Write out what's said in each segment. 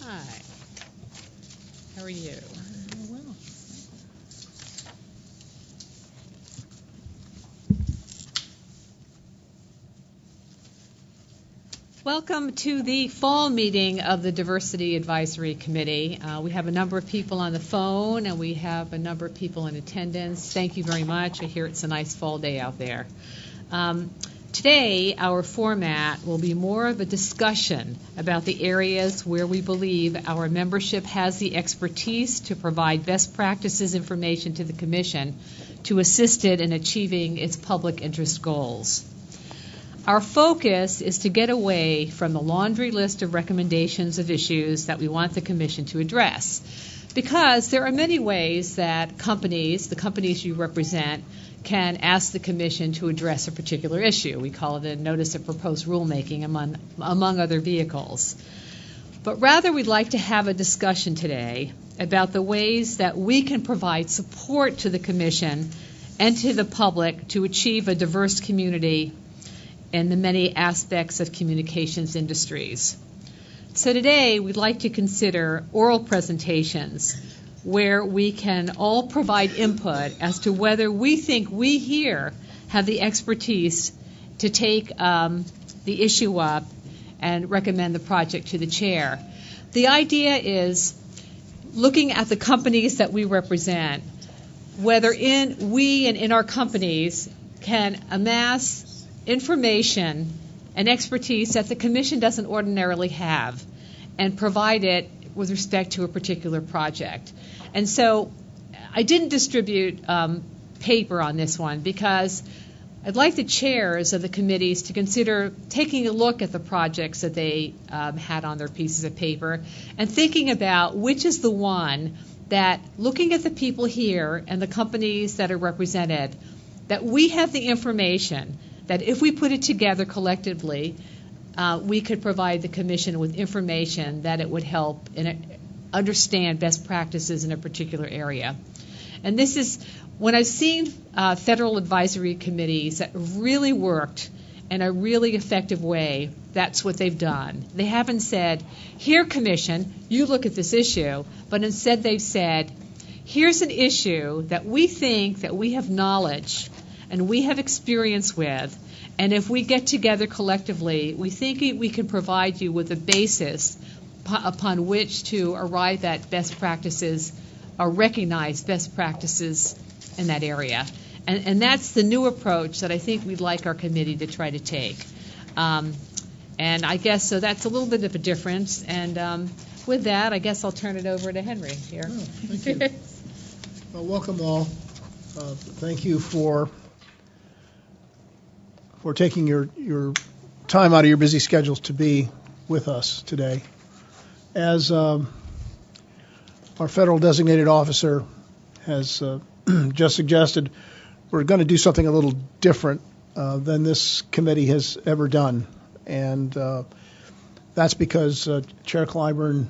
Hi. How are you? Well. Welcome to the fall meeting of the Diversity Advisory Committee. We have a number of people on the phone, and we have a number of people in attendance. Thank you very much. I hear it's a nice fall day out there. Today, our format will be more of a discussion about the areas where we believe our membership has the expertise to provide best practices information to the Commission to assist it in achieving its public interest goals. Our focus is to get away from the laundry list of recommendations of issues that we want the Commission to address, because there are many ways that the companies you represent, can ask the Commission to address a particular issue. We call it a notice of proposed rulemaking among other vehicles. But rather, we'd like to have a discussion today about the ways that we can provide support to the Commission and to the public to achieve a diverse community in the many aspects of communications industries. So today, we'd like to consider oral presentations where we can all provide input as to whether we think we here have the expertise to take the issue up and recommend the project to the chair. The idea is looking at the companies that we represent, whether we and in our companies can amass information and expertise that the Commission doesn't ordinarily have and provide it with respect to a particular project. And so I didn't distribute paper on this one because I'd like the chairs of the committees to consider taking a look at the projects that they had on their pieces of paper and thinking about which is the one that, looking at the people here and the companies that are represented, that we have the information that if we put it together collectively, we could provide the Commission with information that it would help understand best practices in a particular area. And this is, when I've seen federal advisory committees that really worked in a really effective way, that's what they've done. They haven't said, here, Commission, you look at this issue, but instead they've said, here's an issue that we think that we have knowledge and we have experience with, and if we get together collectively, we think we can provide you with a basis upon which to arrive at best practices or recognize best practices in that area. And that's the new approach that I think we'd like our committee to try to take. And I guess so that's a little bit of a difference. And with that, I guess I'll turn it over to Henry here. Oh, thank you. Well, welcome all. Thank you for taking your time out of your busy schedules to be with us today. As our federal designated officer has just suggested, we're going to do something a little different than this committee has ever done. And that's because Chair Clyburn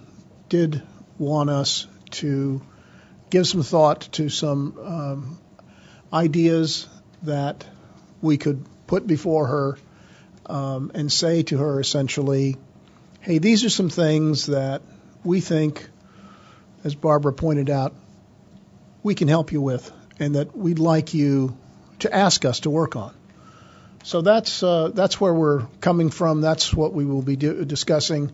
did want us to give some thought to some ideas that we could put before her and say to her essentially, hey, these are some things that we think, as Barbara pointed out, we can help you with and that we'd like you to ask us to work on. So that's where we're coming from. That's what we will be discussing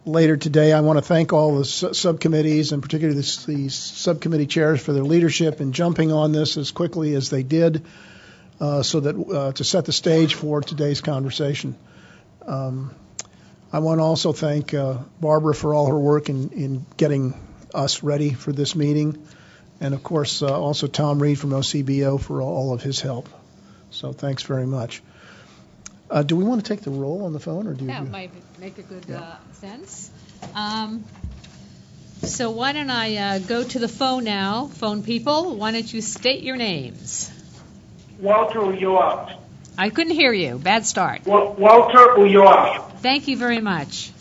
later today. I want to thank all the subcommittees and particularly the subcommittee chairs for their leadership in jumping on this as quickly as they did so that to set the stage for today's conversation. I want to also thank Barbara for all her work in getting us ready for this meeting. And, of course, also Tom Reed from OCBO for all of his help. So thanks very much. Do we want to take the roll on the phone? Or do that might make a good sense. So why don't I go to the phone now? Phone people, why don't you state your names? Walter Ulloa. I couldn't hear you. Bad start. Walter Ulloa. Thank you very much.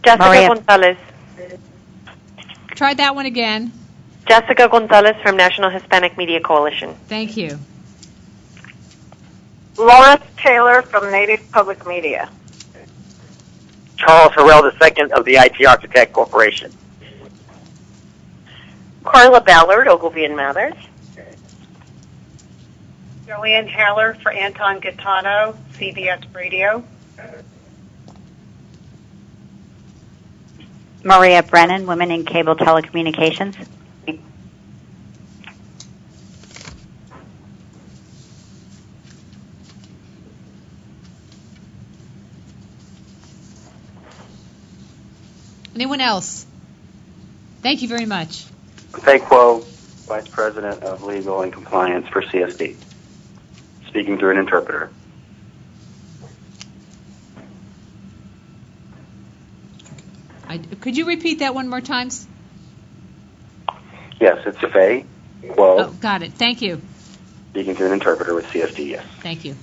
Jessica Maria Gonzalez. Try that one again. Jessica Gonzalez from National Hispanic Media Coalition. Thank you. Laura Taylor from Native Public Media. Charles Harrell II of the IT Architect Corporation. Carla Ballard, Ogilvy and Mathers. Joanne Haller for Anton Gaetano, CBS Radio. Maria Brennan, Women in Cable Telecommunications. Anyone else? Thank you very much. Fei Kuo, Vice President of Legal and Compliance for CSD. Speaking through an interpreter. Could you repeat that one more time? Yes, it's Fei Kuo. Oh, got it. Thank you. Speaking through an interpreter with CSD, yes. Thank you.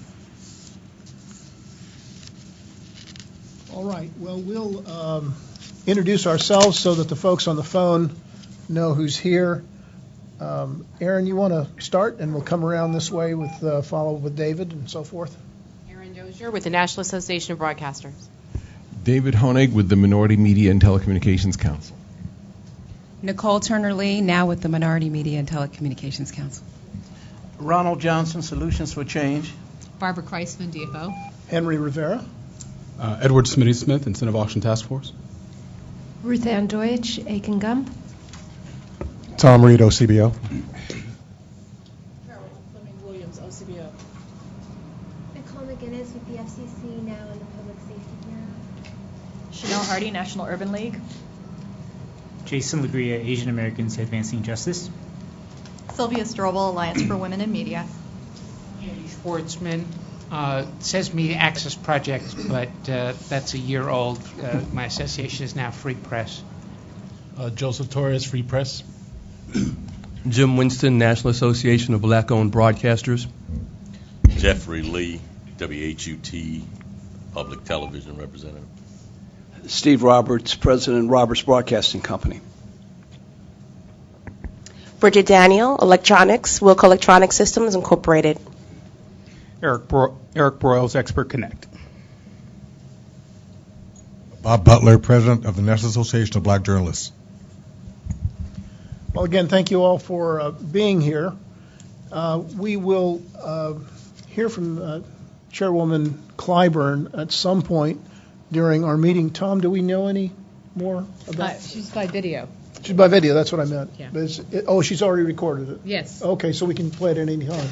All right. Well, we'll introduce ourselves so that the folks on the phone know who's here. Aaron, you want to start, and we'll come around this way with follow with David and so forth. Aaron Dozier with the National Association of Broadcasters. David Honig with the Minority Media and Telecommunications Council. Nicole Turner-Lee, now with the Minority Media and Telecommunications Council. Ronald Johnson, Solutions for Change. Barbara Kreisman, DFO. Henry Rivera. Edward Smitty-Smith, Incentive Auction Task Force. Ruth Ann Deutsch, Aiken Gum. Tom Reed, OCBO. Carol Fleming-Williams, OCBO. Nicole McGinnis with the FCC, now in the Public Safety Bureau. Chanel Hardy, National Urban League. Jason Legria, Asian Americans Advancing Justice. Sylvia Strobel, Alliance for Women in Media. Andy Schwartzman, says Media Access Project, but that's a year old. My association is now Free Press. Joseph Torres, Free Press. Jim Winston, National Association of Black-Owned Broadcasters. Jeffrey Lee, WHUT, Public Television Representative. Steve Roberts, President, Roberts Broadcasting Company. Bridget Daniel, Electronics, Wilco Electronic Systems Incorporated. Eric Broyles, Expert Connect. Bob Butler, President of the National Association of Black Journalists. Well, again, thank you all for being here. We will hear from Chairwoman Clyburn at some point during our meeting. Tom, do we know any more about? She's by video. She's by video. That's what I meant. Yeah. But she's already recorded it. Yes. Okay, so we can play it at any time.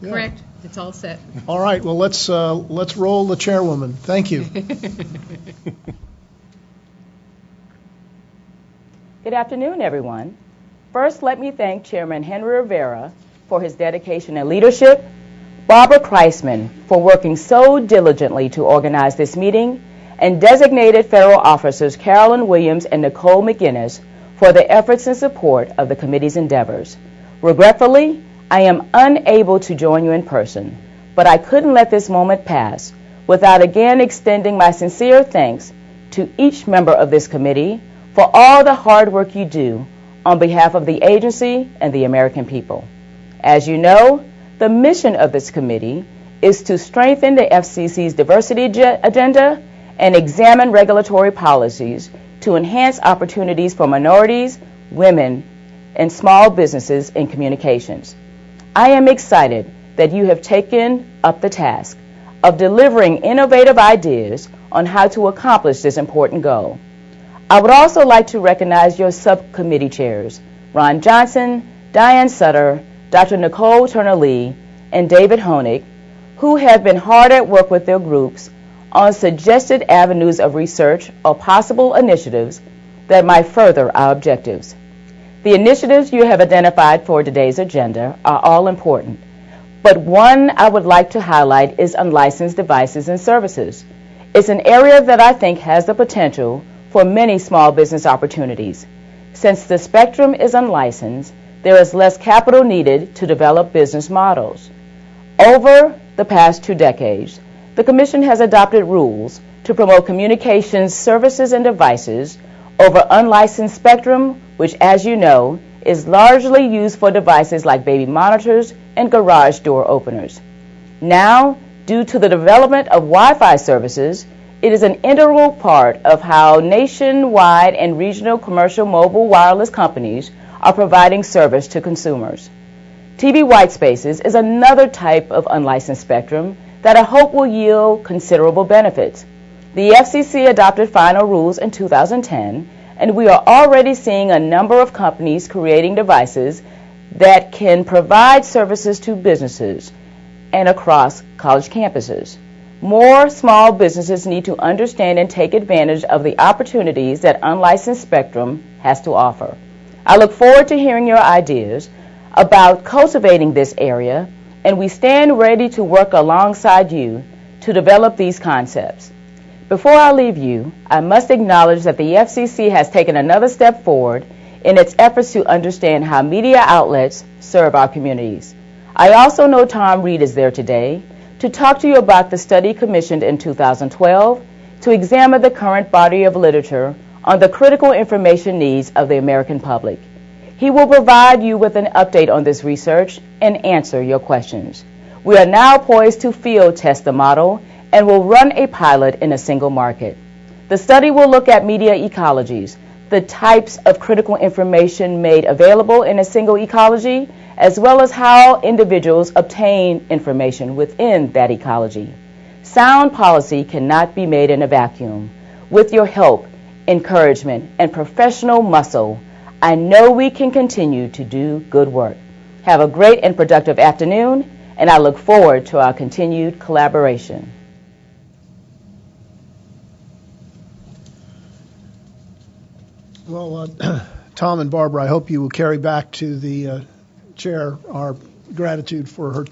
Yeah. Correct. It's all set. All right. Well, let's roll the chairwoman. Thank you. Good afternoon, everyone. First, let me thank Chairman Henry Rivera for his dedication and leadership, Barbara Kreisman for working so diligently to organize this meeting, and designated federal officers Carolyn Williams and Nicole McGinnis for their efforts and support of the committee's endeavors. Regretfully, I am unable to join you in person, but I couldn't let this moment pass without again extending my sincere thanks to each member of this committee for all the hard work you do on behalf of the agency and the American people. As you know, the mission of this committee is to strengthen the FCC's diversity agenda and examine regulatory policies to enhance opportunities for minorities, women, and small businesses in communications. I am excited that you have taken up the task of delivering innovative ideas on how to accomplish this important goal. I would also like to recognize your subcommittee chairs, Ron Johnson, Diane Sutter, Dr. Nicole Turner-Lee, and David Honig, who have been hard at work with their groups on suggested avenues of research or possible initiatives that might further our objectives. The initiatives you have identified for today's agenda are all important, but one I would like to highlight is unlicensed devices and services. It's an area that I think has the potential for many small business opportunities. Since the spectrum is unlicensed, there is less capital needed to develop business models. Over the past 2 decades, the Commission has adopted rules to promote communications services and devices over unlicensed spectrum, which, as you know, is largely used for devices like baby monitors and garage door openers. Now, due to the development of Wi-Fi services, It is an integral part of how nationwide and regional commercial mobile wireless companies are providing service to consumers. TV white spaces is another type of unlicensed spectrum that I hope will yield considerable benefits. The FCC adopted final rules in 2010, and we are already seeing a number of companies creating devices that can provide services to businesses and across college campuses. More small businesses need to understand and take advantage of the opportunities that unlicensed spectrum has to offer. I look forward to hearing your ideas about cultivating this area, and we stand ready to work alongside you to develop these concepts. Before I leave you, I must acknowledge that the FCC has taken another step forward in its efforts to understand how media outlets serve our communities. I also know Tom Reed is there today to talk to you about the study commissioned in 2012 to examine the current body of literature on the critical information needs of the American public. He will provide you with an update on this research and answer your questions. We are now poised to field test the model and will run a pilot in a single market. The study will look at media ecologies, the types of critical information made available in a single ecology, as well as how individuals obtain information within that ecology. Sound policy cannot be made in a vacuum. With your help, encouragement, and professional muscle, I know we can continue to do good work. Have a great and productive afternoon, and I look forward to our continued collaboration. Well, Tom and Barbara, I hope you will carry back to the chair our gratitude for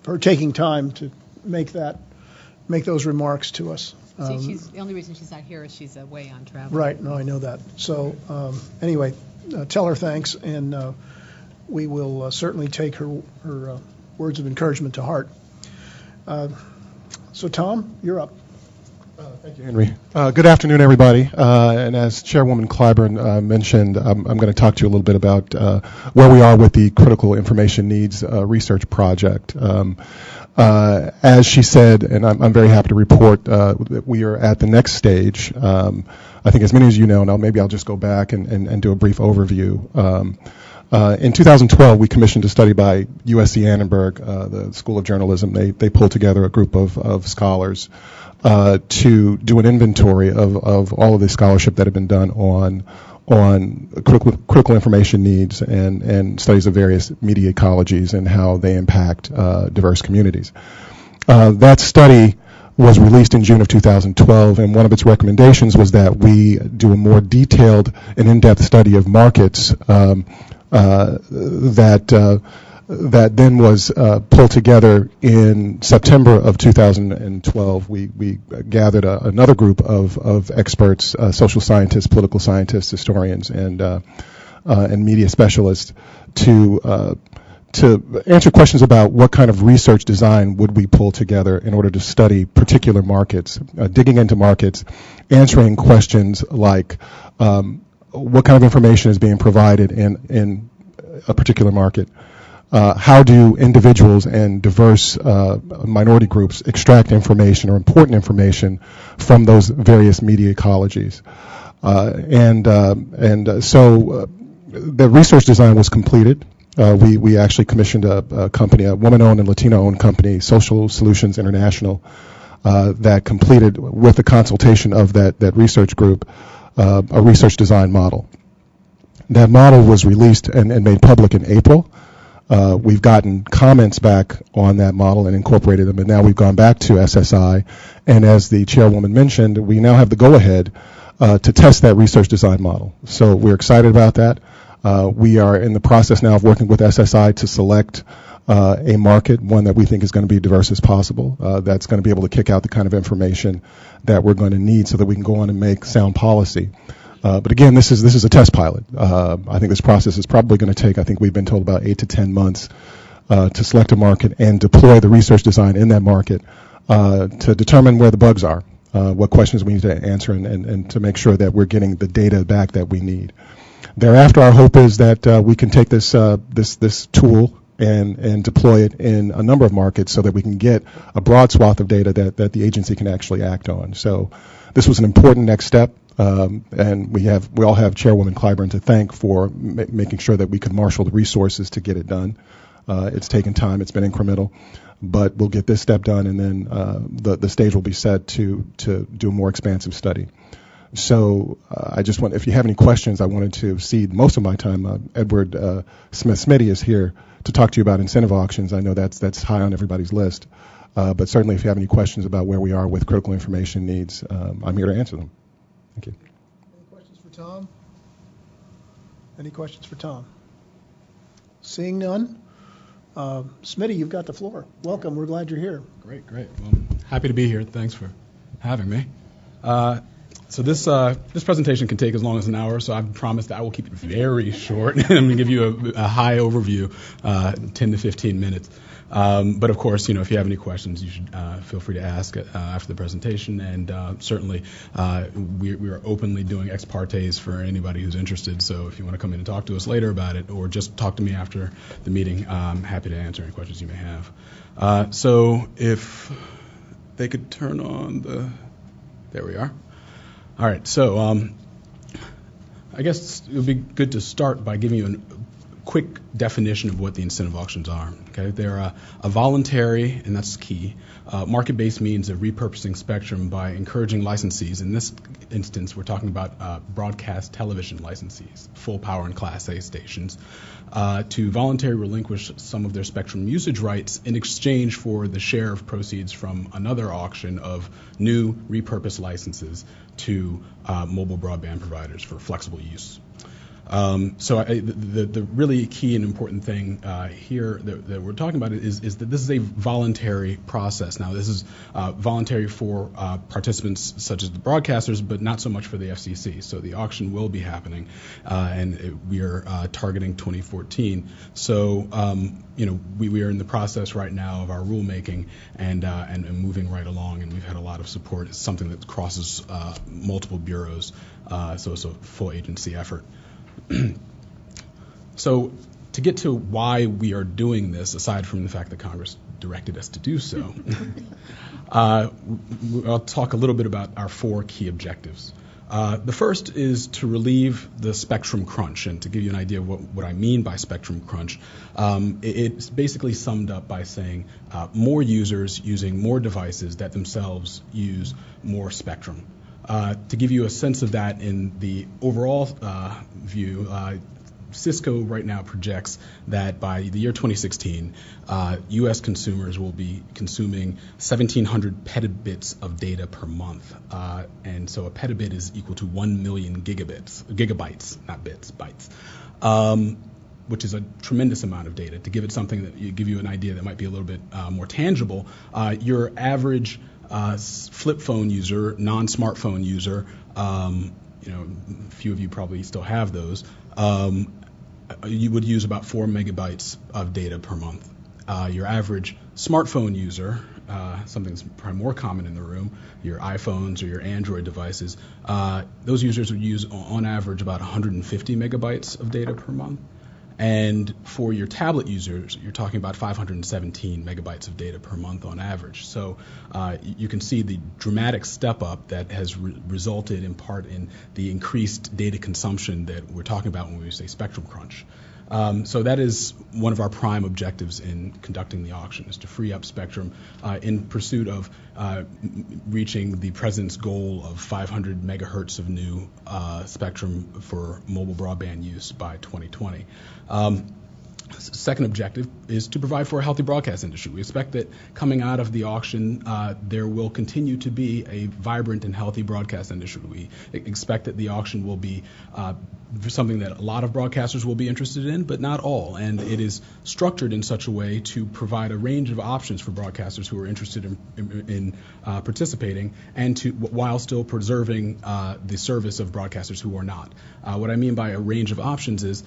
her taking time to make those remarks to us. See, the only reason she's not here is she's away on travel. Right. No, I know that. So anyway, tell her thanks, and we will certainly take her words of encouragement to heart. So, Tom, you're up. Thank you, Henry. Good afternoon, everybody. And as Chairwoman Clyburn mentioned, I'm going to talk to you a little bit about where we are with the Critical Information Needs Research Project. As she said, and I'm very happy to report that we are at the next stage. I think as many as you know, now maybe I'll just go back and do a brief overview. In 2012, we commissioned a study by USC Annenberg, the School of Journalism. They pulled together a group of scholars to do an inventory of all of the scholarship that had been done on critical information needs and studies of various media ecologies and how they impact diverse communities. That study was released in June of 2012, and one of its recommendations was that we do a more detailed and in-depth study of markets that then was pulled together in September of 2012. We gathered another group of experts, social scientists, political scientists, historians, and media specialists to answer questions about what kind of research design would we pull together in order to study particular markets, digging into markets, answering questions like what kind of information is being provided in a particular market. How do individuals and diverse minority groups extract information or important information from those various media ecologies? So the research design was completed. We actually commissioned a company, a woman-owned and Latino-owned company, Social Solutions International, that completed, with the consultation of that research group, a research design model. That model was released and made public in April. We've gotten comments back on that model and incorporated them, and now we've gone back to SSI. And as the chairwoman mentioned, we now have the go-ahead to test that research design model. So we're excited about that. We are in the process now of working with SSI to select a market, one that we think is going to be diverse as possible, that's going to be able to kick out the kind of information that we're going to need so that we can go on and make sound policy. But again, this is a test pilot. I think this process is probably going to take, I think we've been told, about 8 to 10 months to select a market and deploy the research design in that market to determine where the bugs are, what questions we need to answer, and to make sure that we're getting the data back that we need. Thereafter, our hope is that we can take this tool and deploy it in a number of markets so that we can get a broad swath of data that the agency can actually act on. So this was an important next step, and we all have Chairwoman Clyburn to thank for making sure that we could marshal the resources to get it done. It's taken time, it's been incremental, but we'll get this step done, and then the stage will be set to do a more expansive study. So I just want, if you have any questions, I wanted to cede most of my time. Edward Smith-Smitty is here to talk to you about incentive auctions. I know that's high on everybody's list, but certainly if you have any questions about where we are with critical information needs, I'm here to answer them. Thank you. Any questions for Tom? Any questions for Tom? Seeing none, Smitty, you've got the floor. Welcome. We're glad you're here. Great. Well, happy to be here. Thanks for having me. So this presentation can take as long as an hour, so I've promised that I will keep it very short. I'm going to give you a high overview, 10 to 15 minutes. But of course, if you have any questions, you should feel free to ask after the presentation. And certainly, we are openly doing ex partes for anybody who's interested. So if you want to come in and talk to us later about it, or just talk to me after the meeting, I'm happy to answer any questions you may have. So if they could turn on there we are. All right, so I guess it would be good to start by giving you a quick definition of what the incentive auctions are. Okay, they're a voluntary, and that's key, market-based means of repurposing spectrum by encouraging licensees. In this instance, we're talking about broadcast television licensees, full power and Class A stations, to voluntarily relinquish some of their spectrum usage rights in exchange for the share of proceeds from another auction of new repurposed licenses to mobile broadband providers for flexible use. So the really key and important thing here that we're talking about is that this is a voluntary process. Now, this is voluntary for participants such as the broadcasters, but not so much for the FCC. So the auction will be happening, and we are targeting 2014. So we are in the process right now of our rulemaking and moving right along, and we've had a lot of support. It's something that crosses multiple bureaus, so it's a full agency effort. So to get to why we are doing this, aside from the fact that Congress directed us to do so, I'll talk a little bit about our 4 key objectives. The first is to relieve the spectrum crunch, and to give you an idea of what I mean by spectrum crunch, it's basically summed up by saying more users using more devices that themselves use more spectrum. To give you a sense of that in the overall view, Cisco right now projects that by the year 2016, U.S. consumers will be consuming 1,700 petabits of data per month. And so a petabit is equal to 1 million gigabytes, not bits, bytes. Which is a tremendous amount of data. To give it something that give you an idea that might be a little bit more tangible, your average flip phone user, non-smartphone user, a few of you probably still have those, you would use about 4 megabytes of data per month. Your average smartphone user, something that's probably more common in the room, your iPhones or your Android devices, those users would use on average about 150 megabytes of data per month. And for your tablet users, you're talking about 517 megabytes of data per month on average. So you can see the dramatic step up that has resulted in part in the increased data consumption that we're talking about when we say spectrum crunch. So that is one of our prime objectives in conducting the auction, is to free up spectrum in pursuit of reaching the President's goal of 500 megahertz of new spectrum for mobile broadband use by 2020. Second objective is to provide for a healthy broadcast industry. We expect that coming out of the auction, there will continue to be a vibrant and healthy broadcast industry. We expect that the auction will be something that a lot of broadcasters will be interested in, but not all. And it is structured in such a way to provide a range of options for broadcasters who are interested in participating, and while still preserving the service of broadcasters who are not. What I mean by a range of options is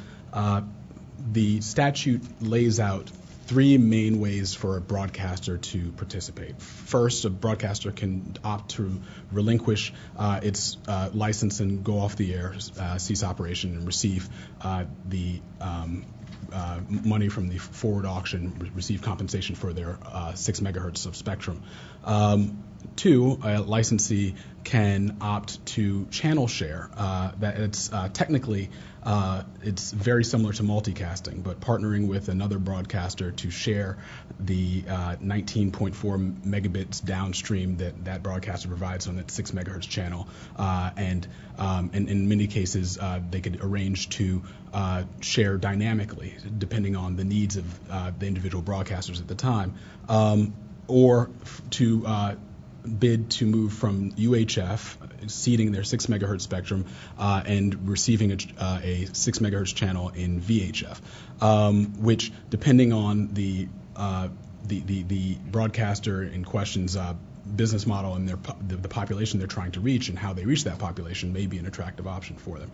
the statute lays out three main ways for a broadcaster to participate. First, a broadcaster can opt to relinquish its license and go off the air, cease operation, and receive the money from the forward auction, receive compensation for their 6 megahertz of spectrum. Two, a licensee can opt to channel share. That it's technically it's very similar to multicasting, but partnering with another broadcaster to share the 19.4 megabits downstream that broadcaster provides on that 6 megahertz channel, and in many cases they could arrange to share dynamically depending on the needs of the individual broadcasters at the time, or to bid to move from UHF, ceding their 6 megahertz spectrum, and receiving a 6 megahertz channel in VHF, which, depending on the broadcaster in question's business model and the population they're trying to reach and how they reach that population, may be an attractive option for them.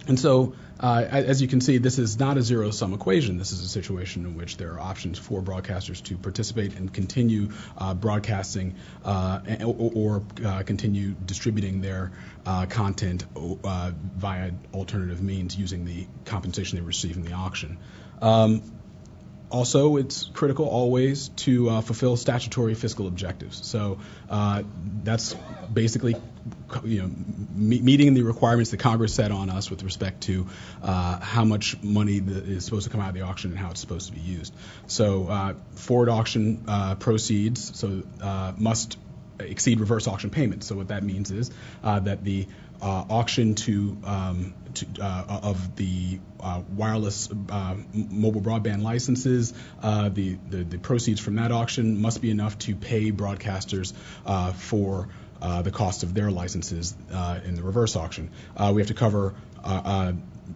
And so, as you can see, this is not a zero-sum equation. This is a situation in which there are options for broadcasters to participate and continue broadcasting or continue distributing their content via alternative means using the compensation they receive in the auction. Also, it's critical always to fulfill statutory fiscal objectives. So that's basically, meeting the requirements that Congress set on us with respect to how much money is supposed to come out of the auction and how it's supposed to be used. So forward auction proceeds must exceed reverse auction payments. So what that means is that the auction of the wireless mobile broadband licenses, the proceeds from that auction must be enough to pay broadcasters for the cost of their licenses in the reverse auction. We have to cover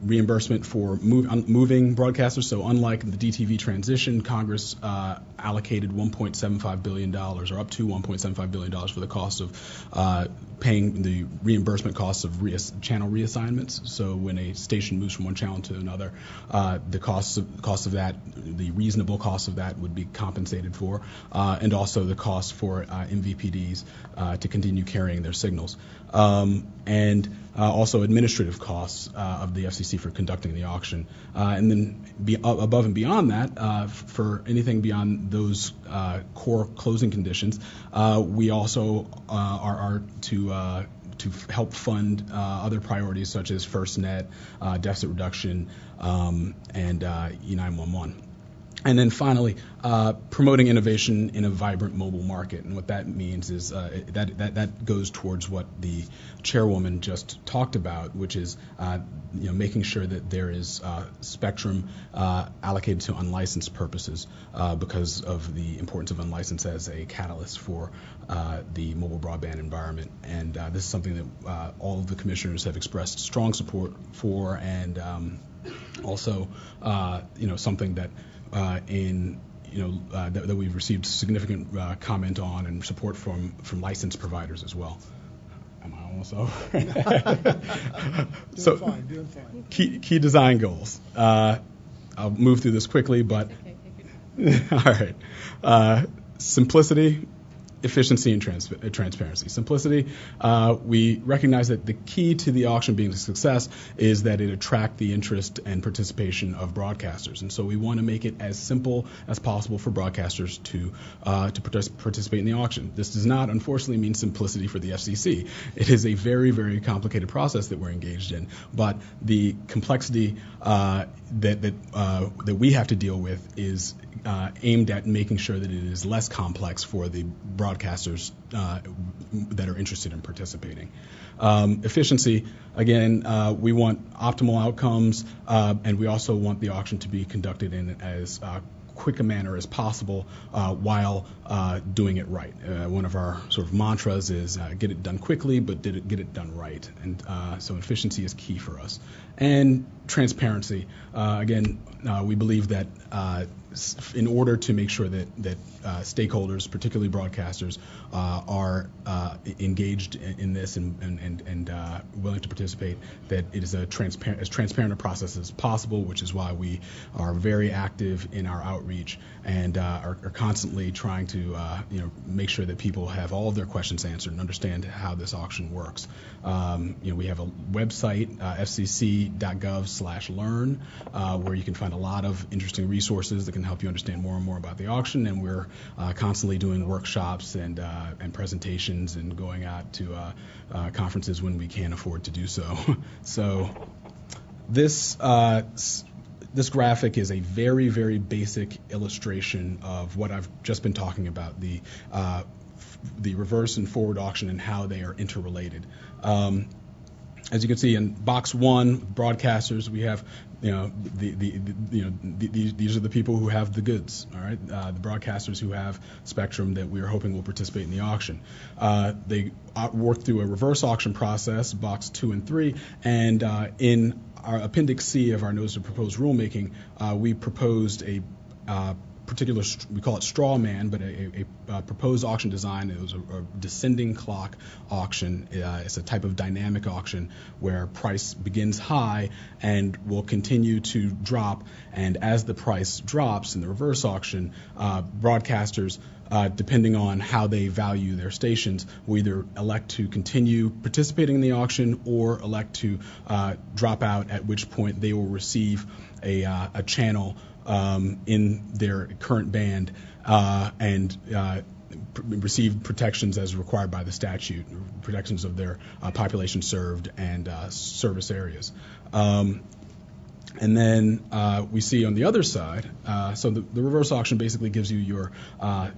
reimbursement for moving broadcasters. So unlike the DTV transition, Congress allocated $1.75 billion, or up to $1.75 billion, for the cost of paying the reimbursement costs of channel reassignments. So when a station moves from one channel to another, the cost of that, the reasonable cost of that, would be compensated for, and also the cost for MVPDs to continue carrying their signals, and also administrative costs of the FCC for conducting the auction, and then above and beyond that, for anything beyond those core closing conditions, we also are to help fund other priorities such as FirstNet, deficit reduction, and E911. And then finally, promoting innovation in a vibrant mobile market. And what that means is that goes towards what the chairwoman just talked about, which is making sure that there is spectrum allocated to unlicensed purposes because of the importance of unlicensed as a catalyst for the mobile broadband environment. And this is something that all of the commissioners have expressed strong support for, and also something that that we've received significant comment on and support from licensed providers as well. Am I almost over? Doing fine. Key design goals. I'll move through this quickly, but all right. Simplicity, efficiency, and transparency. Simplicity, we recognize that the key to the auction being a success is that it attract the interest and participation of broadcasters. And so we want to make it as simple as possible for broadcasters to participate in the auction. This does not, unfortunately, mean simplicity for the FCC. It is a very, very complicated process that we're engaged in. But the complexity that we have to deal with is aimed at making sure that it is less complex for the broadcasters that are interested in participating. Efficiency, again, we want optimal outcomes, and we also want the auction to be conducted in as quick a manner as possible while doing it right. One of our sort of mantras is get it done quickly, but get it done right. And so efficiency is key for us. And transparency. Again, we believe that in order to make sure that stakeholders, particularly broadcasters, are engaged in this and willing to participate, that it is as transparent a process as possible, which is why we are very active in our outreach and are constantly trying to make sure that people have all of their questions answered and understand how this auction works. We have a website, fcc.gov/learn, where you can find a lot of interesting resources that can help you understand more and more about the auction, and we're constantly doing workshops and presentations and going out to conferences when we can afford to do so. So this graphic is a very, very basic illustration of what I've just been talking about, the reverse and forward auction and how they are interrelated. As you can see in box 1, broadcasters, we have these are the people who have the goods, all right? The broadcasters who have spectrum that we are hoping will participate in the auction. They work through a reverse auction process, box 2 and 3, and in our Appendix C of our Notice of Proposed Rulemaking, we proposed a particular, we call it straw man, but a proposed auction design. It was a descending clock auction. It's a type of dynamic auction where price begins high and will continue to drop, and as the price drops in the reverse auction, broadcasters, depending on how they value their stations, will either elect to continue participating in the auction or elect to drop out, at which point they will receive a channel in their current band and receive protections as required by the statute, protections of their population served and service areas. And then we see on the other side, so the reverse auction basically gives you your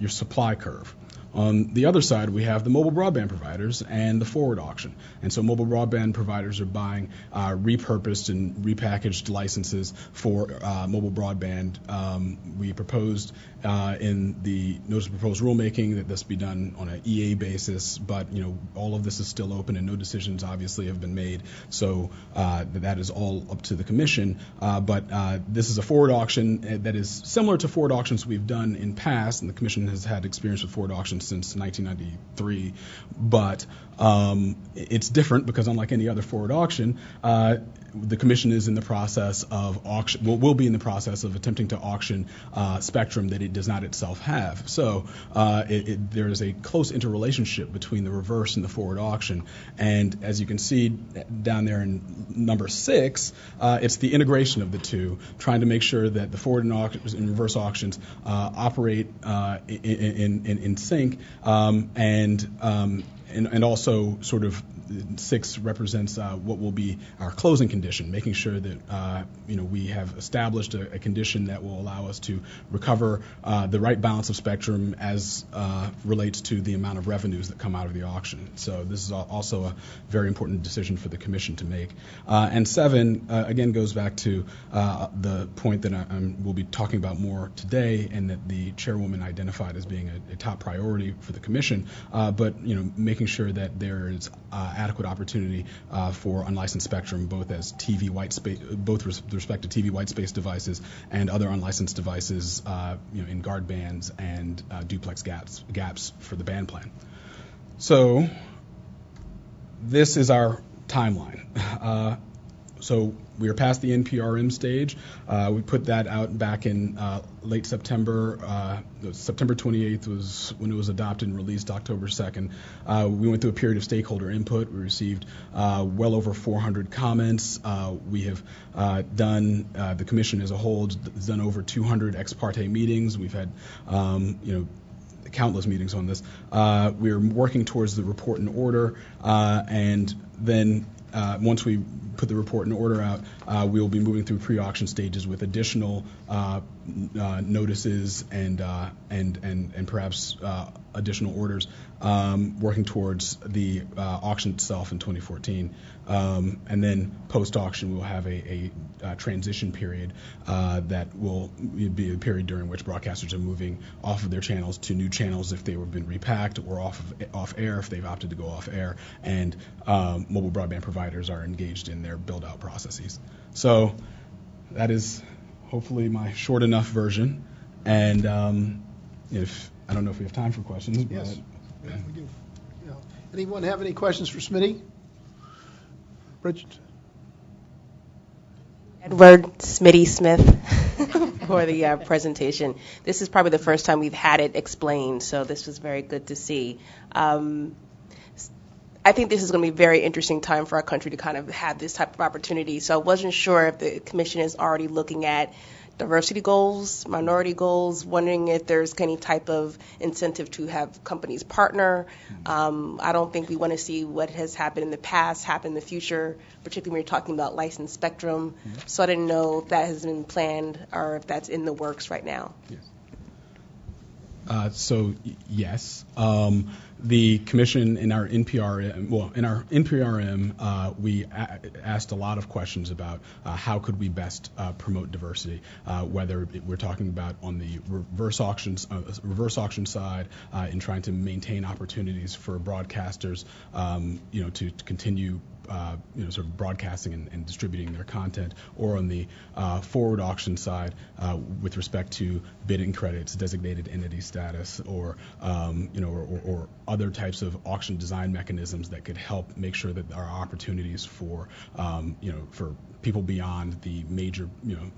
supply curve. On the other side, we have the mobile broadband providers and the forward auction. And so mobile broadband providers are buying repurposed and repackaged licenses for mobile broadband. We proposed in the Notice of Proposed Rulemaking that this be done on an EA basis, but all of this is still open and no decisions obviously have been made. So that is all up to the Commission. But this is a forward auction that is similar to forward auctions we've done in past, and the Commission has had experience with forward auctions since 1993, but it's different because unlike any other forward auction, the Commission is in the process of will be in the process of attempting to auction spectrum that it does not itself have. So there is a close interrelationship between the reverse and the forward auction, and as you can see down there in number 6, it's the integration of the two, trying to make sure that the forward and reverse auctions operate in sync, and also sort of 6 represents what will be our closing condition, making sure that we have established a condition that will allow us to recover the right balance of spectrum as relates to the amount of revenues that come out of the auction. So this is also a very important decision for the Commission to make. And 7 again goes back to the point that we'll be talking about more today, and that the Chairwoman identified as being a top priority for the Commission. But making sure that there is adequate opportunity for unlicensed spectrum, both as TV white space, both with respect to TV white space devices and other unlicensed devices, in guard bands and duplex gaps for the band plan. So this is our timeline. So we are past the NPRM stage. We put that out back in late September. September 28th was when it was adopted and released October 2nd. We went through a period of stakeholder input. We received well over 400 comments. We have done, the Commission as a whole has done over 200 ex parte meetings. We've had, countless meetings on this. We're working towards the report and order, and then once we put the report and order out, we will be moving through pre-auction stages with additional notices and perhaps additional orders, working towards the auction itself in 2014. And then post-auction, we'll have a transition period that will be a period during which broadcasters are moving off of their channels to new channels if they have been repacked, or off air if they've opted to go off air, and mobile broadband providers are engaged in their build-out processes. So that is hopefully my short enough version, And if I don't know if we have time for questions. Yes. But, We do. Yeah. Anyone have any questions for Smitty? Bridget? Edward Smitty Smith for the presentation. This is probably the first time we've had it explained, so this was very good to see. I think this is going to be a very interesting time for our country to kind of have this type of opportunity. So I wasn't sure if the commission is already looking at diversity goals, minority goals, wondering if there's any type of incentive to have companies partner. I don't think we want to see what has happened in the past happen in the future, particularly when you're talking about licensed spectrum. So I didn't know if that has been planned or if that's in the works right now. Yes. The commission in our NPRM, we asked a lot of questions about how could we best promote diversity, whether we're talking about on the reverse auction side, in trying to maintain opportunities for broadcasters, to continue sort of broadcasting and distributing their content, or on the forward auction side with respect to bidding credits, designated entity status, or other types of auction design mechanisms that could help make sure that there are opportunities for for people beyond the major,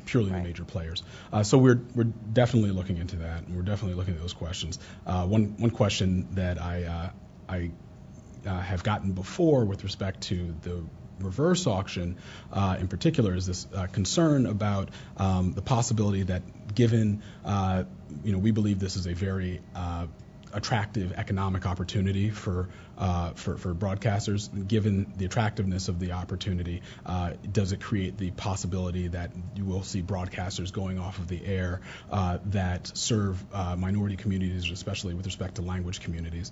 purely the major players. So we're definitely looking into that, and we're definitely looking at those questions. One question that I have gotten before with respect to the reverse auction in particular is this concern about the possibility that given, we believe this is a very attractive economic opportunity for broadcasters. Given the attractiveness of the opportunity, does it create the possibility that you will see broadcasters going off of the air that serve minority communities, especially with respect to language communities?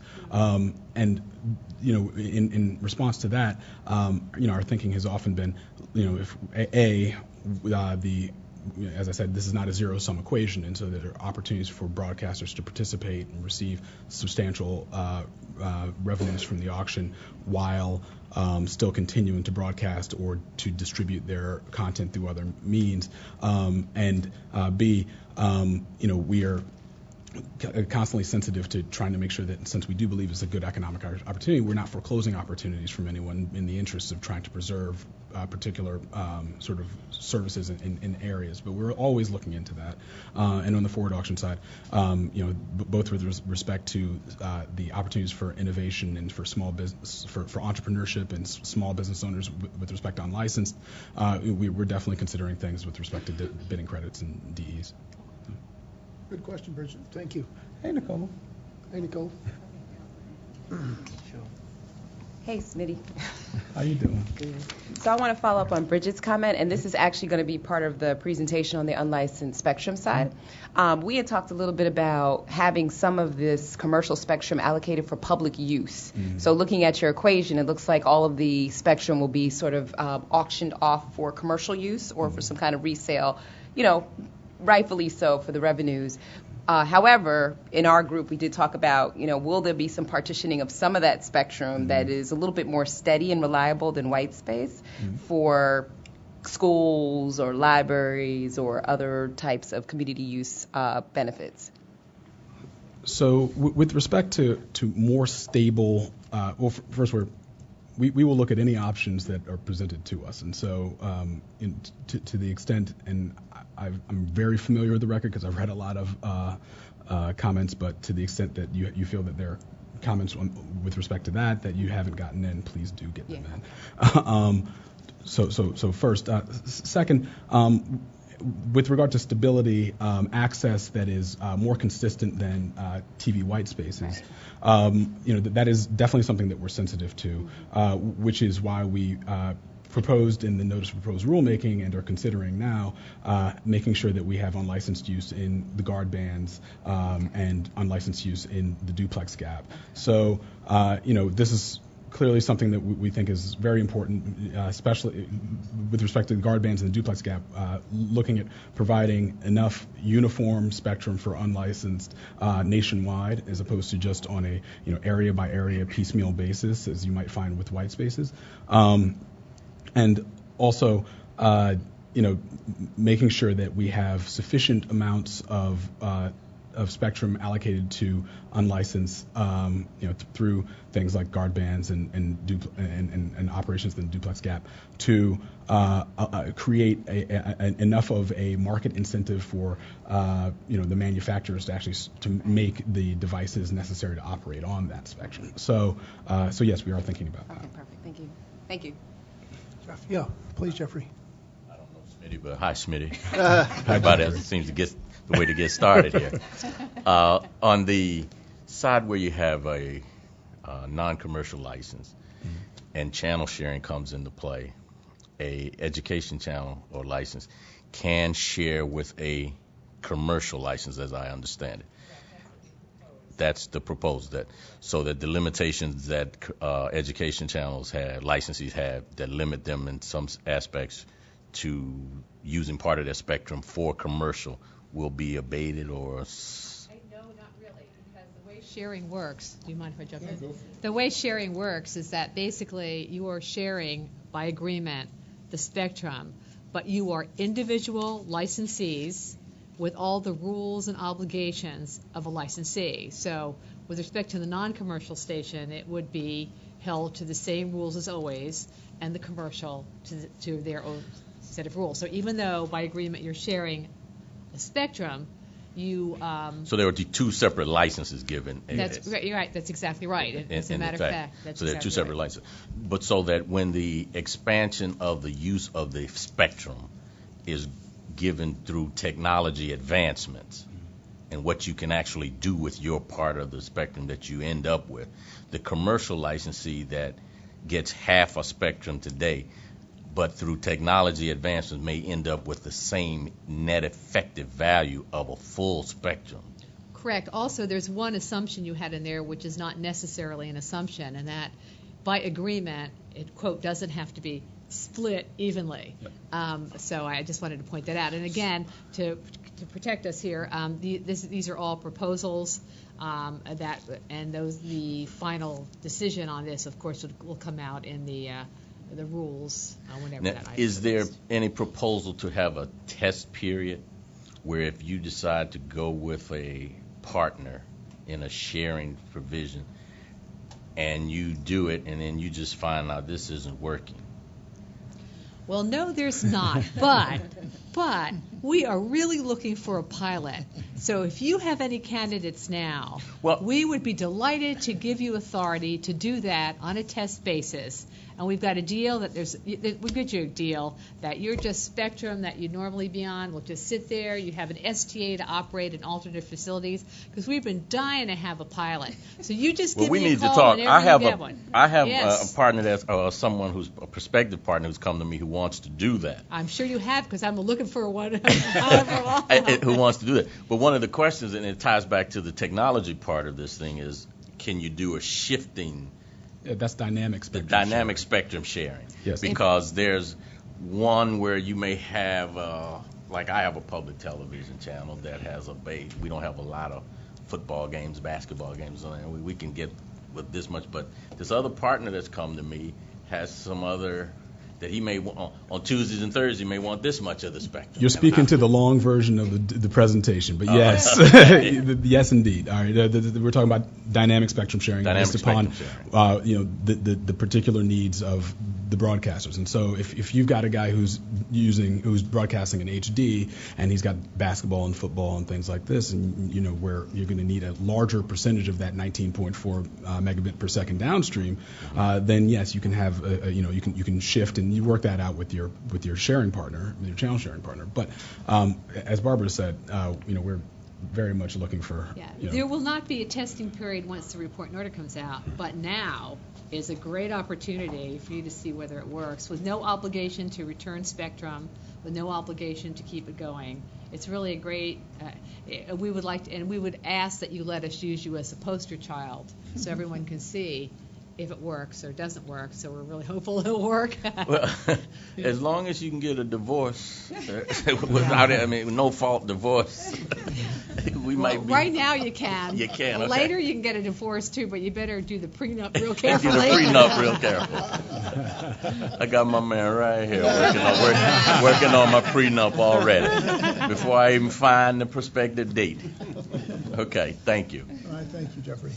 In response to that, our thinking has often been, if as I said, this is not a zero-sum equation, and so there are opportunities for broadcasters to participate and receive substantial revenues from the auction while still continuing to broadcast or to distribute their content through other means. And B, we are constantly sensitive to trying to make sure that, since we do believe it's a good economic opportunity, we're not foreclosing opportunities from anyone in the interest of trying to preserve particular sort of services in areas. But we're always looking into that. And on the forward auction side, both with respect to the opportunities for innovation and for small business, for entrepreneurship and small business owners with respect to unlicensed, we're definitely considering things with respect to bidding credits and DEs. Good question, Bridget. Thank you. Hey, Nicole. Hey, Nicole. Hey, Smitty. How you doing? Good. So I want to follow up on Bridget's comment, and this is actually going to be part of the presentation on the unlicensed spectrum side. We had talked a little bit about having some of this commercial spectrum allocated for public use. So looking at your equation, it looks like all of the spectrum will be sort of auctioned off for commercial use or for some kind of resale, rightfully so for the revenues. However, in our group, we did talk about, will there be some partitioning of some of that spectrum that is a little bit more steady and reliable than white space for schools or libraries or other types of community use benefits? So with respect to more stable, first we will look at any options that are presented to us. And so to the extent, and I'm very familiar with the record because I've read a lot of comments, but to the extent that you feel that there are comments with respect to that you haven't gotten in, please do get them in. So first. Second, with regard to stability, access that is more consistent than TV white spaces, that is definitely something that we're sensitive to, which is why we proposed in the notice of proposed rulemaking and are considering now making sure that we have unlicensed use in the guard bands and unlicensed use in the duplex gap. So, this is clearly something that we think is very important, especially with respect to the guard bands and the duplex gap, looking at providing enough uniform spectrum for unlicensed nationwide, as opposed to just on a area by area piecemeal basis, as you might find with white spaces. And also, making sure that we have sufficient amounts of spectrum allocated to unlicensed, through things like guard bands and operations in the duplex gap, to create enough of a market incentive for the manufacturers to actually to make the devices necessary to operate on that spectrum. So yes, we are thinking about that. Okay, perfect. Thank you. Thank you. Yeah, please, Jeffrey. I don't know Smitty, but hi, Smitty. Everybody seems to get the way to get started here. On the side where you have a non-commercial license and channel sharing comes into play, a education channel or license can share with a commercial license, as I understand it. That's the proposal, so that the limitations that education channels have, licensees have, that limit them in some aspects to using part of their spectrum for commercial will be abated, or? No, not really, because the way sharing works, do you mind if I jump in? The way sharing works is that basically you are sharing by agreement the spectrum, but you are individual licensees with all the rules and obligations of a licensee. So with respect to the non-commercial station, it would be held to the same rules as always, and the commercial to their own set of rules. So even though by agreement you're sharing a spectrum, you... so there are two separate licenses given. That's right. You're right. That's exactly right. As a matter of fact. That's so there are two separate licenses. But so that when the expansion of the use of the spectrum is given through technology advancements and what you can actually do with your part of the spectrum that you end up with, the commercial licensee that gets half a spectrum today, but through technology advancements may end up with the same net effective value of a full spectrum. Correct. Also, there's one assumption you had in there which is not necessarily an assumption, and that by agreement, it, quote, doesn't have to be split evenly. Yep. So I just wanted to point that out. And again, to protect us here, these are all proposals the final decision on this, of course, will come out in the rules whenever now, that item is there any proposal to have a test period where if you decide to go with a partner in a sharing provision and you do it and then you just find out this isn't working? Well, no, there's not. But we are really looking for a pilot. So if you have any candidates now, we would be delighted to give you authority to do that on a test basis. And we've got a deal we'll get you a deal that you're just spectrum that you'd normally be on. We'll just sit there. You have an STA to operate in alternate facilities, because we've been dying to have a pilot. So you just give me a call whenever you get one. I have a partner that's someone who's a prospective partner who's come to me who wants to do that. I'm sure you have, because I'm looking for one. Who wants to do that. But one of the questions, and it ties back to the technology part of this thing, is can you do a shifting? That's dynamic spectrum. Dynamic spectrum sharing. Yes. Because there's one where you may have, like I have a public television channel that has a base. We don't have a lot of football games, basketball games on there. We can get with this much, but this other partner that's come to me has some other that he may want on Tuesdays and Thursdays. He may want this much of the spectrum. You're speaking to the long version of the presentation, but yes, yes, indeed. All right, we're talking about dynamic spectrum sharing based upon the particular needs of the broadcasters. And so if you've got a guy who's broadcasting in HD and he's got basketball and football and things like this, and where you're going to need a larger percentage of that 19.4 megabit per second downstream, then yes, you can have you can shift and you work that out with your sharing partner, your channel sharing partner. But as Barbara said, we're very much looking for. Yeah, there will not be a testing period once the report and order comes out, but now is a great opportunity for you to see whether it works, with no obligation to return spectrum, with no obligation to keep it going. It's really a great. We would like to, and we would ask that you let us use you as a poster child, so everyone can see if it works or doesn't work. So we're really hopeful it'll work. Well, as long as you can get a divorce without no fault divorce. we might be. Right now you can. You can, okay. Later you can get a divorce too, but you better do the prenup real Do carefully. the prenup real careful. I got my man right here working on my prenup already before I even find the prospective date. Okay, thank you. All right, thank you, Jeffrey.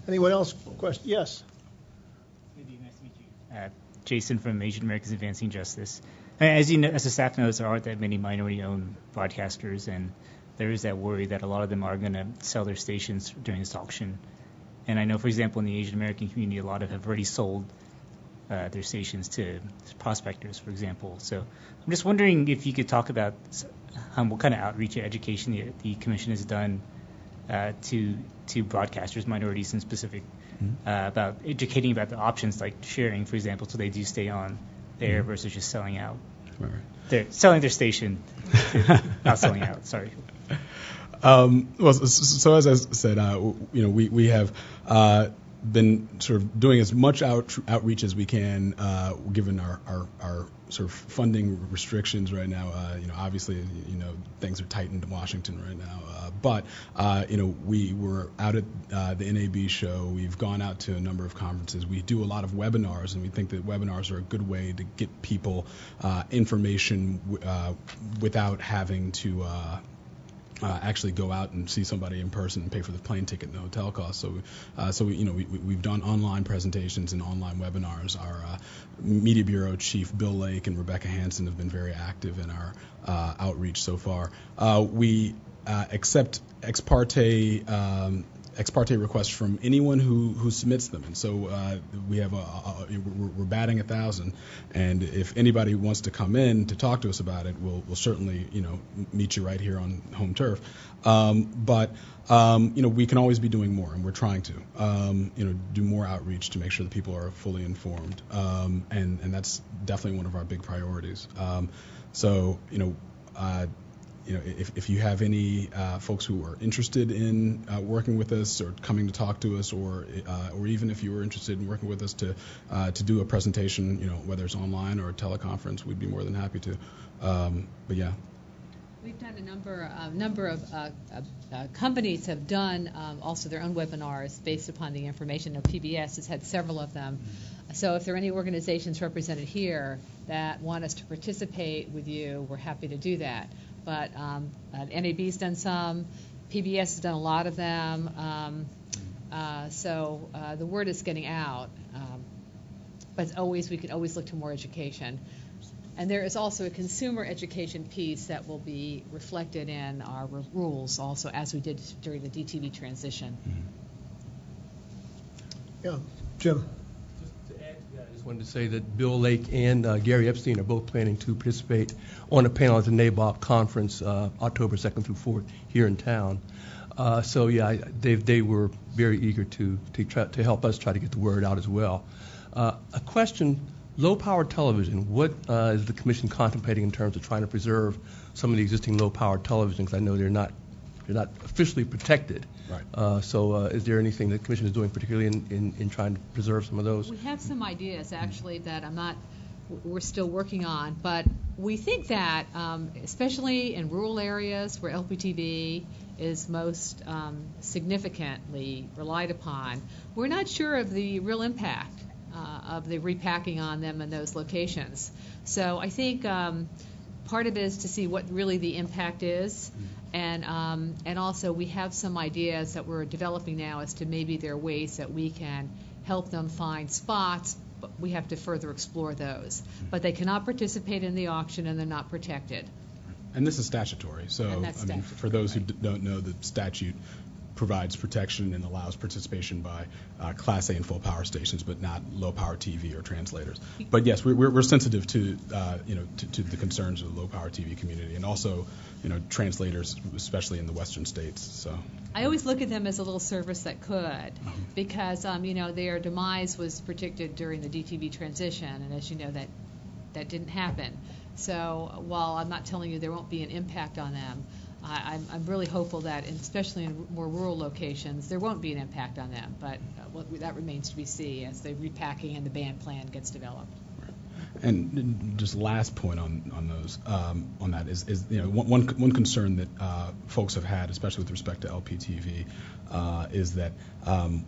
Anyone else? Question? Yes. Jason from Asian Americans Advancing Justice. As you know, as the staff knows, there aren't that many minority-owned broadcasters, and there is that worry that a lot of them are going to sell their stations during this auction. And I know, for example, in the Asian American community, a lot have already sold their stations to prospectors, for example. So I'm just wondering if you could talk about what kind of outreach and education the commission has done to broadcasters, minorities in specific, about educating about the options like sharing, for example, so they do stay on there versus just selling out. Right. They're selling their station, not selling out. Sorry. Well, so as I said, we have been sort of doing as much outreach as we can, given our sort of funding restrictions right now. Obviously, things are tightened in Washington right now. But we were out at the NAB show. We've gone out to a number of conferences. We do a lot of webinars, and we think that webinars are a good way to get people information without having to actually go out and see somebody in person and pay for the plane ticket and the hotel costs. So we've done online presentations and online webinars. Our Media Bureau Chief Bill Lake and Rebecca Hansen have been very active in our outreach so far. We accept ex parte requests from anyone who submits them, and so we have we're batting 1,000, and if anybody wants to come in to talk to us about it, we'll certainly meet you right here on home turf. But we can always be doing more, and we're trying to do more outreach to make sure that people are fully informed, and that's definitely one of our big priorities. If you have any folks who are interested in working with us or coming to talk to us, or even if you were interested in working with us to do a presentation, whether it's online or a teleconference, we'd be more than happy to. But yeah. We've done a number of companies have done also their own webinars based upon the information. PBS has had several of them. So if there are any organizations represented here that want us to participate with you, we're happy to do that. But NAB's done some, PBS has done a lot of them, so the word is getting out. But we can always look to more education. And there is also a consumer education piece that will be reflected in our rules also, as we did during the DTV transition. Yeah, Jim. I just wanted to say that Bill Lake and Gary Epstein are both planning to participate on a panel at the NABOP conference October 2nd through 4th here in town. They were very eager to help us try to get the word out as well. A question, low-power television, what is the commission contemplating in terms of trying to preserve some of the existing low-power televisions? I know they're not officially protected. Right. Is there anything the commission is doing particularly in trying to preserve some of those? We have some ideas actually that we're still working on, but we think that especially in rural areas where LPTV is most significantly relied upon, we're not sure of the real impact of the repacking on them in those locations. So I think part of it is to see what really the impact is. And also we have some ideas that we're developing now as to maybe there are ways that we can help them find spots, but we have to further explore those. But they cannot participate in the auction and they're not protected. And this is statutory, so for those who don't know, the statute provides protection and allows participation by Class A and full power stations, but not low power TV or translators. But yes, we're sensitive to to the concerns of the low power TV community, and also translators, especially in the western states. So I always look at them as a little service that could, because their demise was predicted during the DTV transition, and as you know that didn't happen. So while I'm not telling you there won't be an impact on them, I'm really hopeful that, especially in more rural locations, there won't be an impact on them. But that remains to be seen as the repacking and the band plan gets developed. And just last point on those on that is one concern that folks have had, especially with respect to LPTV, is that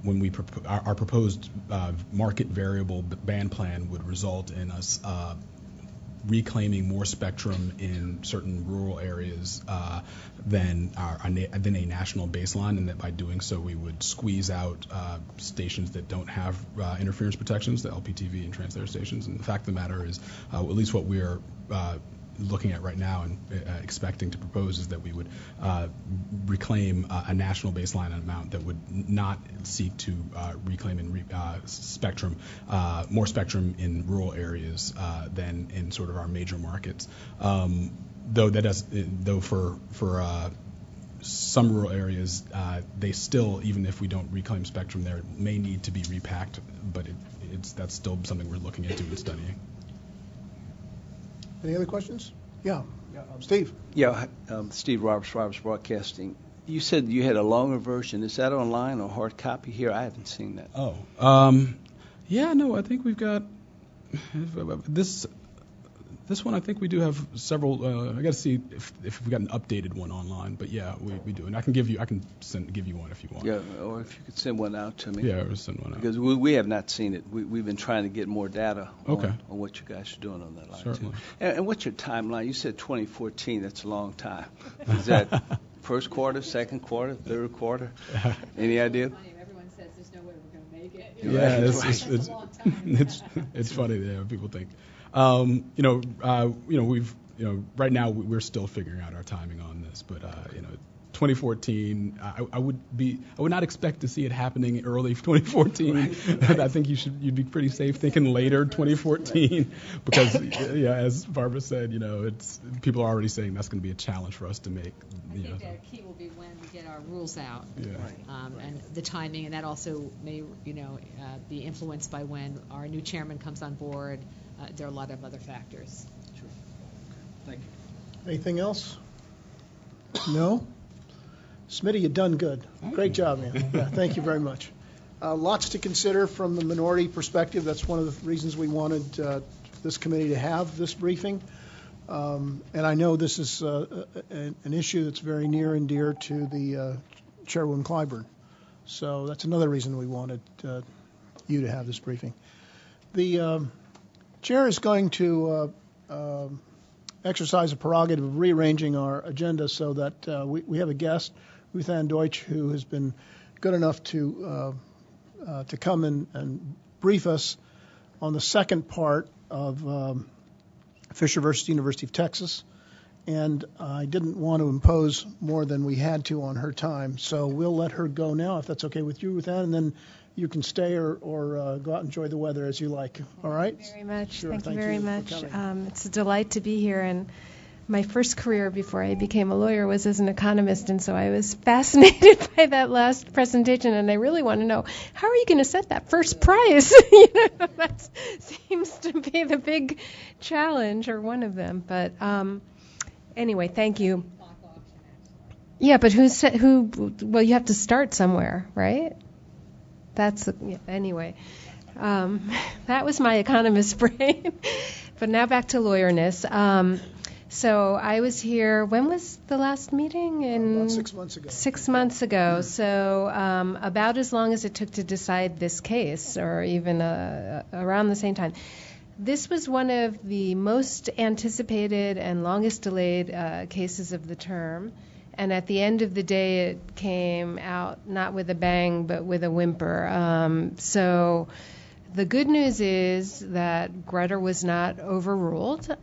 when we our proposed market variable band plan would result in us reclaiming more spectrum in certain rural areas than a national baseline, and that by doing so we would squeeze out stations that don't have interference protections, the LPTV and translator stations. And the fact of the matter is, at least what we are looking at right now and expecting to propose is that we would reclaim a national baseline amount that would not seek to reclaim and spectrum, more spectrum in rural areas than in sort of our major markets. Though for some rural areas, they still, even if we don't reclaim spectrum there, may need to be repacked, but that's still something we're looking into and studying. Any other questions? Yeah. Steve. Yeah, Steve Roberts, Roberts Broadcasting. You said you had a longer version. Is that online or hard copy here? I haven't seen that. Yeah, no, I think we've got this one. I think we do have several. I got to see if we've got an updated one online. But yeah, we do, and I can give you one if you want. Yeah, or if you could send one out to me. Yeah, or send one out. Because we have not seen it. We've been trying to get more data on what you guys are doing on that line. Certainly. Too. And what's your timeline? You said 2014. That's a long time. Is that first quarter, second quarter, third quarter? Any idea? Everyone says there's no way we're going to make it. Yeah, it's funny. Yeah, people think. We've right now we're still figuring out our timing on this, but 2014, I would not expect to see it happening early 2014. Right. I think you'd be pretty safe thinking later 2014, because as Barbara said, it's people are already saying that's going to be a challenge for us to make. I think the key will be when we get our rules out, yeah. And the timing, and that also may be influenced by when our new chairman comes on board. There are a lot of other factors. Sure. Thank you. Anything else? No? Smitty, you've done good. Great job, man. Yeah, thank you very much. Lots to consider from the minority perspective. That's one of the reasons we wanted this committee to have this briefing. And I know this is an issue that's very near and dear to the Chairwoman Clyburn. So that's another reason we wanted you to have this briefing. The Chair is going to exercise a prerogative of rearranging our agenda so that we have a guest, Ruth Ann Deutsch, who has been good enough to come and brief us on the second part of Fisher versus University of Texas. And I didn't want to impose more than we had to on her time, so we'll let her go now, if that's okay with you, Ruth Ann, and then you can stay or go out and enjoy the weather as you like. All right? Thank you very much. Sure, thank you very much. For it's a delight to be here. And my first career before I became a lawyer was as an economist, and so I was fascinated by that last presentation. And I really want to know, how are you going to set that first prize? That seems to be the big challenge, or one of them. But anyway, thank you. Yeah, but well, you have to start somewhere, right? Anyway. That was my economist brain. But now back to lawyerness. So I was here, when was the last meeting? About 6 months ago. 6 months ago. So about as long as it took to decide this case, or even around the same time. This was one of the most anticipated and longest delayed cases of the term. And at the end of the day, it came out not with a bang, but with a whimper. So the good news is that Grutter was not overruled.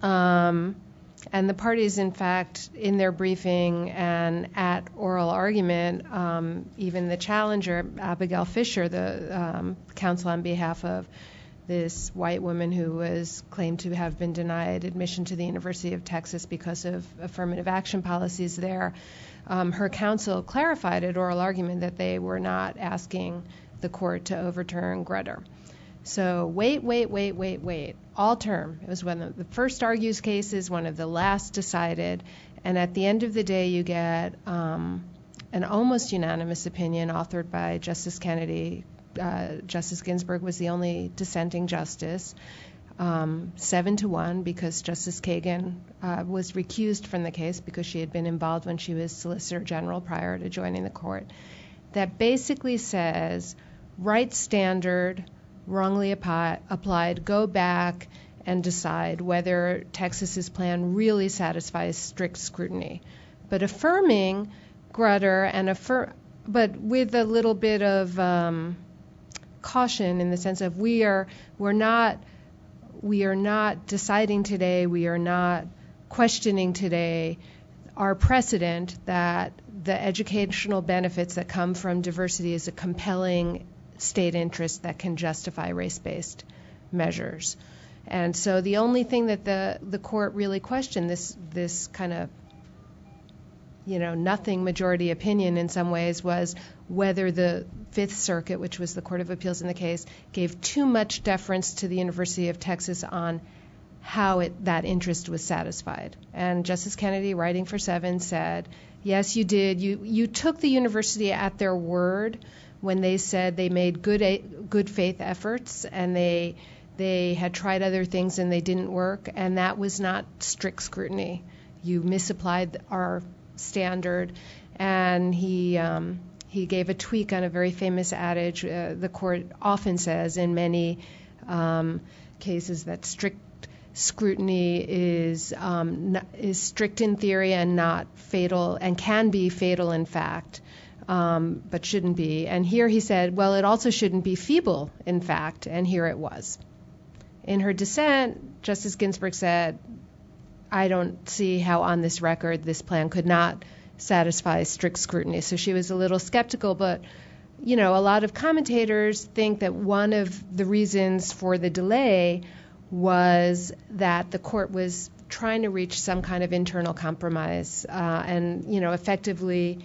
And the parties, in fact, in their briefing and at oral argument, even the challenger, Abigail Fisher, the counsel on behalf of this white woman who was claimed to have been denied admission to the University of Texas because of affirmative action policies there, her counsel clarified at oral argument that they were not asking the court to overturn Grutter. So wait. All term. It was one of the first argued cases, one of the last decided, and at the end of the day you get an almost unanimous opinion authored by Justice Kennedy. Justice Ginsburg was the only dissenting justice. 7-1 because Justice Kagan was recused from the case because she had been involved when she was Solicitor General prior to joining the court, that basically says, right standard, wrongly applied, go back and decide whether Texas's plan really satisfies strict scrutiny. But affirming Grutter but with a little bit of caution in the sense of we are not deciding today, we are not questioning today our precedent that the educational benefits that come from diversity is a compelling state interest that can justify race-based measures. And so the only thing that the court really questioned, this kind of nothing majority opinion in some ways, was whether the Fifth Circuit, which was the Court of Appeals in the case, gave too much deference to the University of Texas on how that interest was satisfied. And Justice Kennedy, writing for 7, said, yes, you did. You took the university at their word when they said they made good faith efforts and they had tried other things and they didn't work, and that was not strict scrutiny. You misapplied our standard. And he gave a tweak on a very famous adage the court often says in many cases, that strict scrutiny is strict in theory and not fatal, and can be fatal in fact, but shouldn't be. And here he said, well, it also shouldn't be feeble in fact, and here it was. In her dissent, Justice Ginsburg said, I don't see how on this record this plan could not satisfy strict scrutiny. So she was a little skeptical, but a lot of commentators think that one of the reasons for the delay was that the court was trying to reach some kind of internal compromise and effectively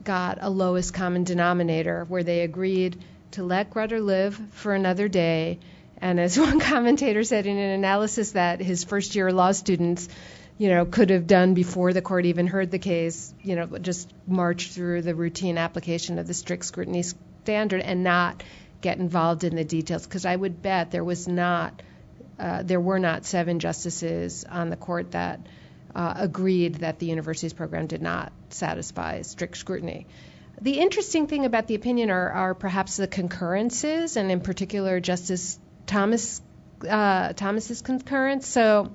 got a lowest common denominator where they agreed to let Grutter live for another day. And as one commentator said in an analysis that his first-year law students, could have done before the court even heard the case, just march through the routine application of the strict scrutiny standard and not get involved in the details. Because I would bet there were not 7 justices on the court that agreed that the university's program did not satisfy strict scrutiny. The interesting thing about the opinion are perhaps the concurrences, and in particular Justice Thomas's concurrence. So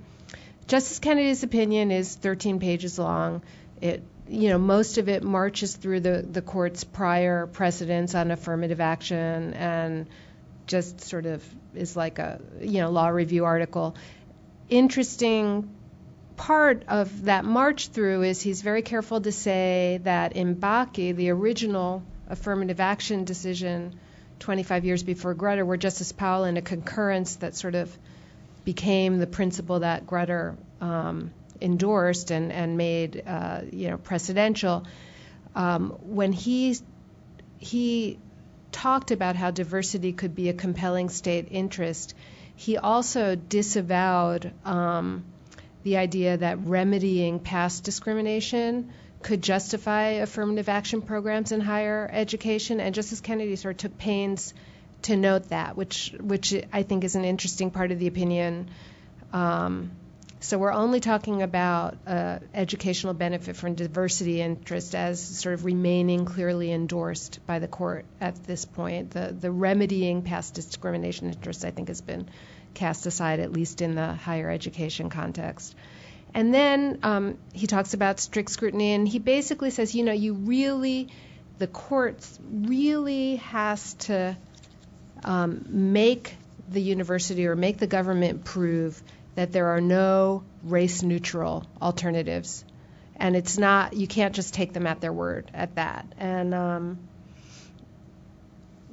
Justice Kennedy's opinion is 13 pages long. It, most of it marches through the court's prior precedents on affirmative action and just sort of is like a law review article. Interesting part of that march through is he's very careful to say that in Bakke, the original affirmative action decision 25 years before Grutter, where Justice Powell, in a concurrence that sort of became the principle that Grutter endorsed and made precedential, when he talked about how diversity could be a compelling state interest, he also disavowed the idea that remedying past discrimination could justify affirmative action programs in higher education. And Justice Kennedy sort of took pains to note that, which I think is an interesting part of the opinion. So we're only talking about educational benefit from diversity interest as sort of remaining clearly endorsed by the court at this point. The remedying past discrimination interest, I think, has been cast aside, at least in the higher education context. And then he talks about strict scrutiny, and he basically says, the courts really has to make the university or make the government prove that there are no race-neutral alternatives. And it's not, you can't just take them at their word at that. And,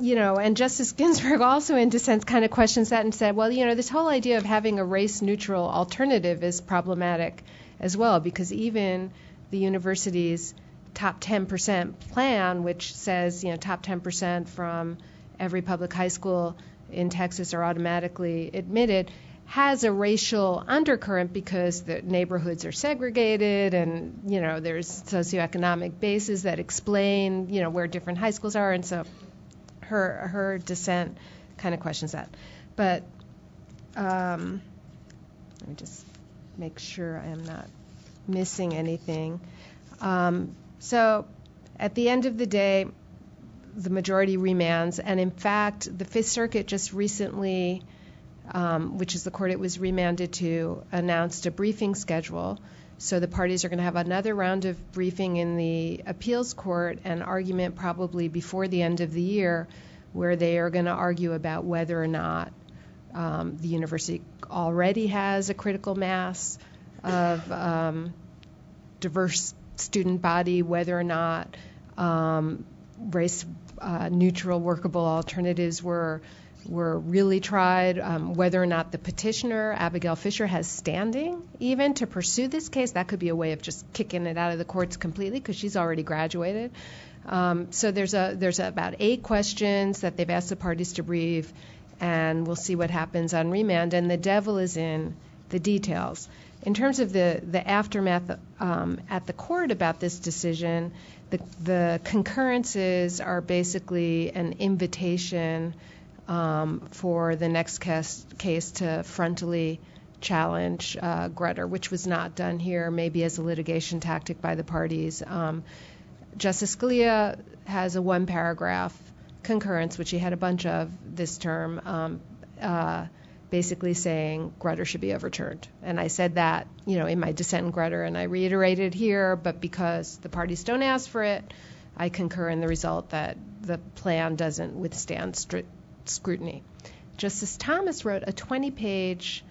and Justice Ginsburg also in dissent kind of questions that and said, well, this whole idea of having a race-neutral alternative is problematic as well, because even the university's top 10% plan, which says, top 10% from every public high school in Texas are automatically admitted, has a racial undercurrent because the neighborhoods are segregated and, there's socioeconomic bases that explain, where different high schools are. And so her dissent kind of questions that. But let me just make sure I am not missing anything. So at the end of the day, the majority remands, and in fact, the Fifth Circuit just recently, which is the court it was remanded to, announced a briefing schedule. So the parties are going to have another round of briefing in the appeals court and argument probably before the end of the year, where they are going to argue about whether or not the university already has a critical mass of diverse student body, whether or not race-neutral workable alternatives were really tried, whether or not the petitioner, Abigail Fisher, has standing even to pursue this case. That could be a way of just kicking it out of the courts completely because she's already graduated. So there's about 8 questions that they've asked the parties to brief, and we'll see what happens on remand. And the devil is in the details. In terms of the aftermath at the court about this decision, the concurrences are basically an invitation for the next case to frontally challenge Grutter, which was not done here, maybe as a litigation tactic by the parties. Justice Scalia has a 1-paragraph concurrence, which he had a bunch of this term, basically saying Grutter should be overturned. And I said that, in my dissent in Grutter, and I reiterated here, but because the parties don't ask for it, I concur in the result that the plan doesn't withstand strict scrutiny. Justice Thomas wrote a 20-page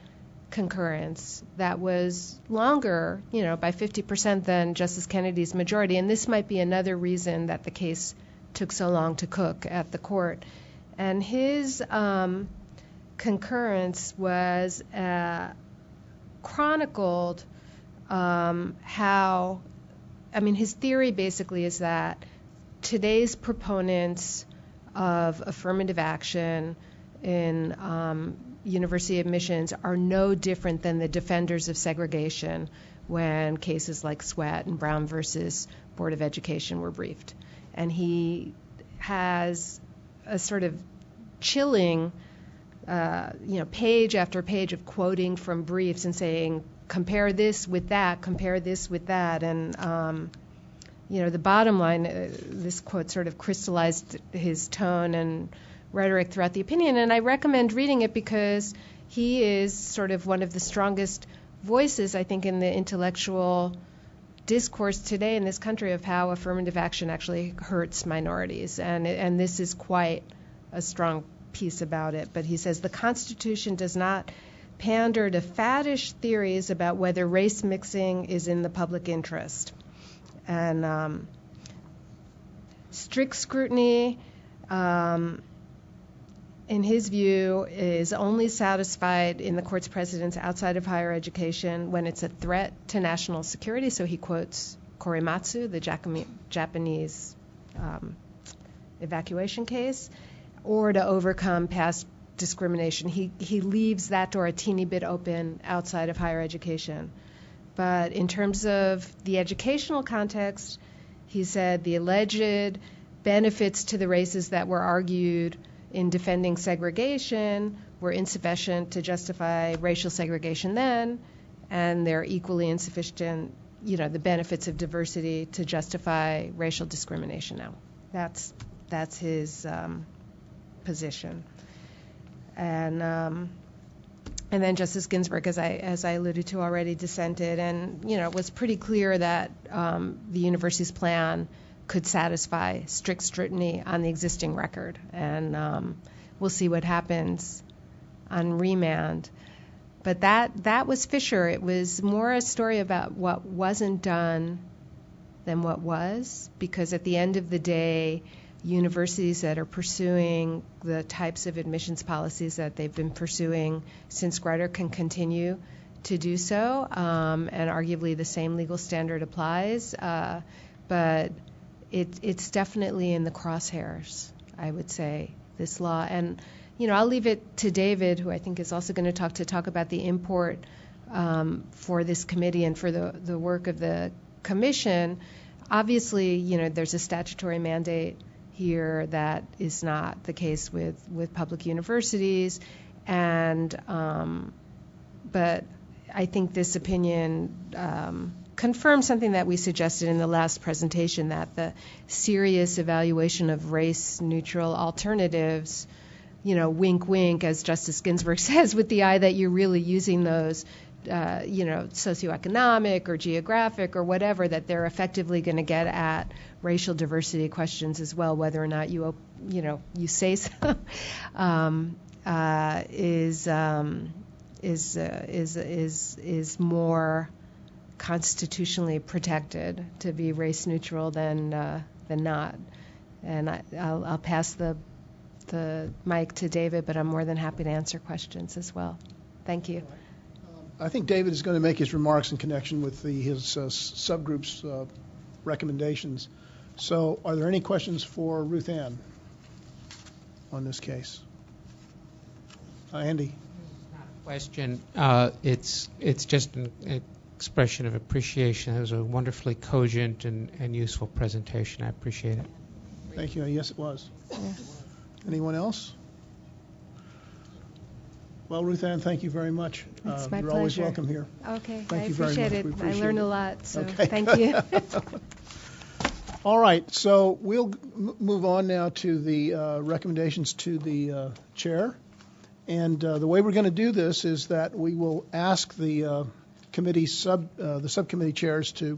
concurrence that was longer, by 50% than Justice Kennedy's majority, and this might be another reason that the case took so long to cook at the court. And his concurrence was chronicled how, his theory basically is that today's proponents of affirmative action in university admissions are no different than the defenders of segregation when cases like Sweatt and Brown versus Board of Education were briefed. And he has a sort of chilling, page after page of quoting from briefs and saying, compare this with that, compare this with that. And, the bottom line, this quote sort of crystallized his tone and rhetoric throughout the opinion. And I recommend reading it because he is sort of one of the strongest voices, I think, in the intellectual discourse today in this country of how affirmative action actually hurts minorities. And this is quite a strong piece about it. But he says the Constitution does not pander to faddish theories about whether race mixing is in the public interest. And strict scrutiny, in his view, is only satisfied in the court's precedents outside of higher education when it's a threat to national security. So he quotes Korematsu, the Japanese evacuation case, or to overcome past discrimination. He leaves that door a teeny bit open outside of higher education. But in terms of the educational context, he said the alleged benefits to the races that were argued in defending segregation were insufficient to justify racial segregation then, and they're equally insufficient, the benefits of diversity to justify racial discrimination now. That's his position. And then Justice Ginsburg, as I alluded to already, dissented, and it was pretty clear that the university's plan could satisfy strict scrutiny on the existing record, and we'll see what happens on remand. But that was Fisher. It was more a story about what wasn't done than what was, because at the end of the day, universities that are pursuing the types of admissions policies that they've been pursuing since Grutter can continue to do so, and arguably the same legal standard applies, but it's definitely in the crosshairs, I would say, this law. And I'll leave it to David, who I think is also going to talk about the import for this committee and for the work of the commission. Obviously, there's a statutory mandate here that is not the case with public universities, But I think this opinion confirms something that we suggested in the last presentation, that the serious evaluation of race-neutral alternatives, wink, wink, as Justice Ginsburg says, with the eye that you're really using those, socioeconomic or geographic or whatever, that they're effectively going to get at racial diversity questions as well, whether or not you say so, is more constitutionally protected to be race neutral than not. And I'll pass the mic to David, but I'm more than happy to answer questions as well. Thank you. I think David is going to make his remarks in connection with his subgroup's recommendations. So are there any questions for Ruth Ann on this case? Andy? Question. It's just an expression of appreciation. It was a wonderfully cogent and useful presentation. I appreciate it. Thank you. Yes, it was. Yeah. Anyone else? Well, Ruth Ann, thank you very much. It's my you're pleasure. Always welcome here. Okay, Thank you appreciate very much. it. Appreciate I learned it. a lot, so okay. Thank you. All right, so we'll move on now to the recommendations to the chair. And the way we're going to do this is that we will ask the subcommittee chairs to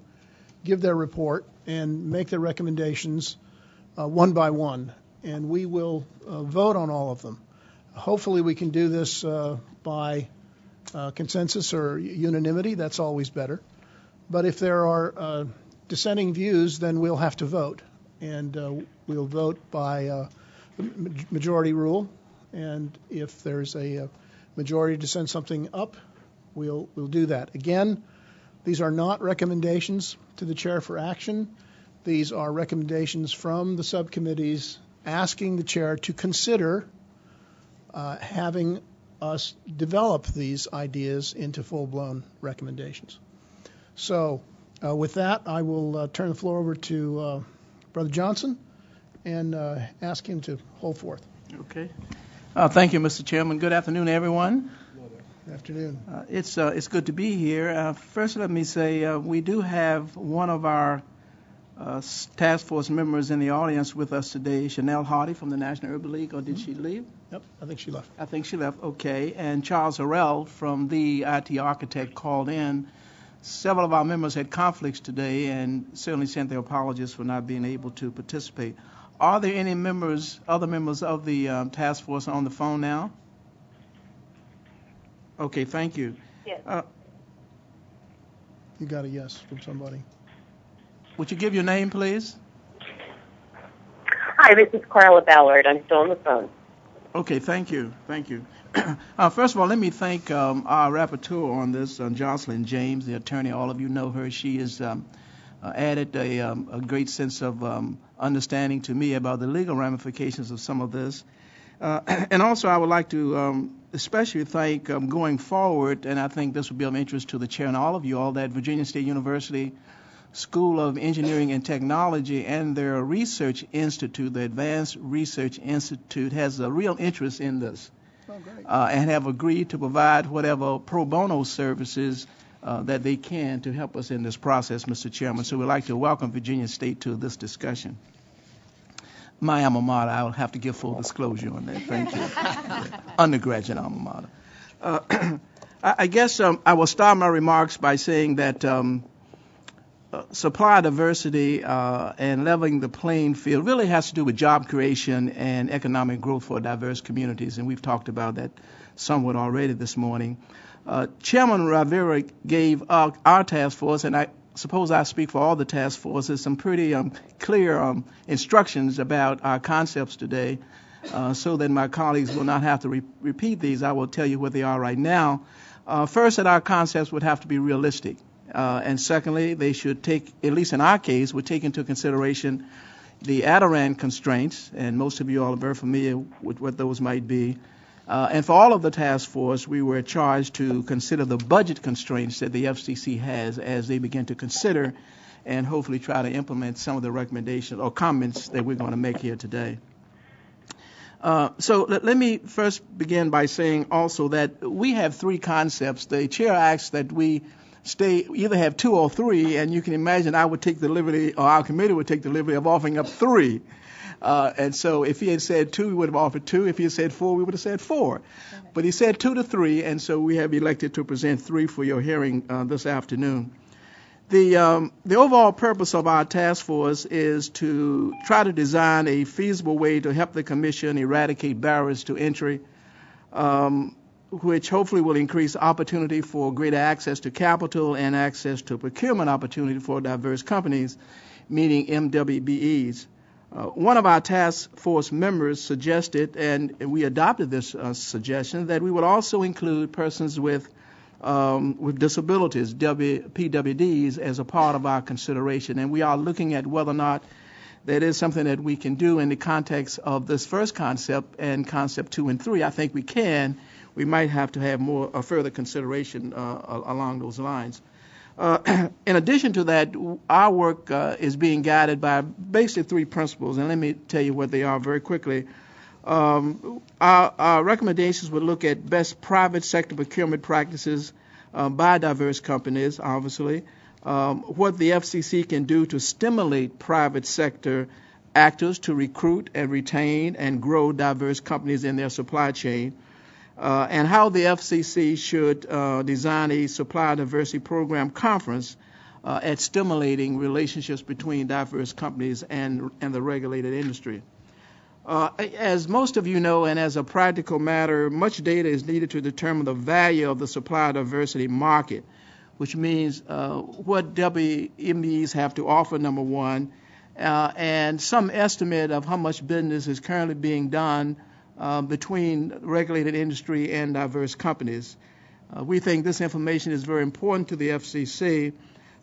give their report and make their recommendations one by one, and we will vote on all of them. Hopefully we can do this by consensus or unanimity. That's always better. But if there are dissenting views, then we'll have to vote, and we'll vote by majority rule. And if there's a majority to send something up, we'll do that. Again, these are not recommendations to the chair for action. These are recommendations from the subcommittees asking the chair to consider having us develop these ideas into full-blown recommendations. So with that, I will turn the floor over to Brother Johnson and ask him to hold forth. Okay. Thank you, Mr. Chairman. Good afternoon, everyone. Good afternoon. It's good to be here. First, let me say we do have one of our task force members in the audience with us today, Chanel Hardy from the National Urban League, or did she leave? Yep, I think she left. I think she left, okay. And Charles Harrell from the IT Architect called in. Several of our members had conflicts today and certainly sent their apologies for not being able to participate. Are there any other members of the task force on the phone now? Okay, thank you. Yes. You got a yes from somebody. Would you give your name, please? Hi, this is Carla Ballard. I'm still on the phone. Okay, thank you. Thank you. First of all, let me thank our rapporteur on this, Jocelyn James, the attorney. All of you know her. She has added a great sense of understanding to me about the legal ramifications of some of this. And also, I would like to especially thank going forward, and I think this will be of interest to the chair and all of you all, that Virginia State University School of Engineering and Technology and their research institute, the Advanced Research Institute, has a real interest in this. And have agreed to provide whatever pro bono services that they can to help us in this process, Mr. Chairman. So we'd like to welcome Virginia State to this discussion. My alma mater, I'll have to give full disclosure on that. Thank you. Undergraduate alma mater. I guess I will start my remarks by saying that supply diversity and leveling the playing field really has to do with job creation and economic growth for diverse communities, and we've talked about that somewhat already this morning. Chairman Rivera gave our task force, and I suppose I speak for all the task forces, some pretty clear instructions about our concepts today, so that my colleagues will not have to repeat these. I will tell you what they are right now. First, that our concepts would have to be realistic. And secondly, they should take, at least in our case, would take into consideration the Adirondack constraints, and most of you all are very familiar with what those might be. And for all of the task force, we were charged to consider the budget constraints that the FCC has as they begin to consider and hopefully try to implement some of the recommendations or comments that we're going to make here today. So let me first begin by saying also that we have three concepts. The chair asks that we either have two or three, and you can imagine I would take the liberty, or our committee would take the liberty of offering up three. And so if he had said two, we would have offered two. If he had said four, we would have said four. But he said 2 to 3, and so we have elected to present 3 for your hearing this afternoon. The overall purpose of our task force is to try to design a feasible way to help the Commission eradicate barriers to entry, which hopefully will increase opportunity for greater access to capital and access to procurement opportunity for diverse companies, meaning MWBEs. One of our task force members suggested, and we adopted this suggestion, that we would also include persons with disabilities, PWDs, as a part of our consideration. And we are looking at whether or not that is something that we can do in the context of this first concept and concept 2 and 3. I think we can. We might have to have more further consideration along those lines. In addition to that, our work is being guided by basically 3 principles, and let me tell you what they are very quickly. Our recommendations would look at best private sector procurement practices by diverse companies, obviously, what the FCC can do to stimulate private sector actors to recruit and retain and grow diverse companies in their supply chain, and how the FCC should design a supply diversity program conference at stimulating relationships between diverse companies and the regulated industry. As most of you know, and as a practical matter, much data is needed to determine the value of the supply diversity market, which means what WMEs have to offer, number one, and some estimate of how much business is currently being done between regulated industry and diverse companies. We think this information is very important to the FCC.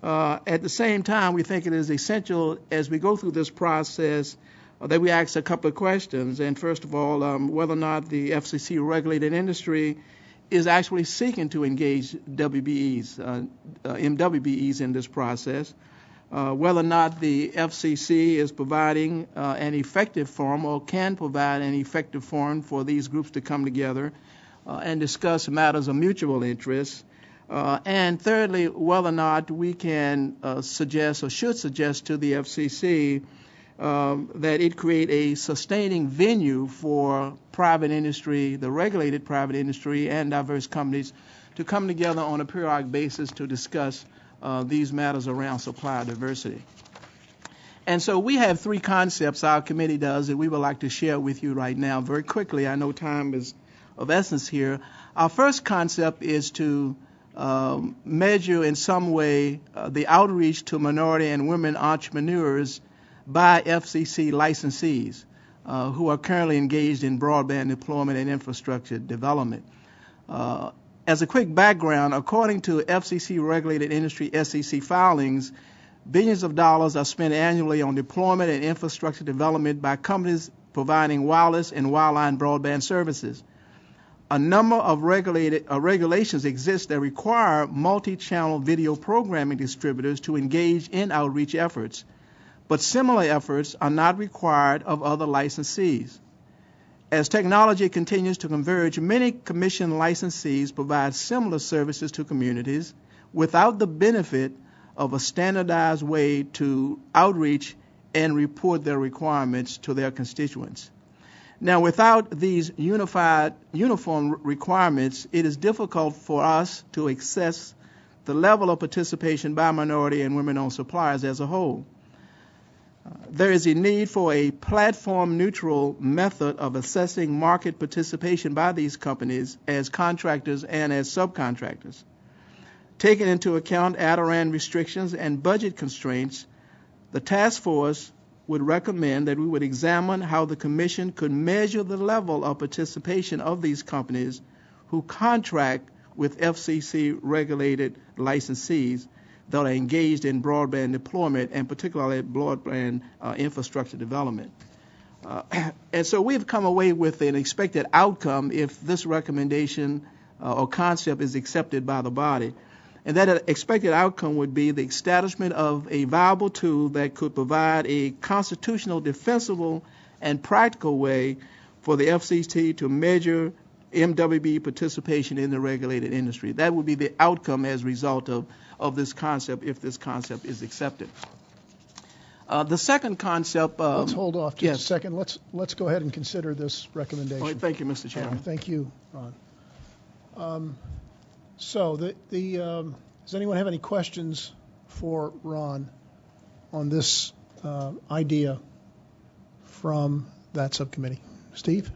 At the same time, we think it is essential as we go through this process that we ask a couple of questions. And first of all, whether or not the FCC regulated industry is actually seeking to engage MWBEs in this process, whether or not the FCC is providing an effective forum or can provide an effective forum for these groups to come together and discuss matters of mutual interest. And thirdly, whether or not we can suggest or should suggest to the FCC that it create a sustaining venue for private industry, the regulated private industry, and diverse companies to come together on a periodic basis to discuss these matters around supply diversity. And so we have 3 concepts our committee does that we would like to share with you right now very quickly. I know time is of essence here. Our first concept is to measure in some way the outreach to minority and women entrepreneurs by FCC licensees who are currently engaged in broadband deployment and infrastructure development. As a quick background, according to FCC-regulated industry SEC filings, billions of dollars are spent annually on deployment and infrastructure development by companies providing wireless and wireline broadband services. A number of regulations exist that require multi-channel video programming distributors to engage in outreach efforts, but similar efforts are not required of other licensees. As technology continues to converge, many commission licensees provide similar services to communities without the benefit of a standardized way to outreach and report their requirements to their constituents. Now, without these uniform requirements, it is difficult for us to assess the level of participation by minority and women-owned suppliers as a whole. There is a need for a platform-neutral method of assessing market participation by these companies as contractors and as subcontractors. Taking into account Adoran restrictions and budget constraints, the task force would recommend that we would examine how the Commission could measure the level of participation of these companies who contract with FCC-regulated licensees that are engaged in broadband deployment and particularly broadband infrastructure development. And so we've come away with an expected outcome if this recommendation or concept is accepted by the body. And that expected outcome would be the establishment of a viable tool that could provide a constitutional, defensible, and practical way for the FCC to measure MWB participation in the regulated industry. That would be the outcome as a result of this concept, if this concept is accepted. The second concept. Let's hold off just a second. Let's go ahead and consider this recommendation. All right, thank you, Mr. Chairman. Thank you, Ron. Does anyone have any questions for Ron on this idea from that subcommittee? Steve?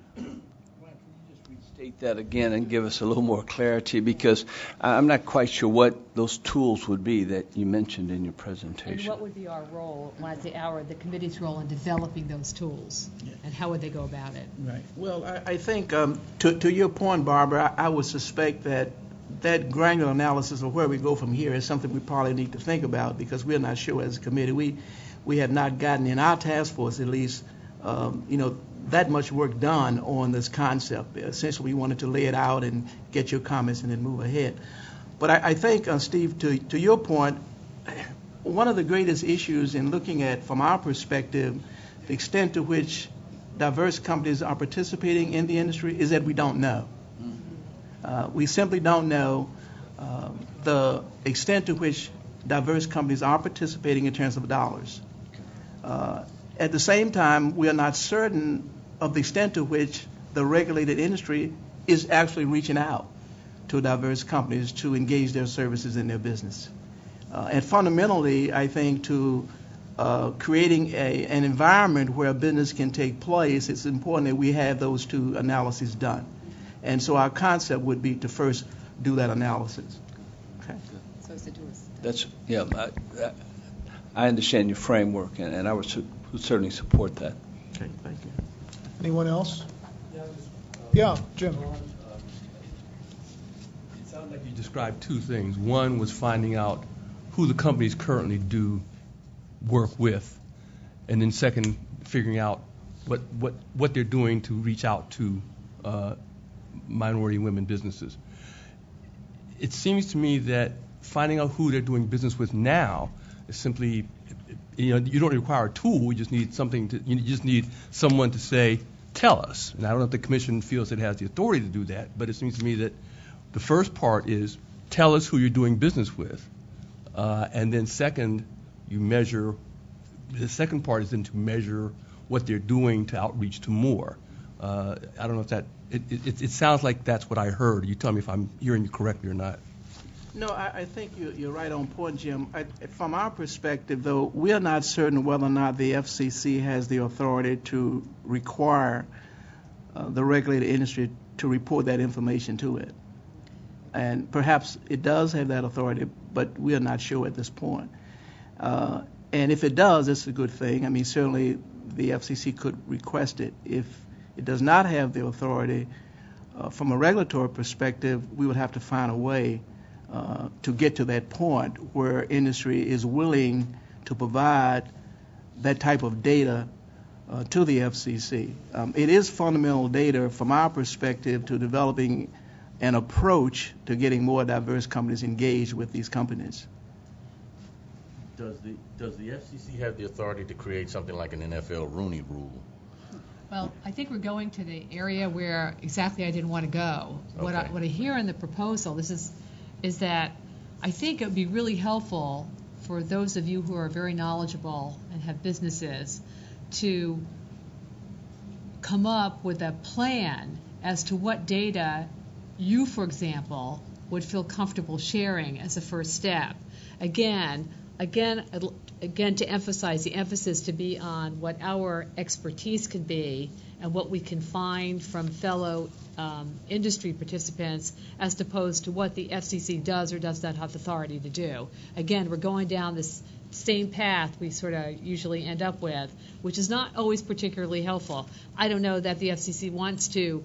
State that again and give us a little more clarity, because I'm not quite sure what those tools would be that you mentioned in your presentation. And what would be our role, the committee's role in developing those tools, and how would they go about it? Right. Well, I think to your point, Barbara, I would suspect that granular analysis of where we go from here is something we probably need to think about, because we're not sure as a committee. We have not gotten, in our task force at least, that much work done on this concept. Essentially, we wanted to lay it out and get your comments and then move ahead. But I think, Steve, to your point, one of the greatest issues in looking at, from our perspective, the extent to which diverse companies are participating in the industry is that we don't know. We simply don't know the extent to which diverse companies are participating in terms of dollars. At the same time, we are not certain of the extent to which the regulated industry is actually reaching out to diverse companies to engage their services in their business. And fundamentally, I think to creating an environment where business can take place, it's important that we have those two analyses done. And so our concept would be to first do that analysis. Okay. So it's to do That's I understand your framework, and I would certainly support that. Okay, thank you. Anyone else? Yeah, Jim. It sounds like you described two things. One was finding out who the companies currently do work with, and then second, figuring out what they're doing to reach out to minority women businesses. It seems to me that finding out who they're doing business with now is simply, you don't require a tool. You just need you just need someone to say, tell us. And I don't know if the commission feels it has the authority to do that, but it seems to me that the first part is tell us who you're doing business with, and then second, you measure. The second part is then to measure what they're doing to outreach to more. I don't know if that. It sounds like that's what I heard. You tell me if I'm hearing you correctly or not. No, I think you're right on point, Jim. From our perspective, though, we are not certain whether or not the FCC has the authority to require the regulated industry to report that information to it. And perhaps it does have that authority, but we are not sure at this point. And if it does, it's a good thing. I mean, certainly the FCC could request it. If it does not have the authority, from a regulatory perspective, we would have to find a way to get to that point where industry is willing to provide that type of data to the FCC. It is fundamental data from our perspective to developing an approach to getting more diverse companies engaged with these companies. Does the FCC have the authority to create something like an NFL Rooney Rule? Well, I think we're going to the area where exactly I didn't want to go. Okay. What I hear in the proposal, is that I think it would be really helpful for those of you who are very knowledgeable and have businesses to come up with a plan as to what data you, for example, would feel comfortable sharing as a first step. Again, to emphasize, the emphasis to be on what our expertise can be and what we can find from fellow industry participants, as opposed to what the FCC does or does not have authority to do. Again, we're going down this same path we sort of usually end up with, which is not always particularly helpful. I don't know that the FCC wants to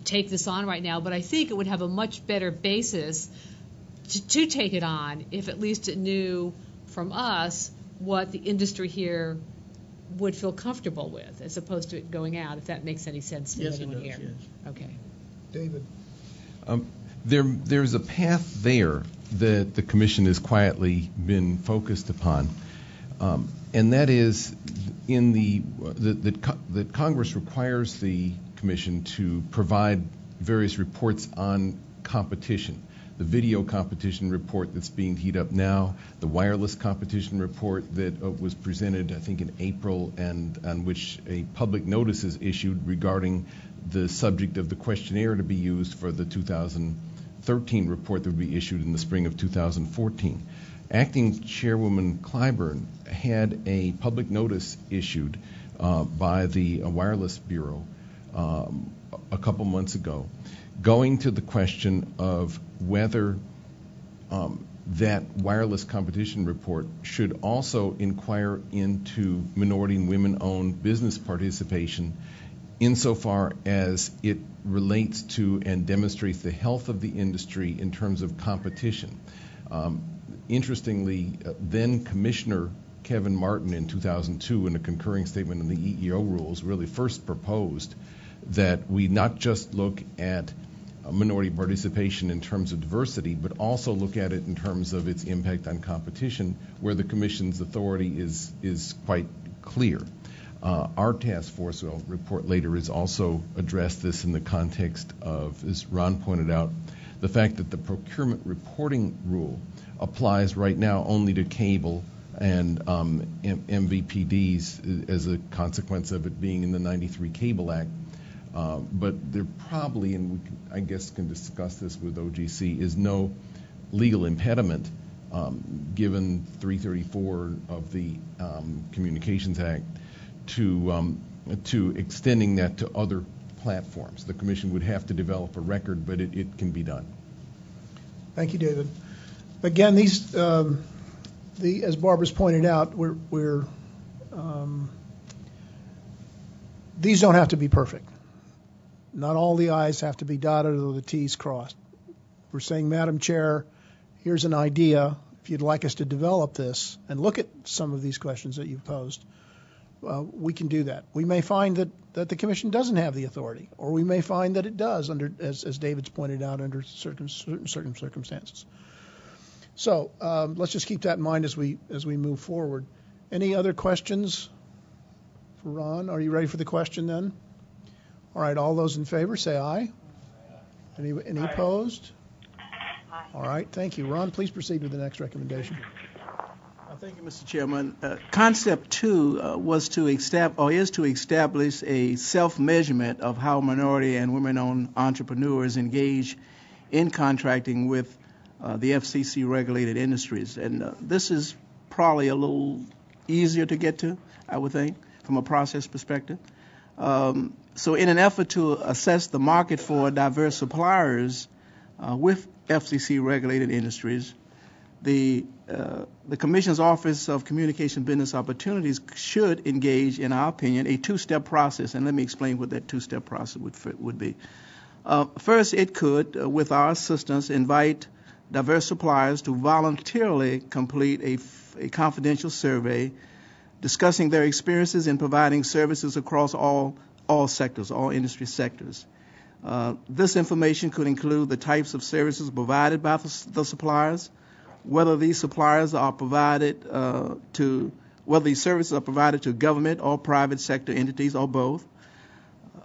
take this on right now, but I think it would have a much better basis to take it on if at least it knew from us what the industry here would feel comfortable with, as opposed to it going out, if that makes any sense to anyone here. Yes. Okay. David. There's a path there that the commission has quietly been focused upon. and that is that Congress requires the Commission to provide various reports on competition. The video competition report that's being teed up now, the wireless competition report that was presented, I think, in April, and on which a public notice is issued regarding the subject of the questionnaire to be used for the 2013 report that would be issued in the spring of 2014. Acting Chairwoman Clyburn had a public notice issued by the Wireless Bureau a couple months ago, going to the question of whether that wireless competition report should also inquire into minority and women-owned business participation insofar as it relates to and demonstrates the health of the industry in terms of competition. Interestingly, then Commissioner Kevin Martin in 2002, in a concurring statement on the EEO rules, really first proposed that we not just look at minority participation in terms of diversity, but also look at it in terms of its impact on competition, where the Commission's authority is quite clear. Our task force, I'll report later, has also addressed this in the context of, as Ron pointed out, the fact that the procurement reporting rule applies right now only to cable and MVPDs as a consequence of it being in the 93 Cable Act. But there probably, and we can, I guess, can discuss this with OGC, is no legal impediment given 334 of the Communications Act to extending that to other platforms. The Commission would have to develop a record, but it can be done. Thank you, David. Again, these, as Barbara's pointed out, these don't have to be perfect. Not all the I's have to be dotted or the T's crossed. We're saying, Madam Chair, here's an idea. If you'd like us to develop this and look at some of these questions that you've posed, we can do that. We may find that the Commission doesn't have the authority, or we may find that it does, under, as David's pointed out, under certain circumstances. So let's just keep that in mind as we move forward. Any other questions for Ron? Are you ready for the question then? All right, all those in favor say aye. Any opposed? Aye. All right, thank you. Ron, please proceed with the next recommendation. Thank you, Mr. Chairman. Concept 2 was to establish a self-measurement of how minority and women-owned entrepreneurs engage in contracting with the FCC-regulated industries. And this is probably a little easier to get to, I would think, from a process perspective. So in an effort to assess the market for diverse suppliers with FCC-regulated industries, the Commission's Office of Communication Business Opportunities should engage, in our opinion, a two-step process. And let me explain what that two-step process would be. First, it could, with our assistance, invite diverse suppliers to voluntarily complete a confidential survey discussing their experiences in providing services across all sectors, all industry sectors. This information could include the types of services provided by the suppliers, whether these suppliers are provided whether these services are provided to government or private sector entities or both,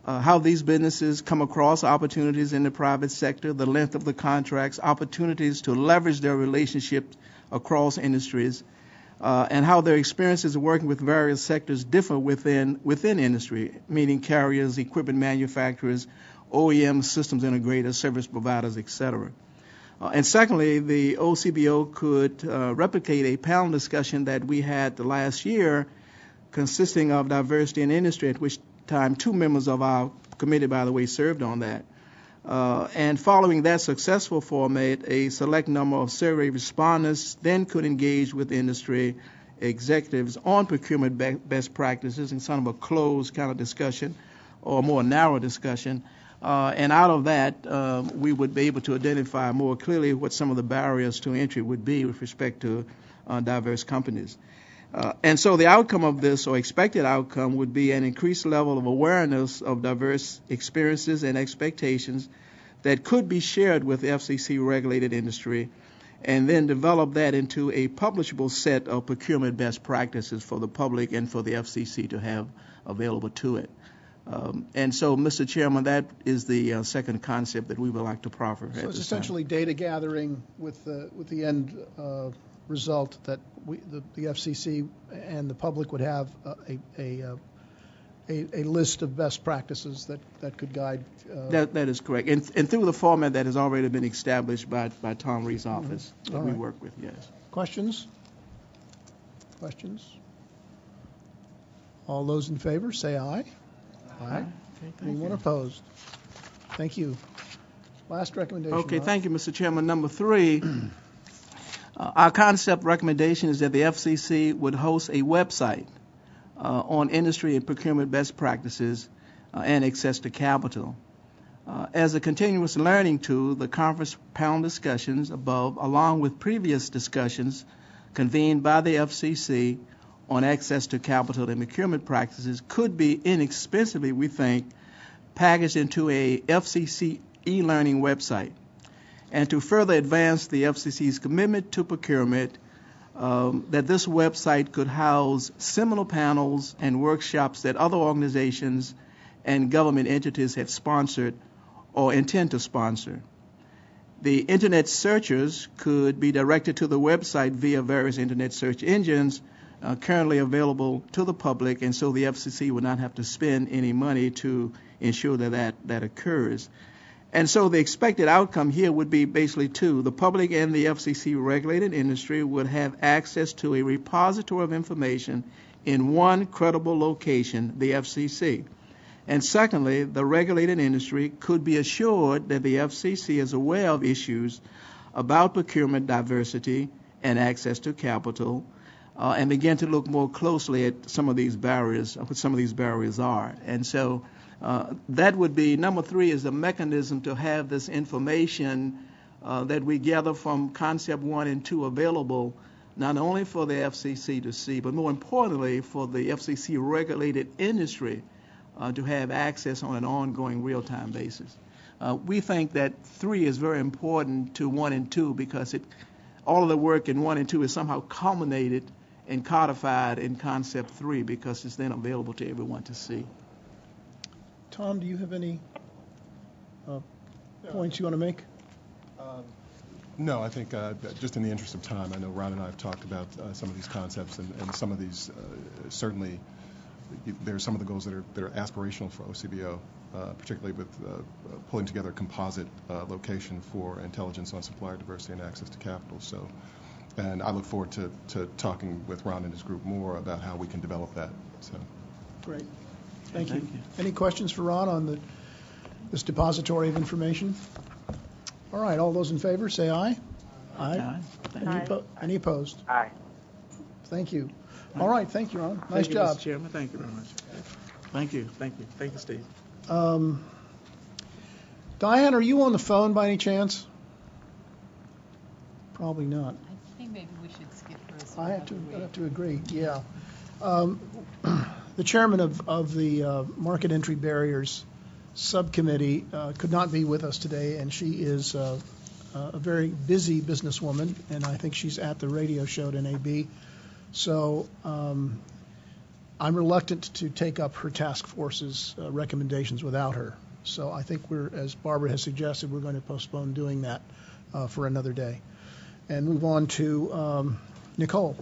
how these businesses come across opportunities in the private sector, the length of the contracts, opportunities to leverage their relationships across industries, and how their experiences of working with various sectors differ within industry, meaning carriers, equipment manufacturers, OEM systems integrators, service providers, etc. And secondly, the OCBO could replicate a panel discussion that we had the last year consisting of diversity in industry, at which time 2 members of our committee, by the way, served on that. And following that successful format, a select number of survey respondents then could engage with industry executives on procurement best practices in sort of a closed kind of discussion or more narrow discussion. And out of that, we would be able to identify more clearly what some of the barriers to entry would be with respect to diverse companies. And so the outcome of this, or expected outcome, would be an increased level of awareness of diverse experiences and expectations that could be shared with the FCC-regulated industry, and then develop that into a publishable set of procurement best practices for the public and for the FCC to have available to it. And so, Mr. Chairman, that is the second concept that we would like to proffer. So it's essentially data gathering with the end result that the FCC and the public would have a list of best practices that could guide. That is correct, and through the format that has already been established by Tom Reed's office that we work with. Yes. Questions? All those in favor, say aye. Aye. Anyone opposed? Thank you. Last recommendation. Okay, Ron. thank you, Mr. Chairman. Number 3, our concept recommendation is that the FCC would host a website on industry and procurement best practices and access to capital. As a continuous learning tool, the conference panel discussions above, along with previous discussions convened by the FCC on access to capital and procurement practices, could be inexpensively, we think, packaged into a FCC e-learning website. And to further advance the FCC's commitment to procurement, that this website could house similar panels and workshops that other organizations and government entities have sponsored or intend to sponsor. The Internet searchers could be directed to the website via various Internet search engines currently available to the public, and so the FCC would not have to spend any money to ensure that occurs. And so the expected outcome here would be basically two. The public and the FCC regulated industry would have access to a repository of information in one credible location, the FCC. And secondly, the regulated industry could be assured that the FCC is aware of issues about procurement diversity and access to capital, and begin to look more closely at some of these barriers, what some of these barriers are. And so that would be, number 3 is the mechanism to have this information that we gather from concept 1 and 2 available, not only for the FCC to see, but more importantly for the FCC regulated industry to have access on an ongoing real-time basis. We think that 3 is very important to 1 and 2 because all of the work in 1 and 2 is somehow culminated and codified in concept 3 because it's then available to everyone to see. Tom, do you have any points you want to make? No, I think just in the interest of time, I know Ron and I have talked about some of these concepts, and some of these certainly there are some of the goals that are aspirational for OCBO, particularly with pulling together a composite location for intelligence on supplier diversity and access to capital. So, and I look forward to talking with Ron and his group more about how we can develop that. So, great, thank you. Any questions for Ron on this depository of information? All right, all those in favor, say aye. Aye. Any opposed? Aye. Thank you. All right, thank you, Ron. Nice job. Mr. Chairman. Thank you very much. Thank you, Steve. Diane, are you on the phone by any chance? Probably not. I think maybe we should skip hers. I have to agree. Yeah. The chairman of the Market Entry Barriers Subcommittee could not be with us today, and she is a very busy businesswoman, and I think she's at the radio show at NAB. So I'm reluctant to take up her task force's recommendations without her. So I think as Barbara has suggested, we're going to postpone doing that for another day and move on to Nicole.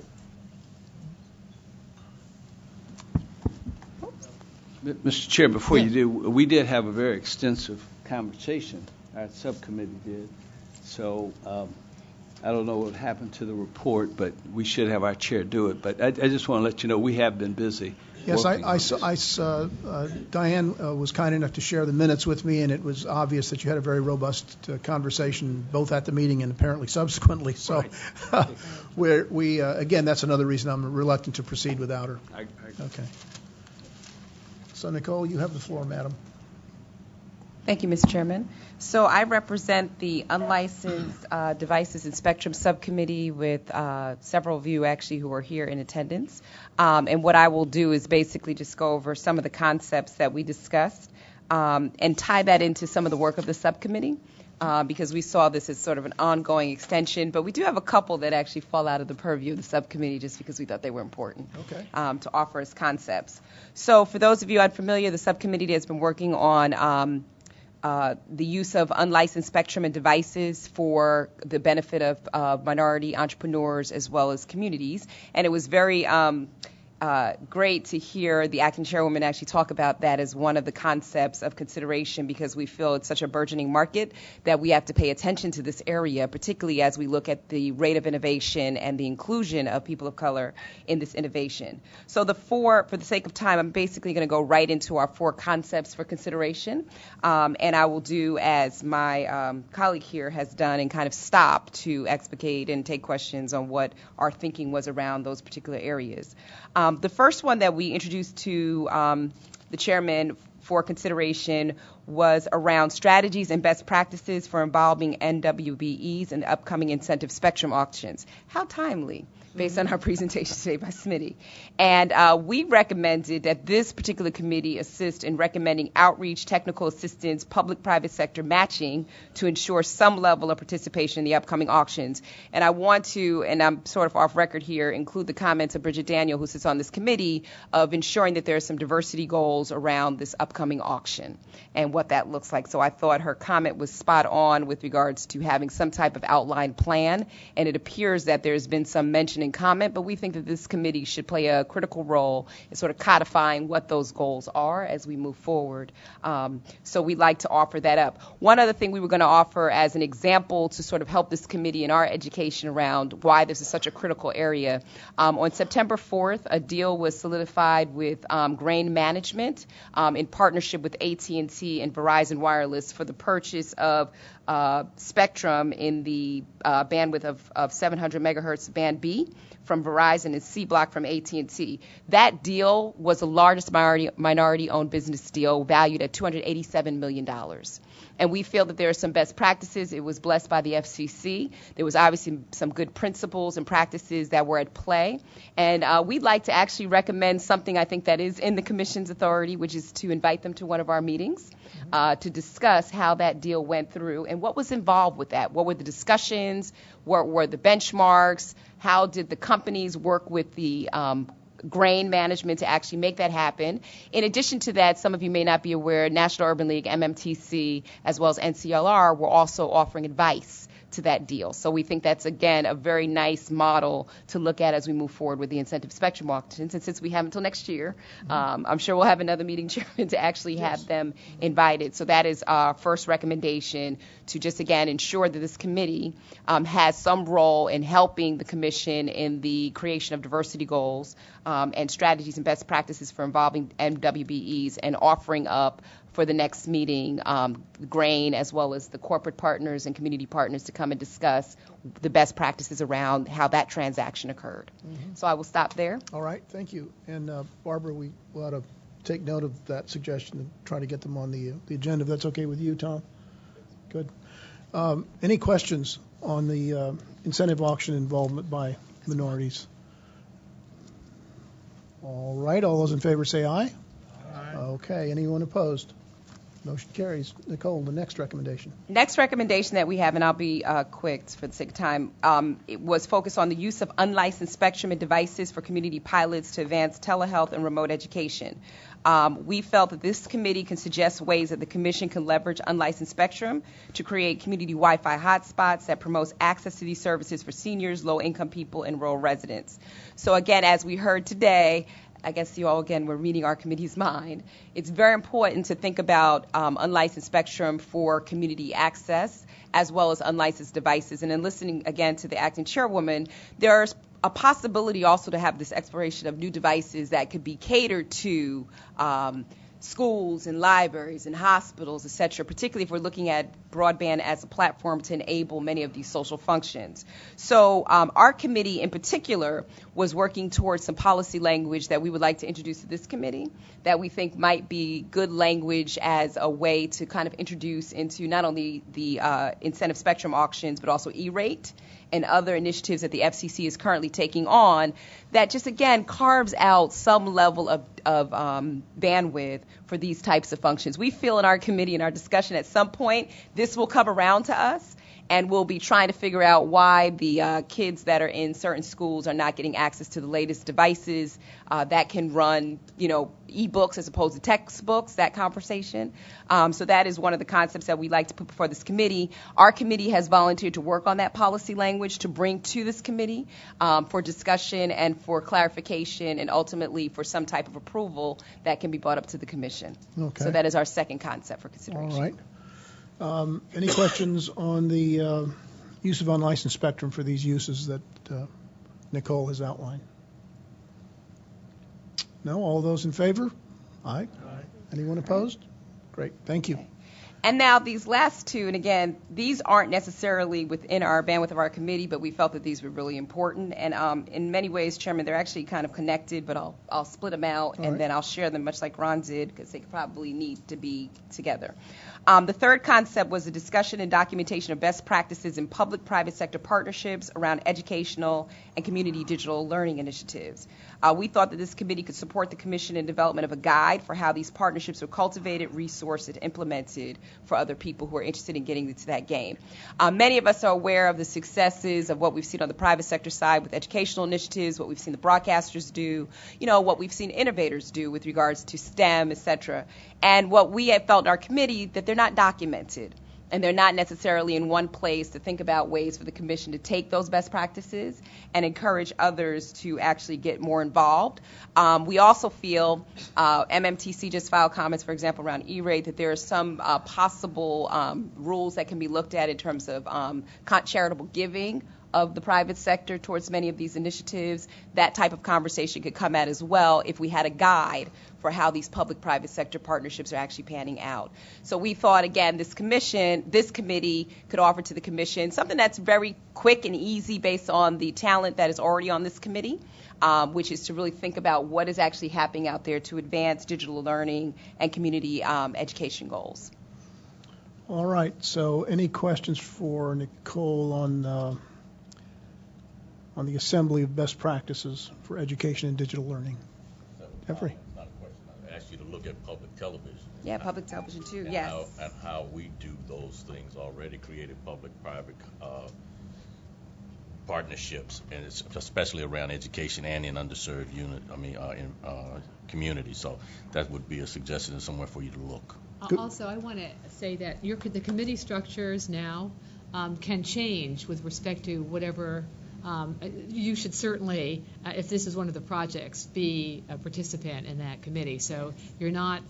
Mr. Chair, before you do, we did have a very extensive conversation. Our subcommittee did. So I don't know what happened to the report, but we should have our chair do it. But I just want to let you know we have been busy. Yes, Diane was kind enough to share the minutes with me, and it was obvious that you had a very robust conversation both at the meeting and apparently subsequently. So we again, that's another reason I'm reluctant to proceed without her. Okay. So, Nicole, you have the floor, madam. Thank you, Mr. Chairman. So I represent the Unlicensed Devices and Spectrum Subcommittee with several of you actually who are here in attendance. And what I will do is basically just go over some of the concepts that we discussed and tie that into some of the work of the subcommittee. because we saw this as sort of an ongoing extension. But we do have a couple that actually fall out of the purview of the subcommittee just because we thought they were important to offer as concepts. So for those of you unfamiliar, the subcommittee has been working on the use of unlicensed spectrum and devices for the benefit of minority entrepreneurs as well as communities. And it was very great to hear the acting chairwoman actually talk about that as one of the concepts of consideration, because we feel it's such a burgeoning market that we have to pay attention to this area, particularly as we look at the rate of innovation and the inclusion of people of color in this innovation. So for the sake of time, I'm basically going to go right into our 4 concepts for consideration, and I will do as my colleague here has done and kind of stop to explicate and take questions on what our thinking was around those particular areas. The first one that we introduced to the chairman for consideration was around strategies and best practices for involving NWBEs in the upcoming incentive spectrum auctions. How timely, based on our presentation today by Smitty. And we recommended that this particular committee assist in recommending outreach, technical assistance, public-private sector matching to ensure some level of participation in the upcoming auctions. And I want to, and I'm sort of off record here, include the comments of Bridget Daniel, who sits on this committee, of ensuring that there are some diversity goals around this upcoming auction and what that looks like. So I thought her comment was spot on with regards to having some type of outline plan, and it appears that there's been some mention in comment, but we think that this committee should play a critical role in sort of codifying what those goals are as we move forward. So we'd like to offer that up. One other thing we were going to offer as an example to sort of help this committee in our education around why this is such a critical area. On September 4th, a deal was solidified with Grain Management in partnership with AT&T and Verizon Wireless for the purchase of spectrum in the bandwidth of 700 megahertz band B from Verizon and C Block from AT&T. That deal was the largest minority-owned business deal valued at $287 million. And we feel that there are some best practices. It was blessed by the FCC. There was obviously some good principles and practices that were at play. And we'd like to actually recommend something I think that is in the Commission's authority, which is to invite them to one of our meetings to discuss how that deal went through and what was involved with that. What were the discussions? What were the benchmarks? How did the companies work with the Grain Management to actually make that happen? In addition to that, some of you may not be aware, National Urban League, MMTC, as well as NCLR were also offering advice to that deal. So we think that's, again, a very nice model to look at as we move forward with the incentive spectrum auctions. And since we have until next year, I'm sure we'll have another meeting, Chairman, to actually have them invited. So that is our first recommendation, to just, again, ensure that this committee has some role in helping the Commission in the creation of diversity goals and strategies and best practices for involving NWBEs, and offering up for the next meeting Grain as well as the corporate partners and community partners to come and discuss the best practices around how that transaction occurred. So I will stop there. All right, thank you. And Barbara, we ought to take note of that suggestion and try to get them on the agenda, if that's okay with you, Tom. Good. Any questions on the incentive auction involvement by minorities? All right, all those in favor say aye. Aye. Okay, anyone opposed? Motion carries. Nicole, the next recommendation. Next recommendation that we have, and I'll be quick for the sake of time, it was focused on the use of unlicensed spectrum and devices for community pilots to advance telehealth and remote education. We felt that this committee can suggest ways that the Commission can leverage unlicensed spectrum to create community Wi-Fi hotspots that promotes access to these services for seniors, low-income people, and rural residents. So again, as we heard today, I guess you all, again, were reading our committee's mind. It's very important to think about unlicensed spectrum for community access as well as unlicensed devices. And in listening, again, to the acting chairwoman, there's a possibility also to have this exploration of new devices that could be catered to schools and libraries and hospitals, et cetera, particularly if we're looking at broadband as a platform to enable many of these social functions. So our committee in particular was working towards some policy language that we would like to introduce to this committee that we think might be good language as a way to kind of introduce into not only the incentive spectrum auctions, but also E-rate and other initiatives that the FCC is currently taking on that just, again, carves out some level of bandwidth for these types of functions. We feel in our committee, in our discussion at some point, this will come around to us, and we'll be trying to figure out why the kids that are in certain schools are not getting access to the latest devices that can run, e-books as opposed to textbooks, that conversation. So that is one of the concepts that we like to put before this committee. Our committee has volunteered to work on that policy language to bring to this committee for discussion and for clarification and ultimately for some type of approval that can be brought up to the commission. Okay. So that is our second concept for consideration. All right. Any questions on the use of unlicensed spectrum for these uses that Nicole has outlined? No? All those in favor? Aye. Anyone opposed? Great. Thank you. Okay. And now these last two, and again, these aren't necessarily within our bandwidth of our committee, but we felt that these were really important. And in many ways, Chairman, they're actually kind of connected, but I'll split them out and then I'll share them much like Ron did because they probably need to be together. The third concept was a discussion and documentation of best practices in public-private sector partnerships around educational and community digital learning initiatives. We thought that this committee could support the commission in development of a guide for how these partnerships are cultivated, resourced, and implemented for other people who are interested in getting into that game. Many of us are aware of the successes of what we've seen on the private sector side with educational initiatives, what we've seen the broadcasters do, what we've seen innovators do with regards to STEM, et cetera. And what we have felt in our committee that they're not documented. And they're not necessarily in one place to think about ways for the commission to take those best practices and encourage others to actually get more involved. We also feel MMTC just filed comments, for example, around E-rate, that there are some possible rules that can be looked at in terms of charitable giving of the private sector towards many of these initiatives. That type of conversation could come out as well if we had a guide for how these public-private sector partnerships are actually panning out. So we thought, again, this committee could offer to the commission something that's very quick and easy based on the talent that is already on this committee, which is to really think about what is actually happening out there to advance digital learning and community education goals. All right. So any questions for Nicole on the assembly of best practices for education and digital learning? Jeffrey? Not a question. I asked you to look at public television. Yeah, public television too, and yes. And how we do those things already, created public-private partnerships, and it's especially around education and in underserved communities. So that would be a suggestion and somewhere for you to look. Also, I want to say that the committee structures now can change with respect to whatever. You should certainly, if this is one of the projects, be a participant in that committee. So we're not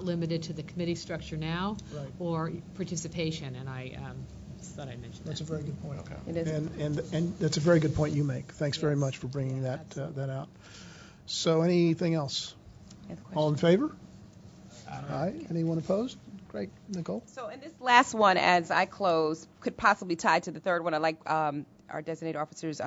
limited to the committee structure now or participation. And I thought I'd mention that. That's a very good point. Okay. It is. And that's a very good point you make. Thanks very much for bringing that out. So anything else? All in favor? Aye. Anyone opposed? Great. Nicole? So in this last one, as I close, could possibly tie to the third one. I like our designated officers,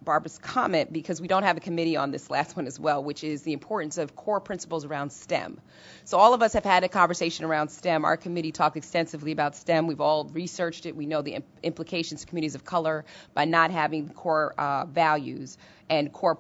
Barbara's comment, because we don't have a committee on this last one as well, which is the importance of core principles around STEM. So all of us have had a conversation around STEM. Our committee talked extensively about STEM. We've all researched it. We know the implications to communities of color by not having core values and core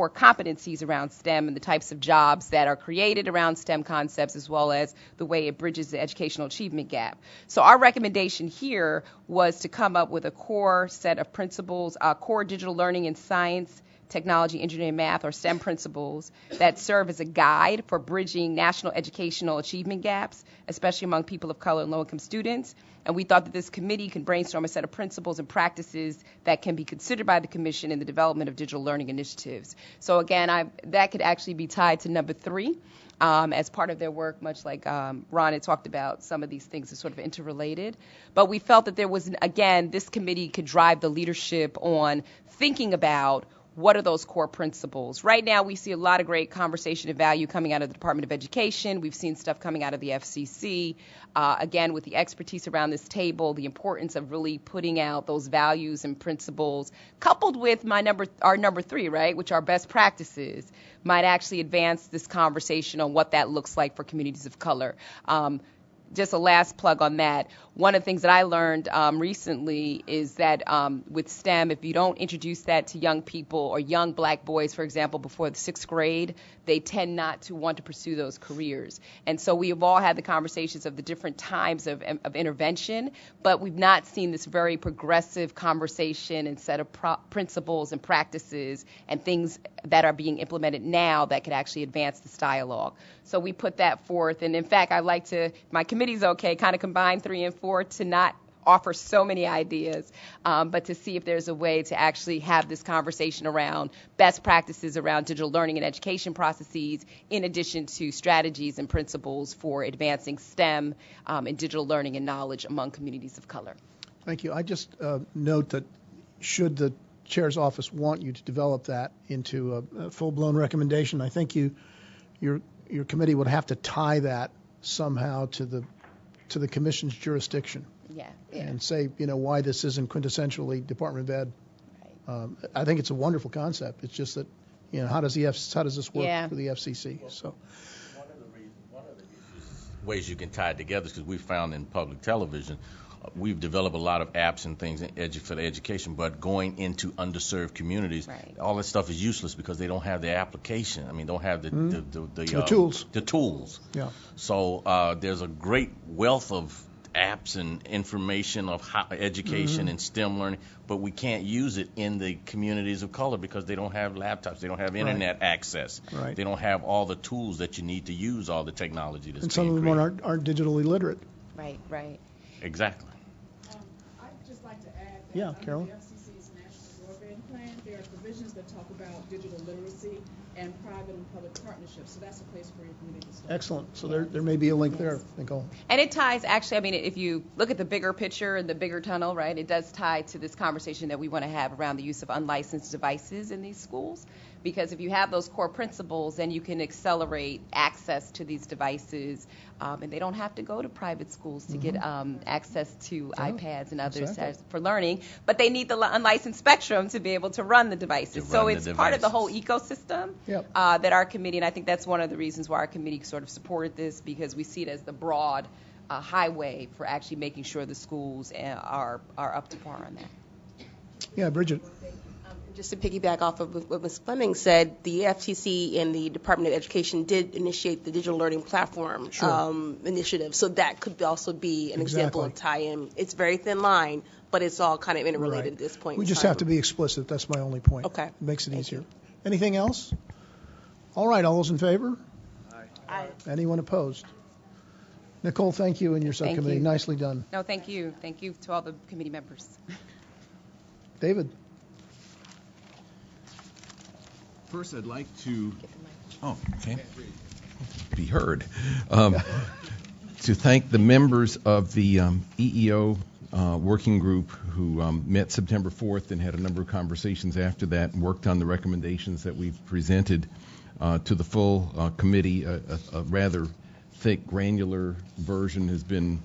competencies around STEM and the types of jobs that are created around STEM concepts, as well as the way it bridges the educational achievement gap. So our recommendation here was to come up with a core set of principles, core digital learning in science, technology, engineering, and math, or STEM principles that serve as a guide for bridging national educational achievement gaps, especially among people of color and low-income students. And we thought that this committee can brainstorm a set of principles and practices that can be considered by the commission in the development of digital learning initiatives. So again, that could actually be tied to number 3 as part of their work, much like Ron had talked about. Some of these things are sort of interrelated. But we felt that there was, again, this committee could drive the leadership on thinking about what are those core principles? Right now, we see a lot of great conversation and value coming out of the Department of Education. We've seen stuff coming out of the FCC. Again, with the expertise around this table, the importance of really putting out those values and principles, coupled with our number 3, right, which are best practices, might actually advance this conversation on what that looks like for communities of color. Just a last plug on that. one of the things that I learned recently is that with STEM, if you don't introduce that to young people or young black boys, for example, before the 6th grade, they tend not to want to pursue those careers. And so we have all had the conversations of the different times of intervention, but we've not seen this very progressive conversation and set of principles and practices and things that are being implemented now that could actually advance this dialogue. So we put that forth. And in fact, I like to, my committee's okay, kind of combine 3 and 4 to not offer so many ideas, but to see if there's a way to actually have this conversation around best practices around digital learning and education processes, in addition to strategies and principles for advancing STEM and digital learning and knowledge among communities of color. Thank you. I just note that should the chair's office want you to develop that into a full-blown recommendation, I think your committee would have to tie that somehow to the commission's jurisdiction. Yeah. And say, why this isn't quintessentially Department of Ed. Right. I think it's a wonderful concept. It's just that, how does this work for the FCC? So. One of the ways you can tie it together is because we found in public television, we've developed a lot of apps and things for the education, but going into underserved communities, all that stuff is useless because they don't have the application. I mean, don't have the tools. The tools. Yeah. So there's a great wealth of apps and information of how education and STEM learning, but we can't use it in the communities of color because they don't have laptops, they don't have internet access, they don't have all the tools that you need to use all the technology that's and some of them aren't digitally literate. Right. Exactly. I'd just like to add that Carolyn? The FCC's National Broadband Plan, there are provisions that talk about digital literacy and private and public partnerships. So that's a place for your community to start. Excellent. So there may be a link there, Nicole. And it ties, actually, I mean, if you look at the bigger picture and the bigger tunnel, right, it does tie to this conversation that we want to have around the use of unlicensed devices in these schools. Because if you have those core principles, then you can accelerate access to these devices, and they don't have to go to private schools to get access to iPads and others for learning, but they need the unlicensed spectrum to be able to run the devices. So it's part of the whole ecosystem that our committee, and I think that's one of the reasons why our committee sort of supported this, because we see it as the broad highway for actually making sure the schools are up to par on that. Yeah, Bridget. Just to piggyback off of what Ms. Fleming said, the FTC and the Department of Education did initiate the Digital Learning Platform initiative, so that could also be an example of tie-in. It's very thin line, but it's all kind of interrelated at this point. We just have to be explicit. That's my only point. Okay. It makes it easier. Anything else? All right, all those in favor? Aye. Anyone opposed? Nicole, thank you and your subcommittee. Thank you. Nicely done. No, thank you. Thank you to all the committee members. David. First, I'd like to be heard. To thank the members of the EEO working group who met September 4th and had a number of conversations after that and worked on the recommendations that we've presented to the full committee. A rather thick, granular version has been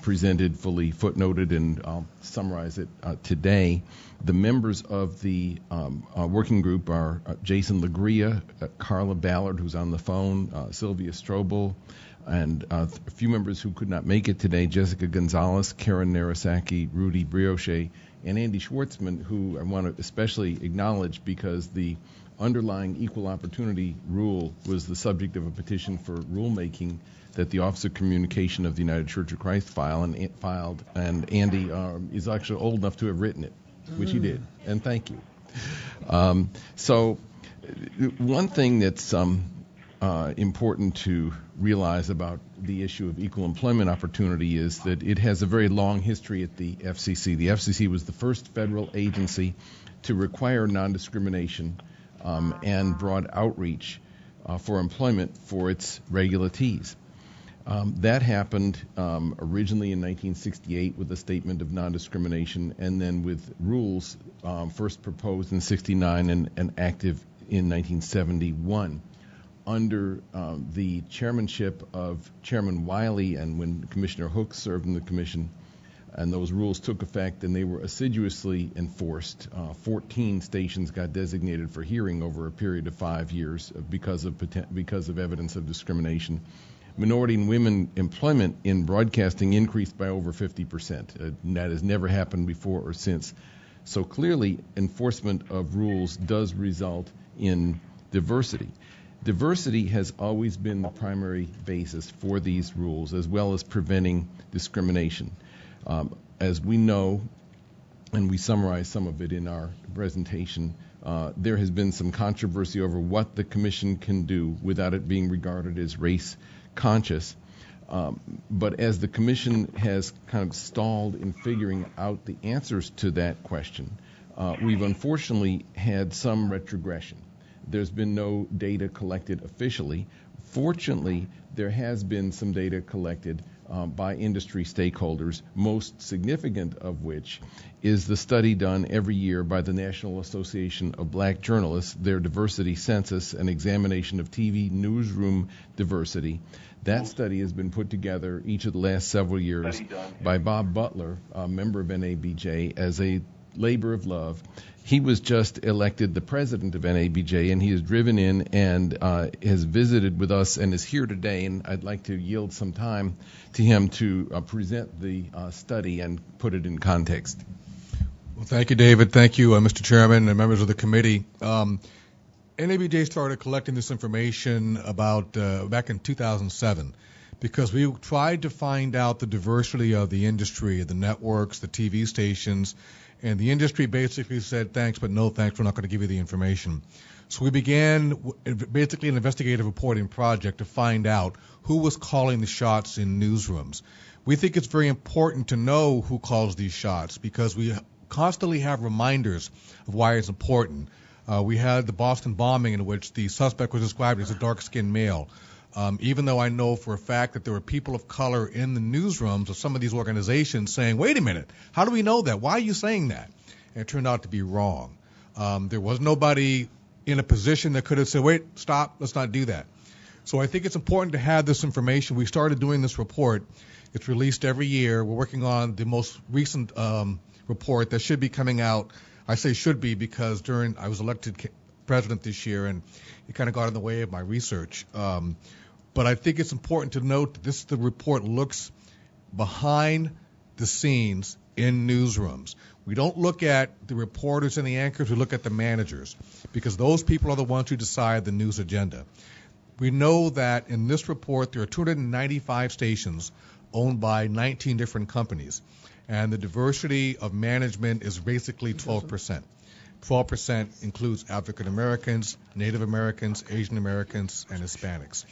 presented, fully footnoted, and I'll summarize it today. The members of the working group are Jason Legria, Carla Ballard, who's on the phone, Sylvia Strobel, and a few members who could not make it today, Jessica Gonzalez, Karen Narasaki, Rudy Brioche, and Andy Schwartzman, who I want to especially acknowledge because the underlying equal opportunity rule was the subject of a petition for rulemaking that the Office of Communication of the United Church of Christ filed, and Andy is actually old enough to have written it, which he did, and thank you. So one thing that's important to realize about the issue of equal employment opportunity is that it has a very long history at the FCC. The FCC was the first federal agency to require non-discrimination and broad outreach for employment for its regulatees. That happened originally in 1968 with a statement of non-discrimination, and then with rules first proposed in 69 and active in 1971. Under the chairmanship of Chairman Wiley, and when Commissioner Hook served in the commission, and those rules took effect and they were assiduously enforced, 14 stations got designated for hearing over a period of 5 years because of evidence of discrimination. minority and women employment in broadcasting increased by over 50%. And that has never happened before or since. So clearly, enforcement of rules does result in diversity. Diversity has always been the primary basis for these rules, as well as preventing discrimination. As we know, and we summarize some of it in our presentation, there has been some controversy over what the Commission can do without it being regarded as race conscious. But as the Commission has kind of stalled in figuring out the answers to that question, we've unfortunately had some retrogression. There's been no data collected officially. Fortunately, there has been some data collected by industry stakeholders, most significant of which is the study done every year by the National Association of Black Journalists, their diversity census, an examination of TV newsroom diversity. That study has been put together each of the last several years by Bob Butler, a member of NABJ, as a labor of love. He was just elected the president of NABJ, and he has driven in and has visited with us and is here today, and I'd like to yield some time to him to present the study and put it in context. Well, thank you, David. Thank you, Mr. Chairman and members of the committee. NABJ started collecting this information about back in 2007 because we tried to find out the diversity of the industry, the networks, the TV stations, and the industry basically said, thanks, but no thanks, we're not going to give you the information. So we began basically an investigative reporting project to find out who was calling the shots in newsrooms. We think it's very important to know who calls these shots because we constantly have reminders of why it's important. We had the Boston bombing in which the suspect was described as a dark-skinned male. Even though I know for a fact that there were people of color in the newsrooms of some of these organizations saying, wait a minute, how do we know that? Why are you saying that? And it turned out to be wrong. There was nobody in a position that could have said, wait, stop, let's not do that. So I think it's important to have this information. We started doing this report. It's released every year. We're working on the most recent report that should be coming out. I say should be because I was elected president this year, and it kind of got in the way of my research. But I think it's important to note that the report looks behind the scenes in newsrooms. We don't look at the reporters and the anchors, we look at the managers, because those people are the ones who decide the news agenda. We know that in this report there are 295 stations owned by 19 different companies, and the diversity of management is basically 12%. 12% includes African Americans, Native Americans, Asian Americans, and Hispanics.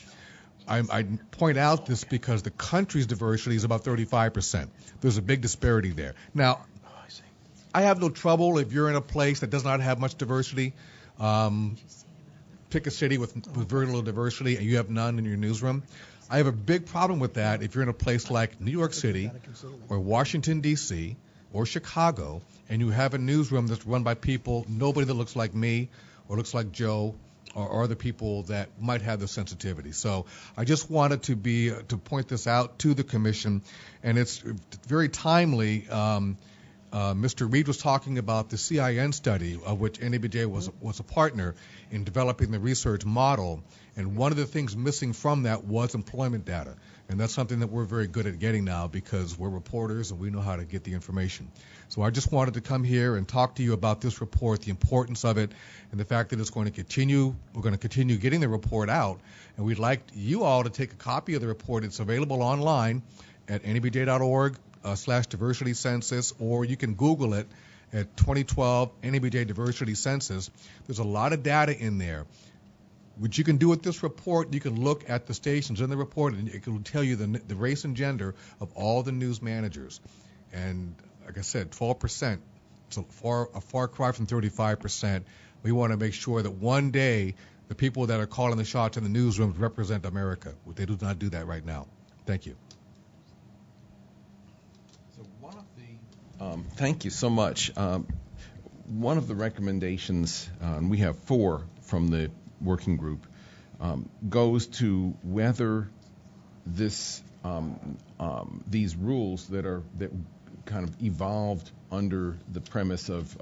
I point out this because the country's diversity is about 35%. There's a big disparity there. Now, I have no trouble if you're in a place that does not have much diversity. Pick a city with very little diversity and you have none in your newsroom. I have a big problem with that if you're in a place like New York City or Washington, D.C., or Chicago, and you have a newsroom that's run by people, nobody that looks like me or looks like Joe or other people that might have the sensitivity. So I just wanted to point this out to the commission, and it's very timely. Mr. Reed was talking about the CIN study, of which NABJ was a partner in developing the research model, and one of the things missing from that was employment data. And that's something that we're very good at getting now because we're reporters and we know how to get the information. So I just wanted to come here and talk to you about this report, the importance of it, and the fact that it's going to continue. We're going to continue getting the report out, and we'd like you all to take a copy of the report. It's available online at NABJ.org/diversity census, or you can Google it at 2012 NABJ Diversity Census. There's a lot of data in there. What you can do with this report, you can look at the stations in the report, and it will tell you the race and gender of all the news managers. And like I said, 12%, it's a far cry from 35%. We want to make sure that one day the people that are calling the shots in the newsrooms represent America. They do not do that right now. Thank you. So thank you so much. One of the recommendations, and we have 4 from the working group, goes to whether these rules that kind of evolved under the premise of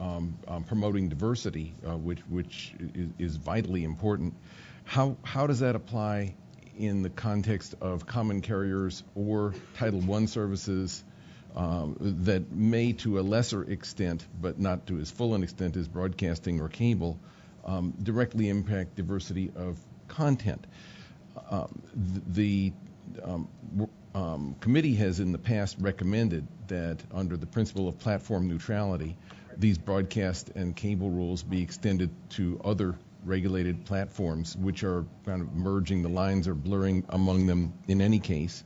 promoting diversity, which is vitally important. How does that apply in the context of common carriers or Title I services that may, to a lesser extent, but not to as full an extent as broadcasting or cable, directly impact diversity of content. The committee has in the past recommended that under the principle of platform neutrality, these broadcast and cable rules be extended to other regulated platforms, which are kind of merging, the lines are blurring among them in any case.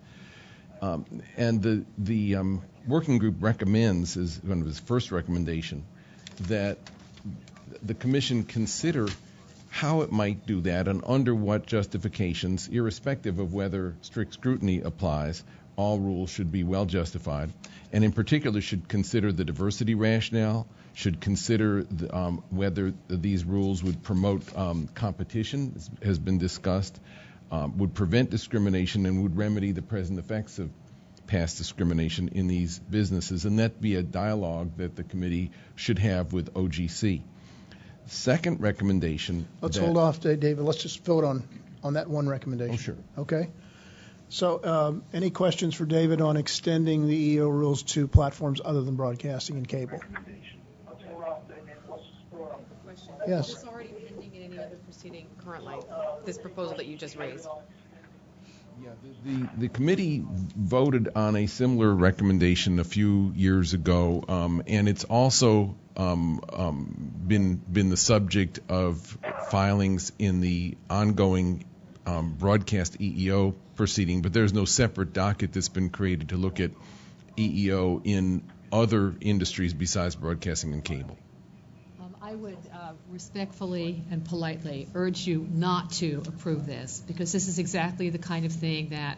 And the working group recommends, as one of its first recommendation, that the commission consider how it might do that and under what justifications, irrespective of whether strict scrutiny applies. All rules should be well justified, and in particular should consider the diversity rationale, should consider whether these rules would promote competition, as has been discussed, would prevent discrimination, and would remedy the present effects of past discrimination in these businesses, and that be a dialogue that the committee should have with OGC. Second recommendation. Let's hold off, David. Let's just vote on that one recommendation. Oh, sure. Okay. So, any questions for David on extending the EO rules to platforms other than broadcasting and cable? Yes. Is this already pending in any other proceeding currently, this proposal that you just raised? Yeah, the committee voted on a similar recommendation a few years ago, and it's also been the subject of filings in the ongoing broadcast EEO proceeding, but there's no separate docket that's been created to look at EEO in other industries besides broadcasting and cable. I would respectfully and politely urge you not to approve this, because this is exactly the kind of thing that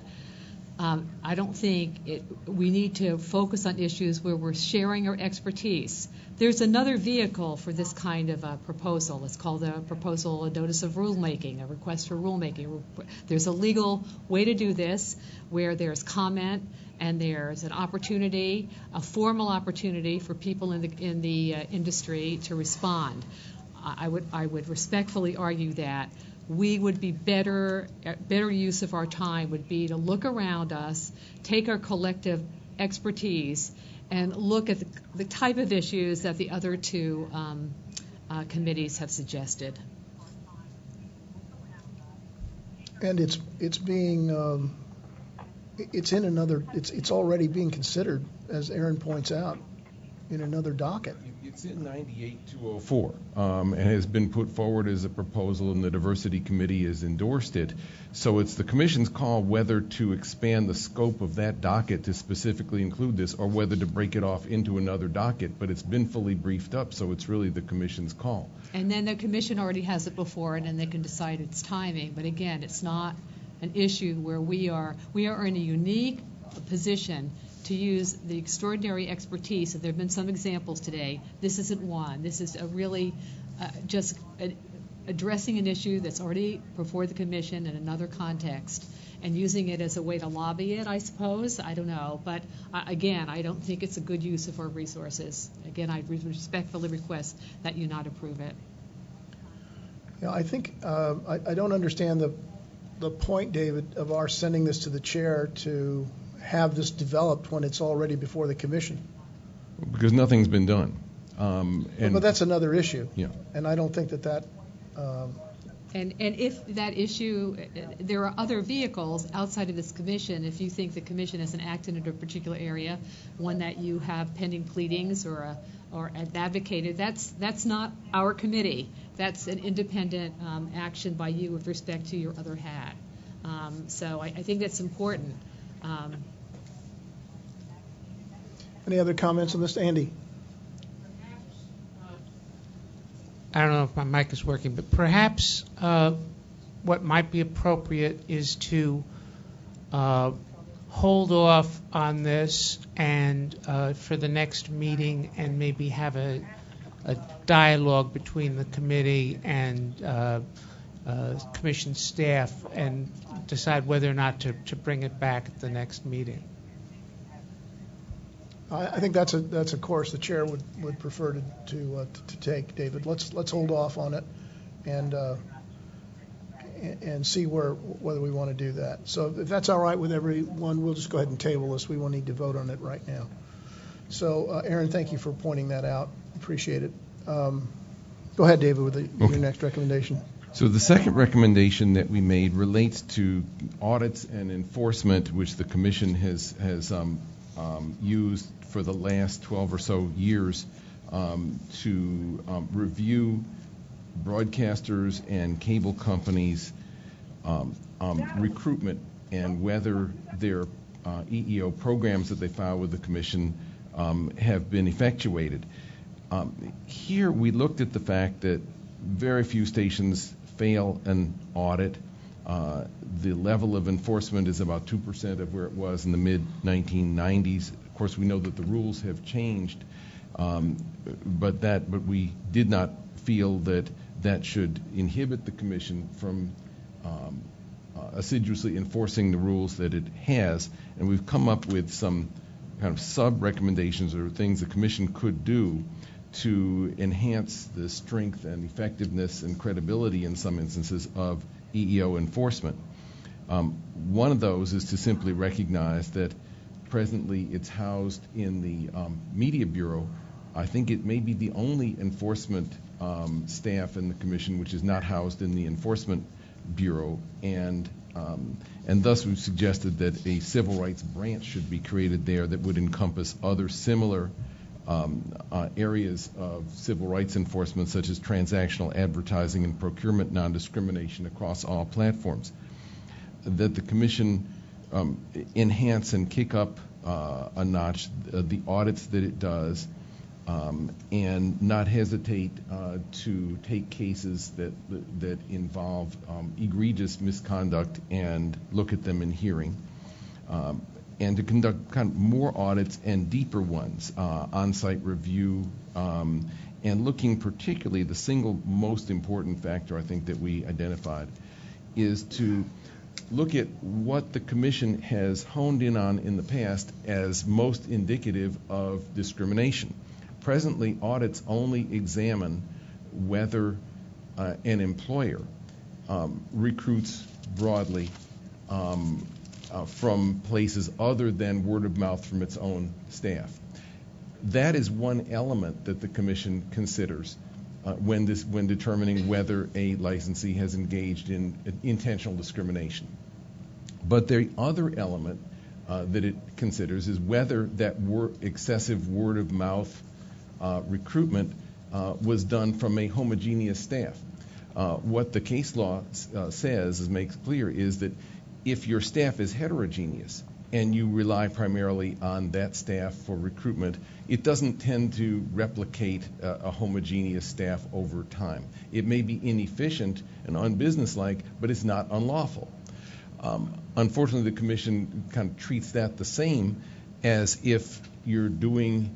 I don't think we need to focus on issues where we're sharing our expertise. There's another vehicle for this kind of a proposal. It's called a proposal, a notice of rulemaking, a request for rulemaking. There's a legal way to do this where there's comment and there's an opportunity, a formal opportunity for people in the industry to respond. I would respectfully argue that we would be better use of our time would be to look around us, take our collective expertise, and look at the type of issues that the other two committees have suggested. And it's being it's already being considered, as Aaron points out, in another docket. It's in 98-204 and has been put forward as a proposal, and the Diversity Committee has endorsed it. So it's the Commission's call whether to expand the scope of that docket to specifically include this, or whether to break it off into another docket. But it's been fully briefed up, so it's really the Commission's call. And then the Commission already has it before, and then they can decide its timing. But again, it's not an issue where we are in a unique position to use the extraordinary expertise, and there have been some examples today. This isn't one. This is a really just addressing an issue that's already before the Commission in another context and using it as a way to lobby it, I suppose. I don't know. But again, I don't think it's a good use of our resources. Again, I respectfully request that you not approve it. Yeah, I think I don't understand the point, David, of our sending this to the chair to have this developed when it's already before the Commission. Because nothing's been done. But that's another issue. Yeah. And I don't think that And if that issue, there are other vehicles outside of this Commission. If you think the Commission has an act in a particular area, one that you have pending pleadings or advocated, that's not our committee. That's an independent action by you with respect to your other hat. So I think that's important. Any other comments on this, Andy? I don't know if my mic is working, but perhaps what might be appropriate is to hold off on this and for the next meeting, and maybe have a dialogue between the committee and Commission staff, and decide whether or not to bring it back at the next meeting. I think that's a course the chair would prefer to take, David. Let's hold off on it, and and see whether we want to do that. So if that's all right with everyone, we'll just go ahead and table this. We won't need to vote on it right now. So, Aaron, thank you for pointing that out. Appreciate it. Go ahead, David, with your next recommendation. So the second recommendation that we made relates to audits and enforcement, which the Commission has used for the last 12 or so years to review broadcasters and cable companies' recruitment and whether their EEO programs that they file with the Commission have been effectuated. Here we looked at the fact that very few stations fail an audit. The level of enforcement is about 2% of where it was in the mid-1990s. Of course, we know that the rules have changed, but we did not feel that should inhibit the Commission from assiduously enforcing the rules that it has. And we've come up with some kind of sub-recommendations or things the Commission could do to enhance the strength and effectiveness and credibility in some instances of EEO enforcement. One of those is to simply recognize that presently it's housed in the Media Bureau. I think it may be the only enforcement staff in the Commission which is not housed in the Enforcement Bureau, and thus we've suggested that a civil rights branch should be created there that would encompass other similar areas of civil rights enforcement, such as transactional advertising and procurement non-discrimination across all platforms. That the Commission enhance and kick up a notch the audits that it does, and not hesitate to take cases that involve egregious misconduct and look at them in hearing. And to conduct kind of more audits and deeper ones, on-site review, and looking particularly, the single most important factor I think that we identified is to look at what the Commission has honed in on in the past as most indicative of discrimination. Presently, audits only examine whether an employer recruits broadly from places other than word of mouth from its own staff. That is one element that the Commission considers when determining whether a licensee has engaged in intentional discrimination. But the other element that it considers is whether that excessive word of mouth recruitment was done from a homogeneous staff. What the case law says, makes clear, is that if your staff is heterogeneous and you rely primarily on that staff for recruitment, it doesn't tend to replicate a homogeneous staff over time. It may be inefficient and unbusinesslike, but it's not unlawful. Unfortunately, the Commission kind of treats that the same as if you're doing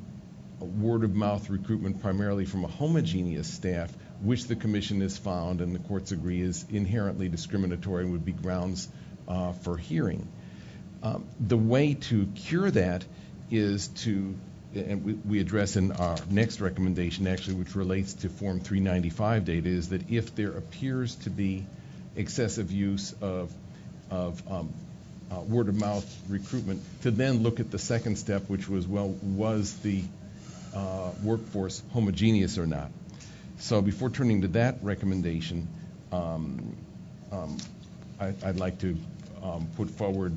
word of mouth recruitment primarily from a homogeneous staff, which the Commission has found and the courts agree is inherently discriminatory and would be grounds for hearing. The way to cure that is to, and we address in our next recommendation actually, which relates to Form 395 data, is that if there appears to be excessive use of word of mouth recruitment, to then look at the second step, which was, well, was the workforce homogeneous or not? So before turning to that recommendation, I'd like to put forward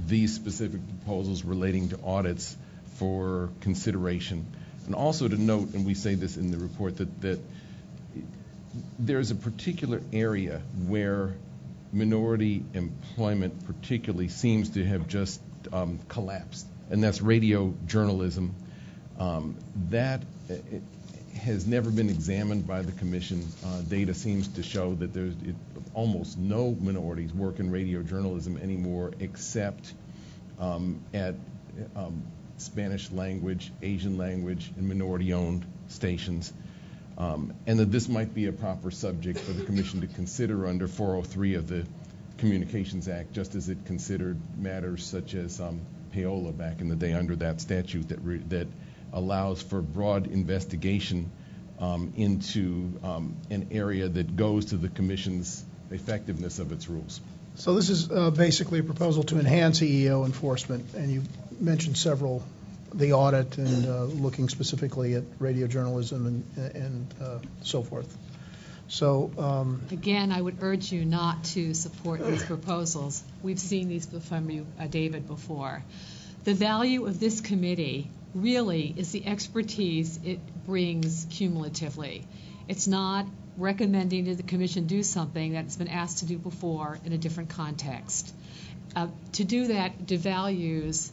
these specific proposals relating to audits for consideration. And also to note, and we say this in the report, that there's a particular area where minority employment particularly seems to have just collapsed, and that's radio journalism. That has never been examined by the Commission. Data seems to show that there's almost no minorities work in radio journalism anymore, except at Spanish language, Asian language, and minority-owned stations. And that this might be a proper subject for the Commission to consider under 403 of the Communications Act, just as it considered matters such as payola back in the day under that statute that allows for broad investigation into an area that goes to the Commission's effectiveness of its rules. So this is basically a proposal to enhance EEO enforcement, and you mentioned several, the audit and looking specifically at radio journalism and so forth. So again, I would urge you not to support these proposals. We've seen these from you, David, before. The value of this committee really is the expertise it brings cumulatively. It's not recommending that the Commission do something that's been asked to do before in a different context. To do that devalues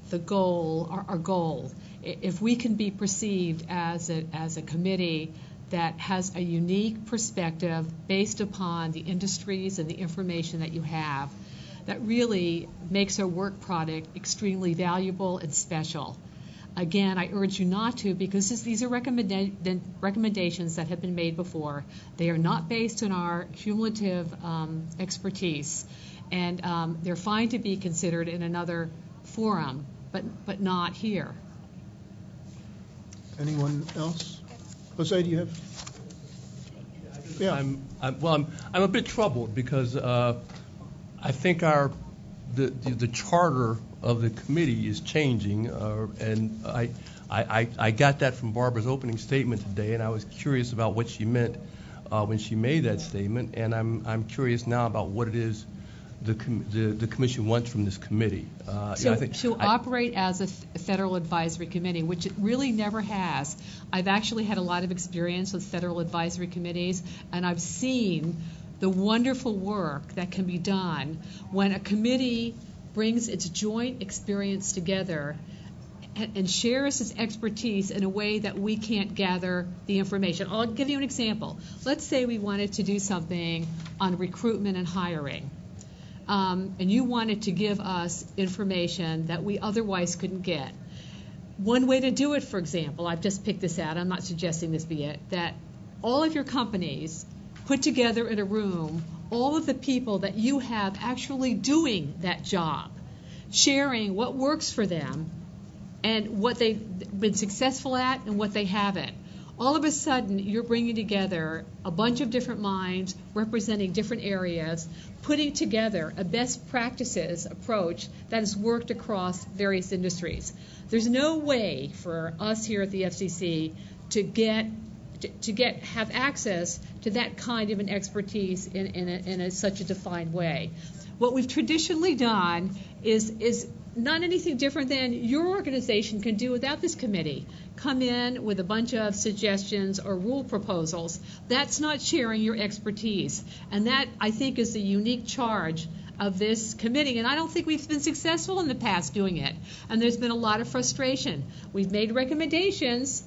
the goal, our goal. If we can be perceived as a committee that has a unique perspective based upon the industries and the information that you have, that really makes our work product extremely valuable and special. Again, I urge you not to, because these are recommendations that have been made before. They are not based on our cumulative expertise, and they're fine to be considered in another forum, but not here. Anyone else? Jose, do you have? Yeah. I'm a bit troubled because I think the charter of the committee is changing, and I got that from Barbara's opening statement today, and I was curious about what she meant when she made that statement, and I'm curious now about what it is the Commission wants from this committee. So she'll operate as a federal advisory committee, which it really never has. I've actually had a lot of experience with federal advisory committees, and I've seen the wonderful work that can be done when a committee brings its joint experience together and shares its expertise in a way that we can't gather the information. I'll give you an example. Let's say we wanted to do something on recruitment and hiring, and you wanted to give us information that we otherwise couldn't get. One way to do it, for example, I've just picked this out, I'm not suggesting this be it, that all of your companies put together in a room all of the people that you have actually doing that job, sharing what works for them and what they've been successful at and what they haven't. All of a sudden, you're bringing together a bunch of different minds representing different areas, putting together a best practices approach that has worked across various industries. There's no way for us here at the FCC to have access to that kind of an expertise in such a defined way. What we've traditionally done is not anything different than your organization can do without this committee. Come in with a bunch of suggestions or rule proposals. That's not sharing your expertise. And that, I think, is the unique charge of this committee. And I don't think we've been successful in the past doing it. And there's been a lot of frustration. We've made recommendations.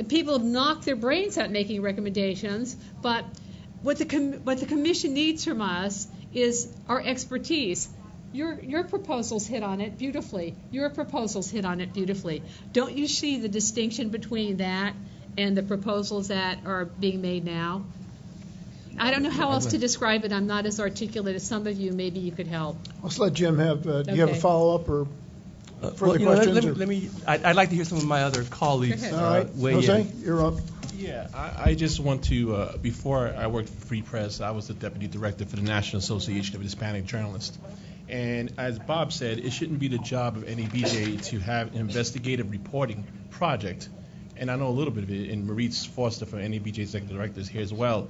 People have knocked their brains out making recommendations, but what the Commission needs from us is our expertise. Your proposals hit on it beautifully. Your proposals hit on it beautifully. Don't you see the distinction between that and the proposals that are being made now? I don't know how else to describe it. I'm not as articulate as some of you. Maybe you could help. Let's let Jim have. Do you have a follow-up or further questions? I'd like to hear some of my other colleagues weigh in. Jose, you're up. Yeah, I just want to, before I worked for Free Press, I was the Deputy Director for the National Association of Hispanic Journalists. And as Bob said, it shouldn't be the job of NABJ to have an investigative reporting project, and I know a little bit of it, and Maurice Foster from NABJ Executive Director is here as well,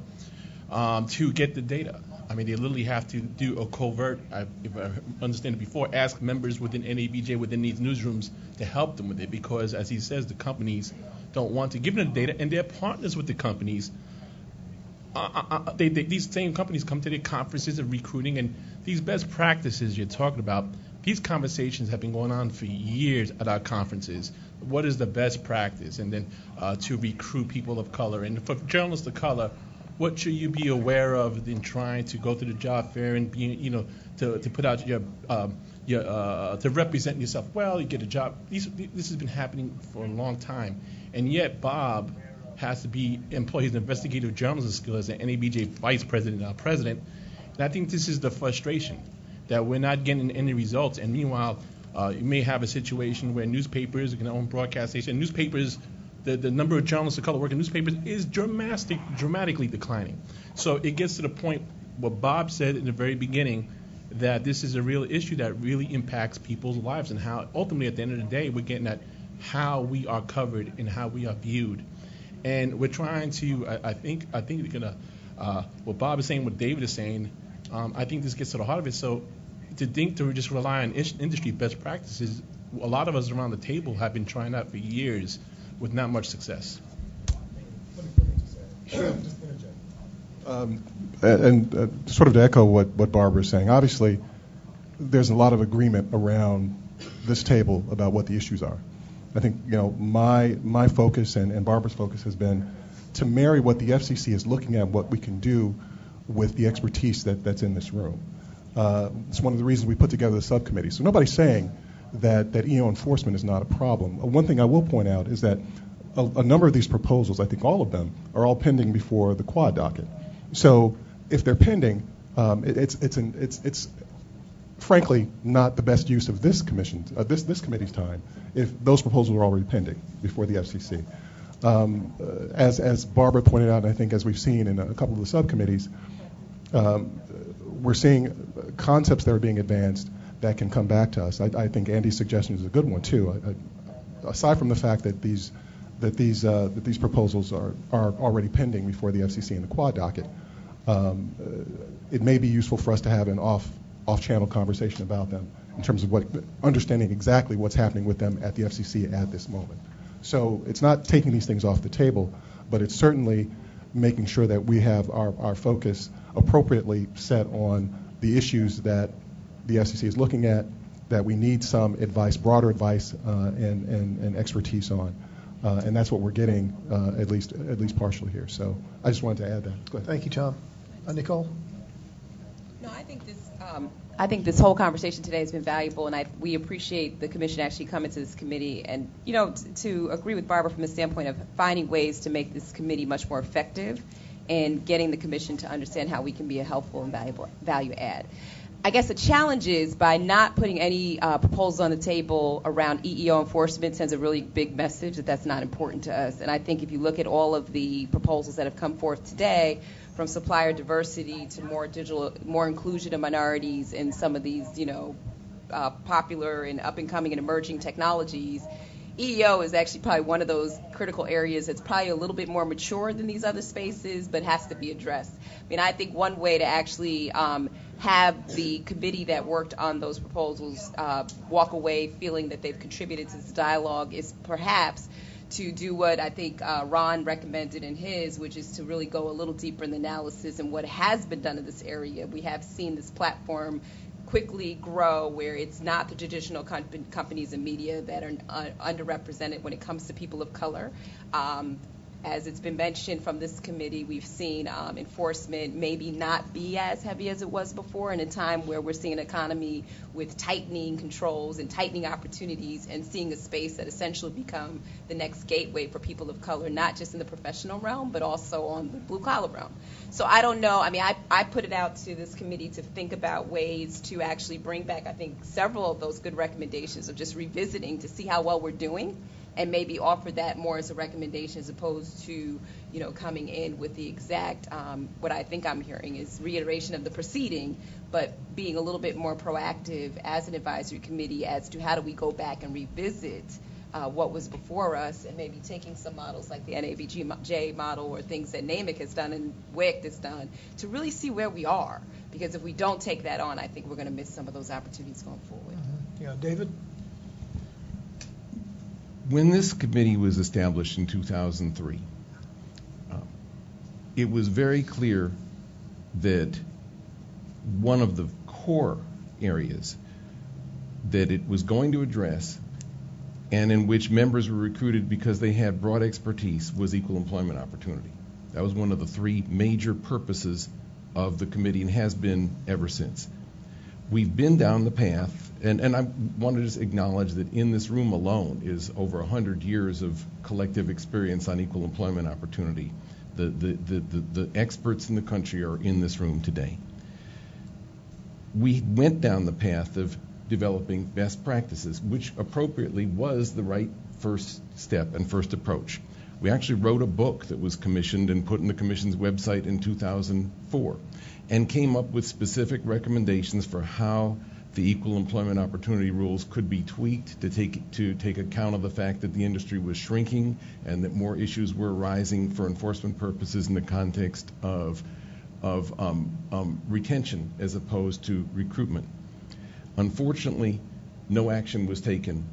to get the data. I mean, they literally have to do a covert, if I understand it before, ask members within NABJ, within these newsrooms, to help them with it, because as he says, the companies don't want to give them the data, and they're partners with the companies. These same companies come to their conferences of recruiting, and these best practices you're talking about, these conversations have been going on for years at our conferences. What is the best practice? And then to recruit people of color. And for journalists of color, what should you be aware of in trying to go to the job fair and be, to put out your to represent yourself well, you get a job. This has been happening for a long time, and yet Bob has to be employ his investigative journalism skills as an NABJ vice president and president. And I think this is the frustration, that we're not getting any results. And meanwhile, you may have a situation where newspapers can own broadcast stations. Newspapers the number of journalists of color working in newspapers is dramatically declining. So it gets to the point, what Bob said in the very beginning, that this is a real issue that really impacts people's lives, and how ultimately at the end of the day we're getting at how we are covered and how we are viewed. And we're trying to, I think we're gonna, what Bob is saying, what David is saying, I think this gets to the heart of it. So to just rely on industry best practices, a lot of us around the table have been trying that for years with not much success. And sort of to echo what Barbara is saying, obviously there's a lot of agreement around this table about what the issues are. I think my focus and Barbara's focus has been to marry what the FCC is looking at, what we can do with the expertise that's in this room. It's one of the reasons we put together the subcommittee. So nobody's saying that EO enforcement is not a problem. One thing I will point out is that a number of these proposals, I think all of them, are all pending before the quad docket. So if they're pending, it's frankly not the best use of this committee's time if those proposals are already pending before the FCC. As Barbara pointed out, and I think as we've seen in a couple of the subcommittees, we're seeing concepts that are being advanced that can come back to us. I think Andy's suggestion is a good one too. Aside from the fact that these proposals are already pending before the FCC and the quad docket, it may be useful for us to have an off-channel conversation about them in terms of understanding exactly what's happening with them at the FCC at this moment. So it's not taking these things off the table, but it's certainly making sure that we have our focus appropriately set on the issues that the FCC is looking at, that we need some advice, broader advice and expertise on. And that's what we're getting, at least partially here. So I just wanted to add that. Go ahead. Thank you, Tom. Nicole? No, I think this whole conversation today has been valuable, and we appreciate the commission actually coming to this committee. And to agree with Barbara from the standpoint of finding ways to make this committee much more effective and getting the commission to understand how we can be a helpful and valuable value add. I guess the challenge is by not putting any proposals on the table around EEO enforcement sends a really big message that that's not important to us. And I think if you look at all of the proposals that have come forth today, from supplier diversity to more inclusion of minorities in some of these, popular and up and coming and emerging technologies, EEO is actually probably one of those critical areas that's probably a little bit more mature than these other spaces, but has to be addressed. I mean, I think one way to actually have the committee that worked on those proposals walk away feeling that they've contributed to this dialogue is perhaps to do what I think Ron recommended in his, which is to really go a little deeper in the analysis and what has been done in this area. We have seen this platform quickly grow where it's not the traditional companies and media that are underrepresented when it comes to people of color. As it's been mentioned from this committee, we've seen enforcement maybe not be as heavy as it was before in a time where we're seeing an economy with tightening controls and tightening opportunities and seeing a space that essentially become the next gateway for people of color, not just in the professional realm, but also on the blue-collar realm. So I don't know. I mean, I put it out to this committee to think about ways to actually bring back, I think, several of those good recommendations of just revisiting to see how well we're doing, and maybe offer that more as a recommendation as opposed to, coming in with the exact, what I think I'm hearing is reiteration of the proceeding, but being a little bit more proactive as an advisory committee as to how do we go back and revisit what was before us, and maybe taking some models like the NABJ model or things that NAMIC has done and WIC has done to really see where we are. Because if we don't take that on, I think we're going to miss some of those opportunities going forward. Mm-hmm. Yeah, David? When this committee was established in 2003, it was very clear that one of the core areas that it was going to address, and in which members were recruited because they had broad expertise, was equal employment opportunity. That was one of the three major purposes of the committee and has been ever since. We've been down the path, and I want to just acknowledge that in this room alone is over 100 years of collective experience on equal employment opportunity. The experts in the country are in this room today. We went down the path of developing best practices, which appropriately was the right first step and first approach. We actually wrote a book that was commissioned and put in the Commission's website in 2004 and came up with specific recommendations for how the equal employment opportunity rules could be tweaked to take account of the fact that the industry was shrinking and that more issues were arising for enforcement purposes in the context of retention as opposed to recruitment. Unfortunately, no action was taken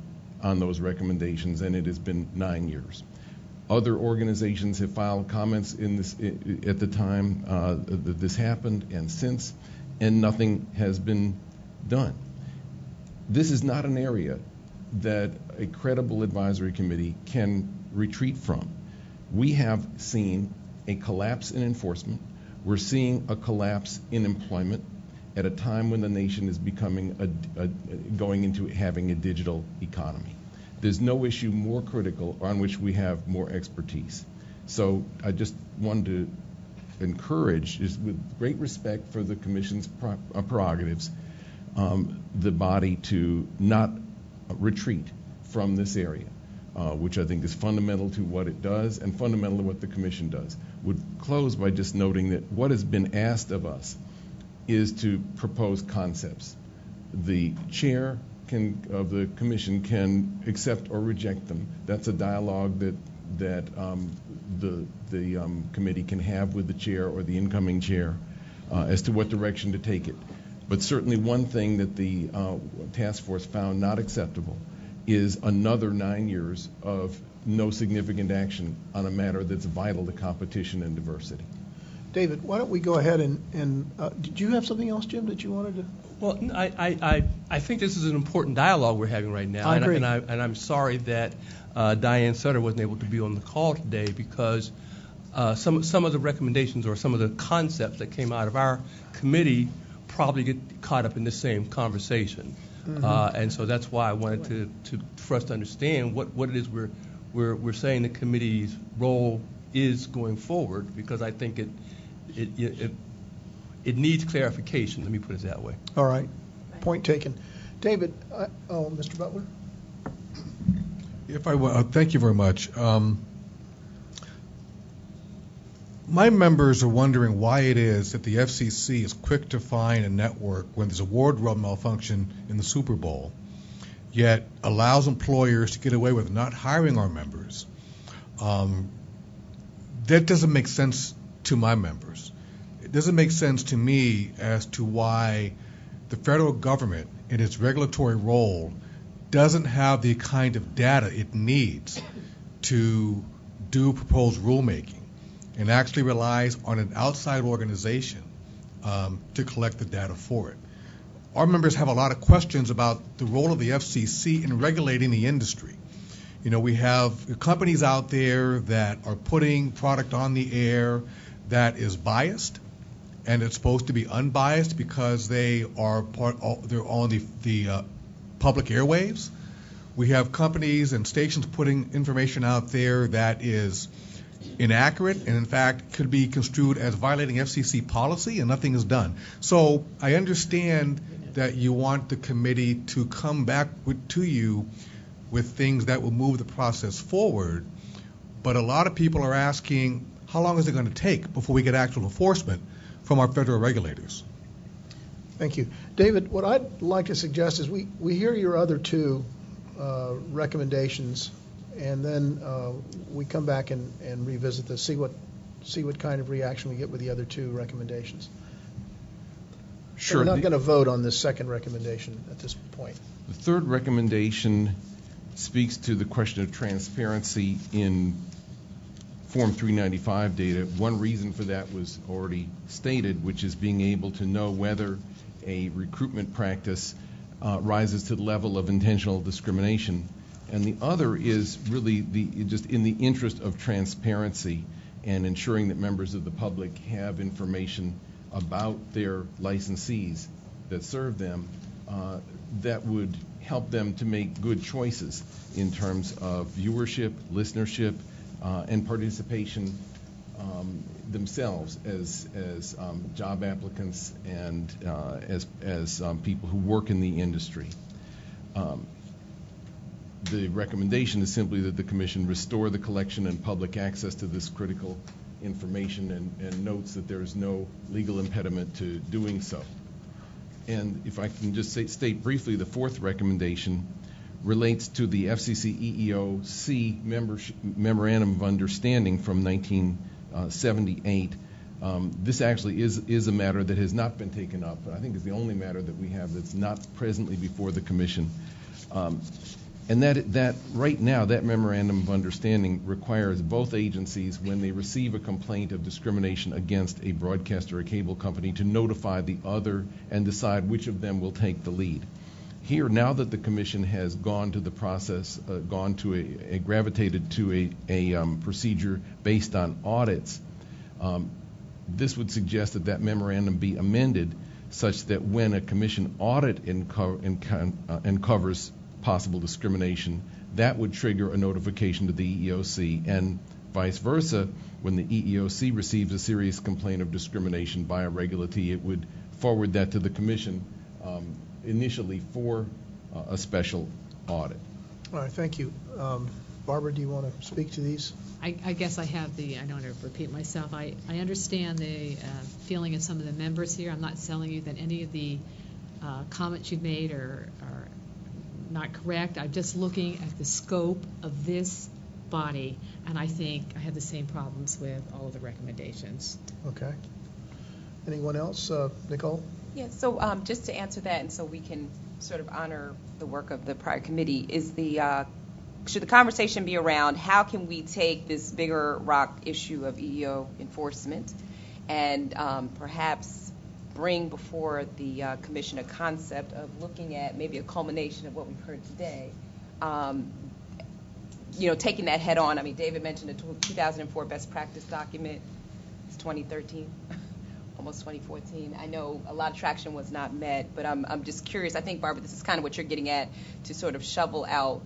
on those recommendations, and it has been 9 years. Other organizations have filed comments in this at the time that this happened and since, and nothing has been done. This is not an area that a credible advisory committee can retreat from. We have seen a collapse in enforcement. We're seeing a collapse in employment at a time when the nation is becoming going into having a digital economy. There's no issue more critical on which we have more expertise. So I just wanted to encourage, with great respect for the Commission's prerogatives, the body to not retreat from this area, which I think is fundamental to what it does and fundamental to what the Commission does. Would close by just noting that what has been asked of us is to propose concepts. The chair of the Commission can accept or reject them. That's a dialogue that the committee can have with the chair or the incoming chair as to what direction to take it. But certainly one thing that the task force found not acceptable is another 9 years of no significant action on a matter that's vital to competition and diversity. David, why don't we go ahead and did you have something else, Jim, that you wanted to? Well, I think this is an important dialogue we're having right now. I agree. And I'm sorry that Diane Sutter wasn't able to be on the call today because some of the recommendations or some of the concepts that came out of our committee probably get caught up in the same conversation. Mm-hmm. And so that's why I wanted for us to understand what it is we're saying the committee's role is going forward, because I think it needs clarification. Let me put it that way. All right. Point taken. David, Mr. Butler? If I will, thank you very much. My members are wondering why it is that the FCC is quick to fine a network when there's a wardrobe malfunction in the Super Bowl, yet allows employers to get away with not hiring our members. That doesn't make sense to my members. It doesn't make sense to me as to why the federal government in its regulatory role doesn't have the kind of data it needs to do proposed rulemaking and actually relies on an outside organization to collect the data for it. Our members have a lot of questions about the role of the FCC in regulating the industry. You know, we have companies out there that are putting product on the air that is biased, and it's supposed to be unbiased because they're on the public airwaves. We have companies and stations putting information out there that is inaccurate and in fact could be construed as violating FCC policy, and nothing is done. So I understand that you want the committee to come back to you with things that will move the process forward, but a lot of people are asking, how long is it going to take before we get actual enforcement from our federal regulators? Thank you. David, what I'd like to suggest is we hear your other two recommendations, and then we come back and revisit this, see what kind of reaction we get with the other two recommendations. Sure. So we're not going to vote on this second recommendation at this point. The third recommendation speaks to the question of transparency in Form 395 data. One reason for that was already stated, which is being able to know whether a recruitment practice rises to the level of intentional discrimination. And the other is really just in the interest of transparency and ensuring that members of the public have information about their licensees that serve them that would help them to make good choices in terms of viewership, listenership, and participation themselves as job applicants and as people who work in the industry. The recommendation is simply that the Commission restore the collection and public access to this critical information and notes that there is no legal impediment to doing so. And if I can just state briefly, the fourth recommendation relates to the FCC EEOC Memorandum of Understanding from 1978. This actually is a matter that has not been taken up, but I think is the only matter that we have that's not presently before the Commission. And that right now, that Memorandum of Understanding requires both agencies, when they receive a complaint of discrimination against a broadcaster or a cable company, to notify the other and decide which of them will take the lead. Here, now that the Commission has gone to the process, gravitated to a procedure based on audits, this would suggest that memorandum be amended such that when a Commission audit uncovers possible discrimination, that would trigger a notification to the EEOC, and vice versa, when the EEOC receives a serious complaint of discrimination by a regulatee, it would forward that to the Commission initially for a special audit. All right, thank you. Barbara, do you want to speak to these? I guess I have I don't want to repeat myself. I understand the feeling of some of the members here. I'm not telling you that any of the comments you've made are not correct. I'm just looking at the scope of this body, and I think I have the same problems with all of the recommendations. Okay. Anyone else? Nicole? Yeah, so just to answer that, and so we can sort of honor the work of the prior committee, is should the conversation be around how can we take this bigger rock issue of EEO enforcement and perhaps bring before the Commission a concept of looking at maybe a culmination of what we've heard today, taking that head on. I mean, David mentioned the 2004 best practice document. It's 2013. Almost 2014. I know a lot of traction was not met, but I'm just curious. I think, Barbara, this is kind of what you're getting at, to sort of shovel out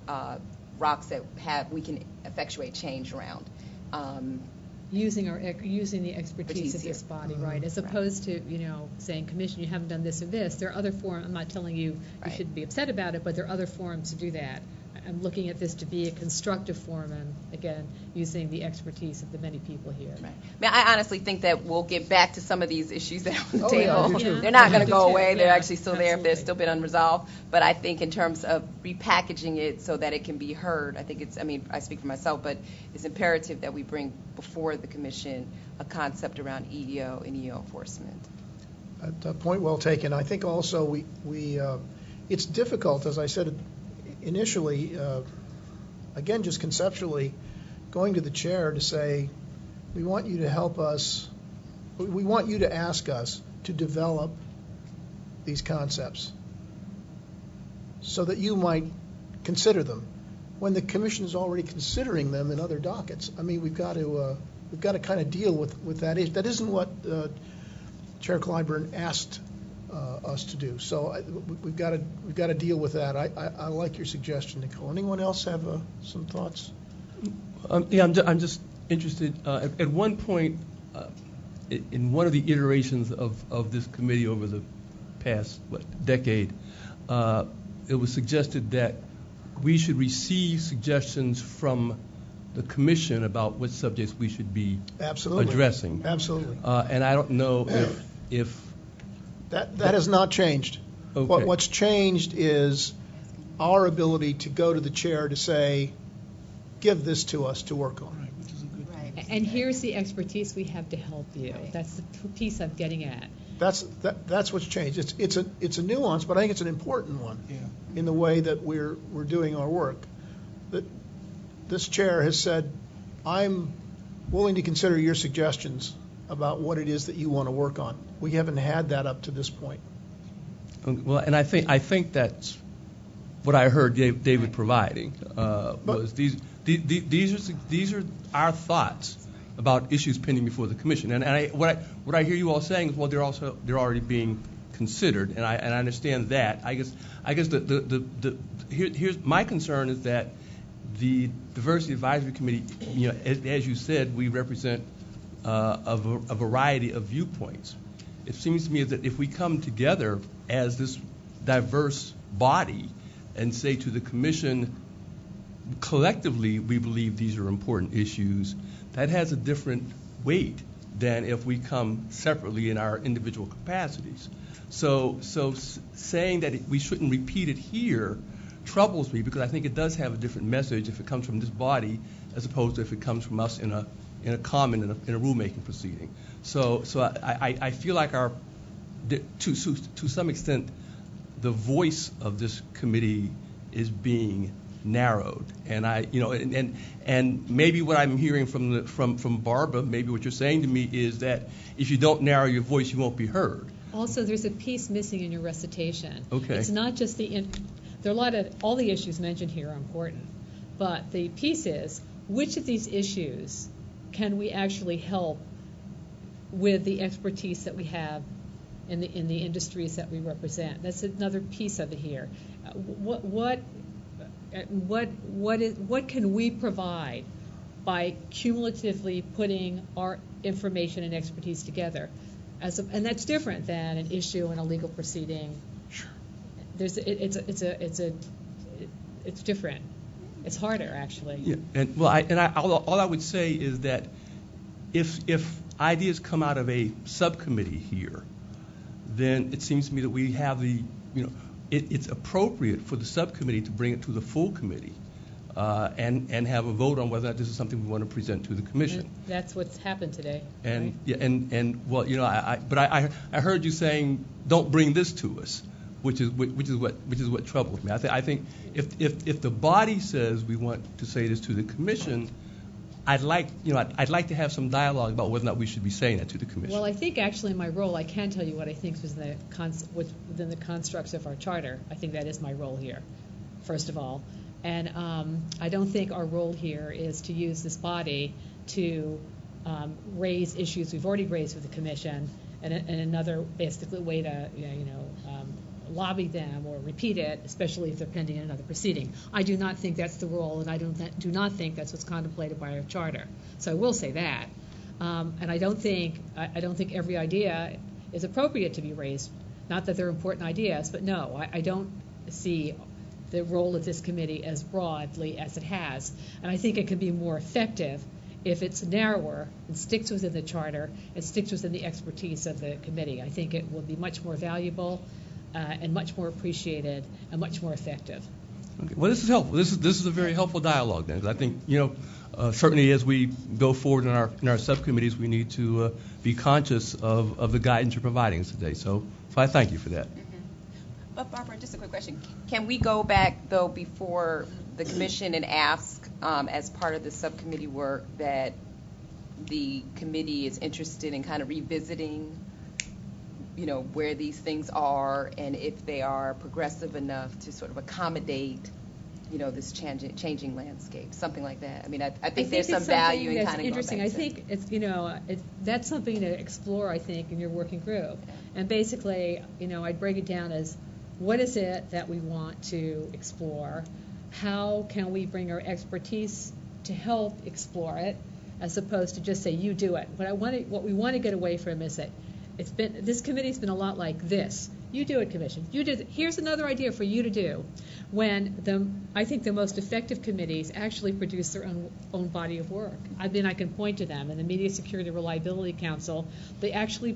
rocks that we can effectuate change around. Using the expertise of this body, right? As opposed to saying, Commission, you haven't done this or this. There are other forums. I'm not telling you you should be upset about it, but there are other forums to do that. I'm looking at this to be a constructive forum, and again, using the expertise of the many people here. Right. I mean, I honestly think that we'll get back to some of these issues that are on the table. Yeah, they're not going to go away. They're actually still there if they're still been unresolved. But I think in terms of repackaging it so that it can be heard, I think I speak for myself, but it's imperative that we bring before the Commission a concept around EEO and EEO enforcement. A point well taken. I think also we it's difficult, as I said initially, again, just conceptually, going to the chair to say, we want you to help us, we want you to ask us to develop these concepts so that you might consider them when the Commission is already considering them in other dockets. I mean, we've got to kind of deal with that issue. That isn't what Chair Clyburn asked us to do. So we've got to deal with that. I like your suggestion, Nicole. Anyone else have some thoughts? I'm just interested. At one point, in one of the iterations of this committee over the past decade, it was suggested that we should receive suggestions from the Commission about what subjects we should be addressing. Absolutely. And I don't know if that has not changed. Okay. What's changed is our ability to go to the chair to say, give this to us to work on. Right. And here's the expertise we have to help you. That's the piece I'm getting at. That's what's changed. It's a nuance, but I think it's an important one in the way that we're doing our work. That this chair has said, I'm willing to consider your suggestions about what it is that you want to work on. We haven't had that up to this point. Well, and I think that's what I heard David providing was these are our thoughts about issues pending before the Commission. And what I hear you all saying is, well, they're already being considered, and I understand that. I guess here's my concern is that the Diversity Advisory Committee, as you said, we represent a variety of viewpoints. It seems to me that if we come together as this diverse body and say to the Commission, collectively we believe these are important issues, that has a different weight than if we come separately in our individual capacities. So saying that we shouldn't repeat it here troubles me, because I think it does have a different message if it comes from this body as opposed to if it comes from us in a rulemaking proceeding. So I feel like to some extent the voice of this committee is being narrowed, and maybe what I'm hearing from Barbara, maybe what you're saying to me is that if you don't narrow your voice, you won't be heard. Also, there's a piece missing in your recitation. Okay. It's not just there are all the issues mentioned here are important, but the piece is, which of these issues can we actually help with the expertise that we have in the industries that we represent? That's another piece of it here. What can we provide by cumulatively putting our information and expertise together? And that's different than an issue in a legal proceeding. Sure. It's different. It's harder, actually. Yeah. All I would say is that if ideas come out of a subcommittee here, then it seems to me that we have it's appropriate for the subcommittee to bring it to the full committee and have a vote on whether or not this is something we want to present to the commission. And that's what's happened today. And right? but I heard you saying don't bring this to us, which is what troubles me. I think if the body says we want to say this to the commission, I'd like to have some dialogue about whether or not we should be saying that to the commission. Well, I think actually in my role, I can tell you what I think was within the constructs of our charter. I think that is my role here, first of all. And I don't think our role here is to use this body to raise issues we've already raised with the commission and another basically way to lobby them or repeat it, especially if they're pending another proceeding. I do not think that's the role, and I do not think that's what's contemplated by our charter. So I will say that. And I don't think every idea is appropriate to be raised. Not that they're important ideas, but no, I don't see the role of this committee as broadly as it has. And I think it can be more effective if it's narrower and sticks within the charter and sticks within the expertise of the committee. I think it will be much more valuable and much more appreciated and much more effective. Okay. Well, this is helpful. This is a very helpful dialogue then, because I think certainly as we go forward in our subcommittees, we need to be conscious of the guidance you're providing us today. So I thank you for that. But Barbara, just a quick question. Can we go back, though, before the commission and ask, as part of the subcommittee work, that the committee is interested in kind of revisiting, where these things are and if they are progressive enough to sort of accommodate, this changing landscape, something like that? I mean, I think there's some value in kind of interesting. I think it's that's something to explore, I think, in your working group. And basically, I'd break it down as, what is it that we want to explore? How can we bring our expertise to help explore it, as opposed to just say, you do it? What we want to get away from is that this committee's been a lot like this. You do it, commission. You do. Here's another idea for you to do. When I think the most effective committees actually produce their own body of work. I can point to them. In the Media Security Reliability Council, they actually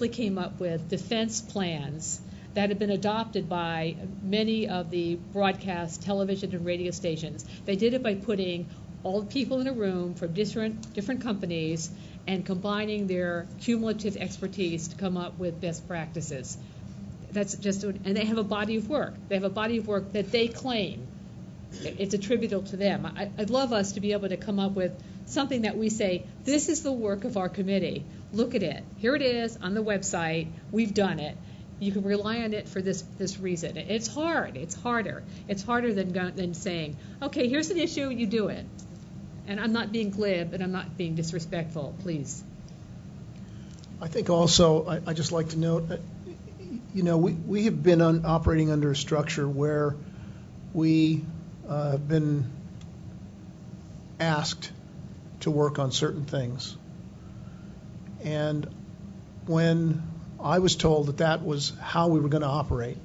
came up with defense plans that have been adopted by many of the broadcast television and radio stations. They did it by putting all the people in a room from different companies and combining their cumulative expertise to come up with best practices. And they have a body of work. They have a body of work that they claim it's attributable to them. I'd love us to be able to come up with something that we say, this is the work of our committee. Look at it. Here it is on the website. We've done it. You can rely on it for this reason. It's hard. It's harder. It's harder than saying, okay, here's an issue, you do it. And I'm not being glib, and I'm not being disrespectful, please. I think also, I just like to note, we have been operating under a structure where we have been asked to work on certain things. And when I was told that was how we were going to operate,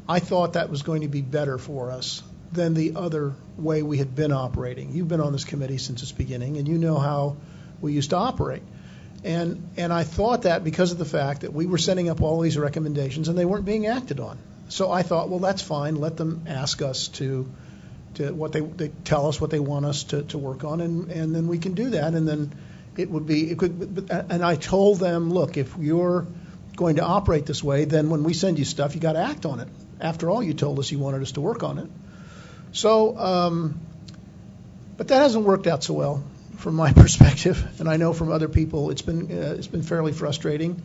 I thought that was going to be better for us than the other way we had been operating. You've been on this committee since its beginning, and you know how we used to operate. And I thought that because of the fact that we were sending up all these recommendations and they weren't being acted on. So I thought, well, that's fine. Let them ask us to what they tell us what they want us to work on, and then we can do that. And then and I told them, look, if you're going to operate this way, then when we send you stuff, you got to act on it. After all, you told us you wanted us to work on it. So, but that hasn't worked out so well from my perspective, and I know from other people it's been fairly frustrating.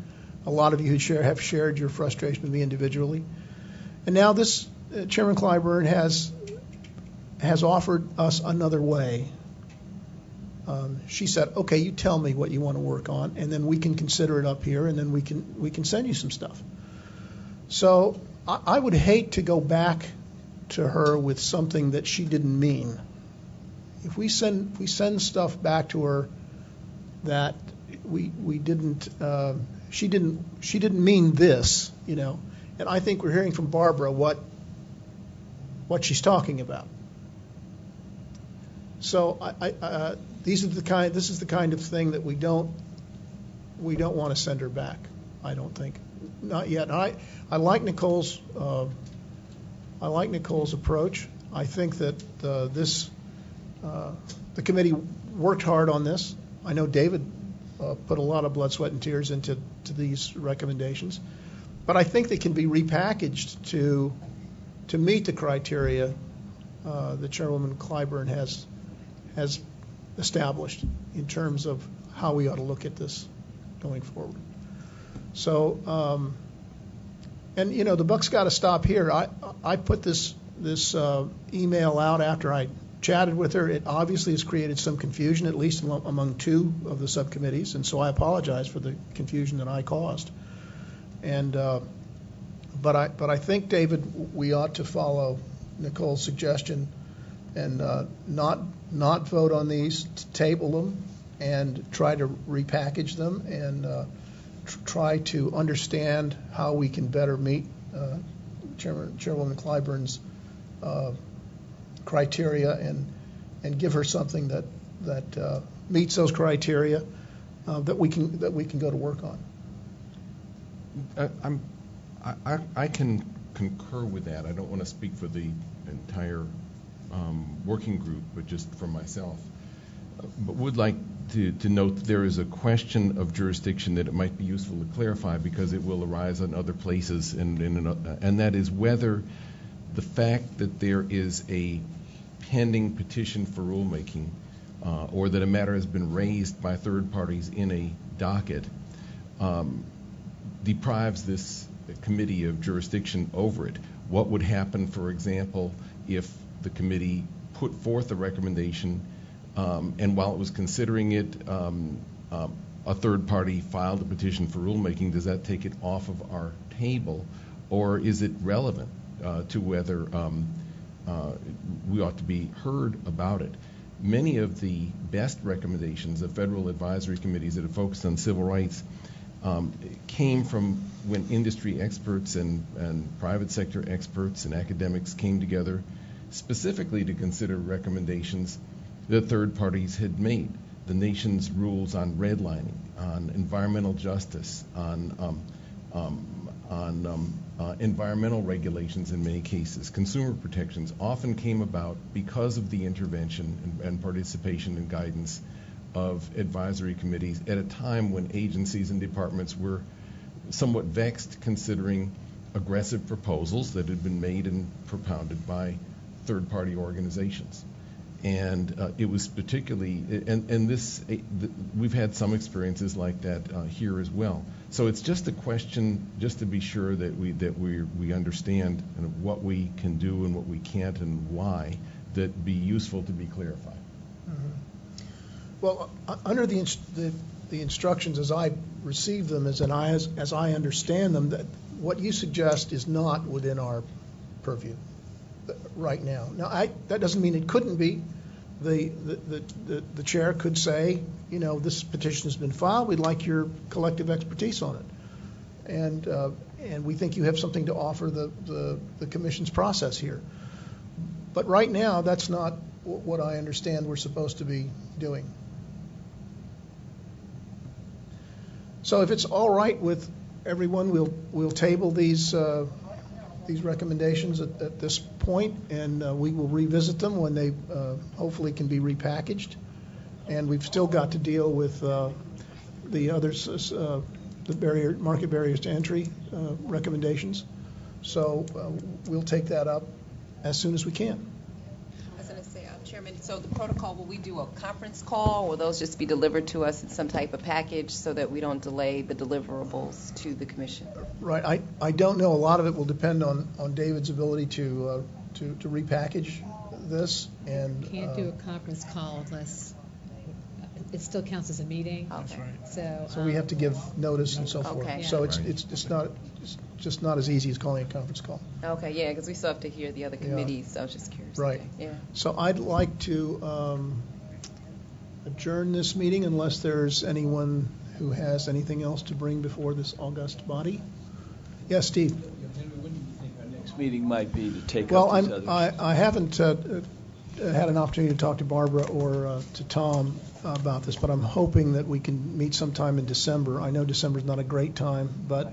A lot of you who have shared your frustration with me individually, and now this Chairman Clyburn has offered us another way. She said, "Okay, you tell me what you want to work on, and then we can consider it up here, and then we can send you some stuff." So I would hate to go back to her with something that she didn't mean. If we send stuff back to her that we didn't, she didn't mean this, and I think we're hearing from Barbara what she's talking about. So this is the kind of thing that we don't want to send her back. I don't think, not yet. I like Nicole's approach. I think that the committee worked hard on this. I know David put a lot of blood, sweat, and tears into these recommendations, but I think they can be repackaged to meet the criteria that Chairwoman Clyburn has established in terms of how we ought to look at this going forward. So, and the buck's got to stop here. I put this email out after I chatted with her. It obviously has created some confusion, at least among two of the subcommittees, and so I apologize for the confusion that I caused. And but I think, David, we ought to follow Nicole's suggestion and not vote on these, table them, and try to repackage them and try to understand how we can better meet Chairwoman Clyburn's criteria and give her something that meets those criteria that we can go to work on. I can concur with that. I don't want to speak for the entire working group, but just for myself. But would like to note that there is a question of jurisdiction that it might be useful to clarify because it will arise in other places, and that is whether the fact that there is a pending petition for rulemaking or that a matter has been raised by third parties in a docket deprives this committee of jurisdiction over it. What would happen, for example, if the committee put forth a recommendation and while it was considering it, a third party filed a petition for rulemaking? Does that take it off of our table, or is it relevant to whether we ought to be heard about it? Many of the best recommendations of federal advisory committees that have focused on civil rights came from when industry experts and private sector experts and academics came together specifically to consider recommendations that third parties had made. The nation's rules on redlining, on environmental justice, on environmental regulations in many cases, consumer protections often came about because of the intervention and participation and guidance of advisory committees at a time when agencies and departments were somewhat vexed considering aggressive proposals that had been made and propounded by third-party organizations. And it was particularly, we've had some experiences like that here as well. So it's just a question, just to be sure that we understand what we can do and what we can't and why, that be useful to be clarified. Mm-hmm. Well, under the instructions as I receive them, as I understand them, that what you suggest is not within our purview right now. Now, that doesn't mean it couldn't be. The chair could say, this petition has been filed. We'd like your collective expertise on it, and we think you have something to offer the commission's process here. But right now, that's not what I understand we're supposed to be doing. So if it's all right with everyone, we'll table these recommendations at this point, and we will revisit them when they hopefully can be repackaged. And we've still got to deal with the others, the market barriers to entry recommendations. So we'll take that up as soon as we can. I was going to say, Chairman, so the protocol, will we do a conference call, or will those just be delivered to us in some type of package so that we don't delay the deliverables to the commission? Right. I don't know. A lot of it will depend on David's ability to repackage this. And can't do a conference call unless it still counts as a meeting. That's right. So we have to give notice and so forth. Okay. So it's just not as easy as calling a conference call. Okay, yeah, because we still have to hear the other committees, so I was just curious. Right. Okay, yeah. So I'd like to adjourn this meeting unless there's anyone who has anything else to bring before this august body. Yes, Steve. When do you think our next meeting might be to take Well, up these others? I haven't had an opportunity to talk to Barbara or to Tom about this, but I'm hoping that we can meet sometime in December. I know December's not a great time, but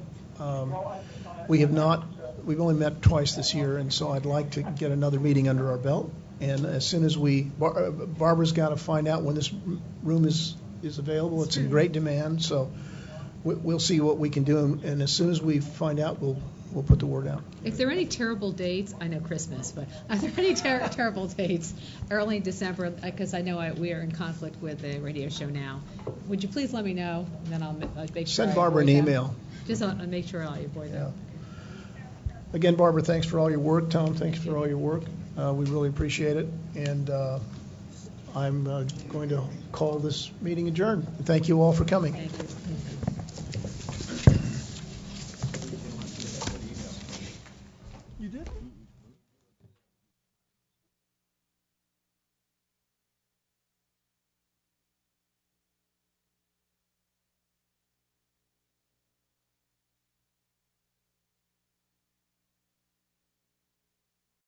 we've only met twice this year, and so I'd like to get another meeting under our belt. And as soon as Barbara's got to find out when this room is available. It's in great demand, so we'll see what we can do. And as soon as we find out, we'll put the word out. If there are any terrible dates, I know Christmas, but are there any terrible dates early in December? Because I know we are in conflict with the radio show now. Would you please let me know, and then I'll make sure. Send Barbara an email. Just I'll make sure I'll avoid that. Again, Barbara, thanks for all your work. Tom, thanks for all your work. We really appreciate it. And I'm going to call this meeting adjourned. Thank you all for coming. Thank you.